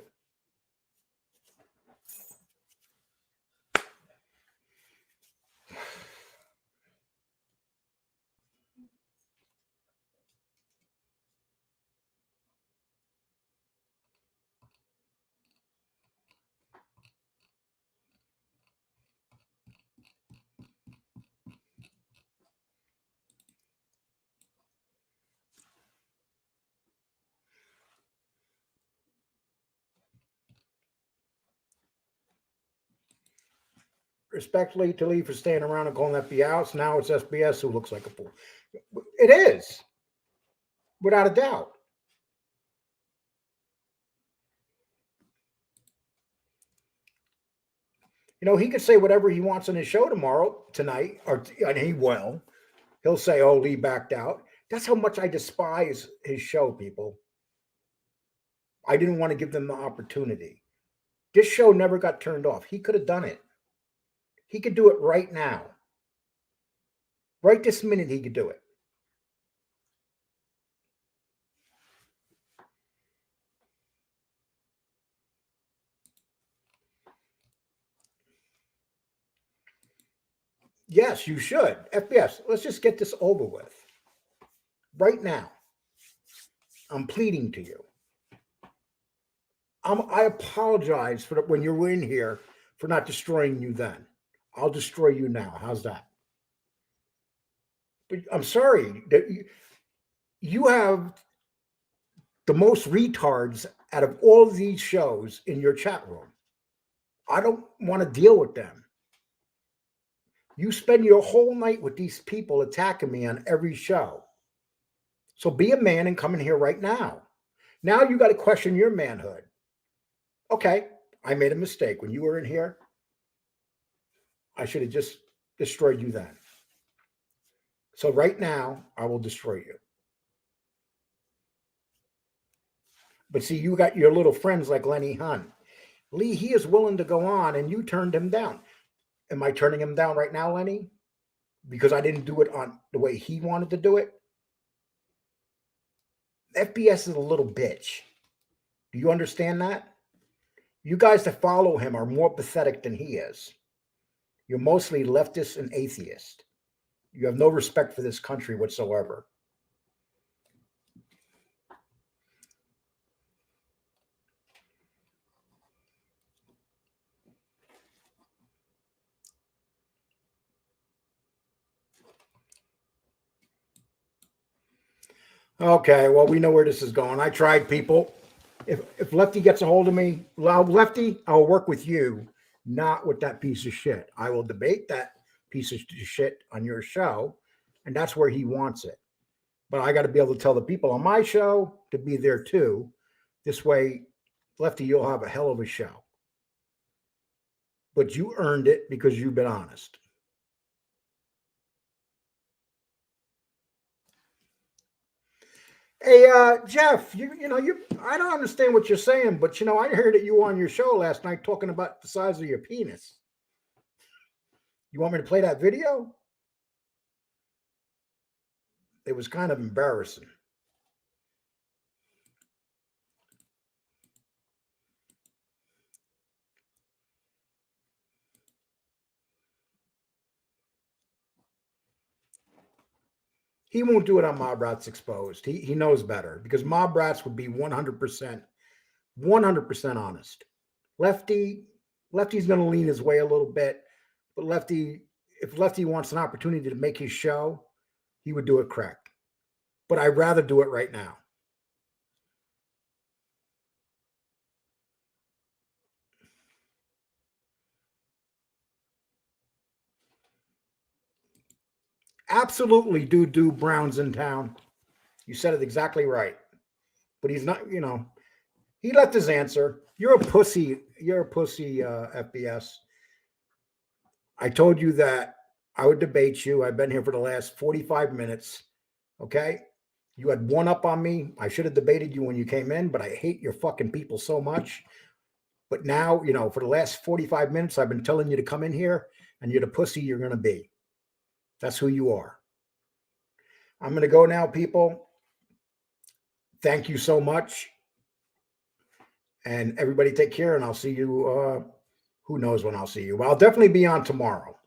Speaker 1: Respectfully to Lee for staying around and calling FBI out. Now it's SBS who looks like a fool. It is, without a doubt. He could say whatever he wants on his show tonight, and he will. He'll say, oh, Lee backed out. That's how much I despise his show, people. I didn't want to give them the opportunity. This show never got turned off. He could have done it. He could do it right now. Right this minute, he could do it. Yes, you should. FBS, let's just get this over with. Right now. I'm pleading to you. I apologize for when you were in here for not destroying you then. I'll destroy you now. How's that? But I'm sorry that you have the most retards out of all of these shows in your chat room. I don't want to deal with them. You spend your whole night with these people attacking me on every show. So be a man and come in here right now. Now you got to question your manhood. Okay, I made a mistake when you were in here. I should have just destroyed you then. So right now, I will destroy you. But see, you got your little friends like Lenny Hunt. Lee, he is willing to go on, and you turned him down. Am I turning him down right now, Lenny? Because I didn't do it on the way he wanted to do it? FBS is a little bitch. Do you understand that? You guys that follow him are more pathetic than he is. You're mostly leftist and atheist. You have no respect for this country whatsoever. Okay, well, we know where this is going. I tried, people. If Lefty gets a hold of me, Lefty, I'll work with you, not with that piece of shit. I will debate that piece of shit on your show, and that's where he wants it. But I got to be able to tell the people on my show to be there too, This way, Lefty, you'll have a hell of a show. But you earned it because you've been honest. Hey, Jeff, I don't understand what you're saying, but I heard that you were on your show last night talking about the size of your penis. You want me to play that video? It was kind of embarrassing. He won't do it on Mob Rats Exposed. He knows better because Mob Rats would be 100% honest. Lefty's going to lean his way a little bit, but if Lefty wants an opportunity to make his show, he would do it correct. But I'd rather do it right now. Absolutely, do Brown's in town. You said it exactly right. But he's not, he left his answer. You're a pussy. You're a pussy, FBS. I told you that I would debate you. I've been here for the last 45 minutes. Okay? You had one up on me. I should have debated you when you came in, but I hate your fucking people so much. But now, for the last 45 minutes, I've been telling you to come in here, and you're the pussy you're going to be. That's who you are. I'm going to go now, people. Thank you so much. And everybody take care, and I'll see you. Who knows when I'll see you? But I'll definitely be on tomorrow.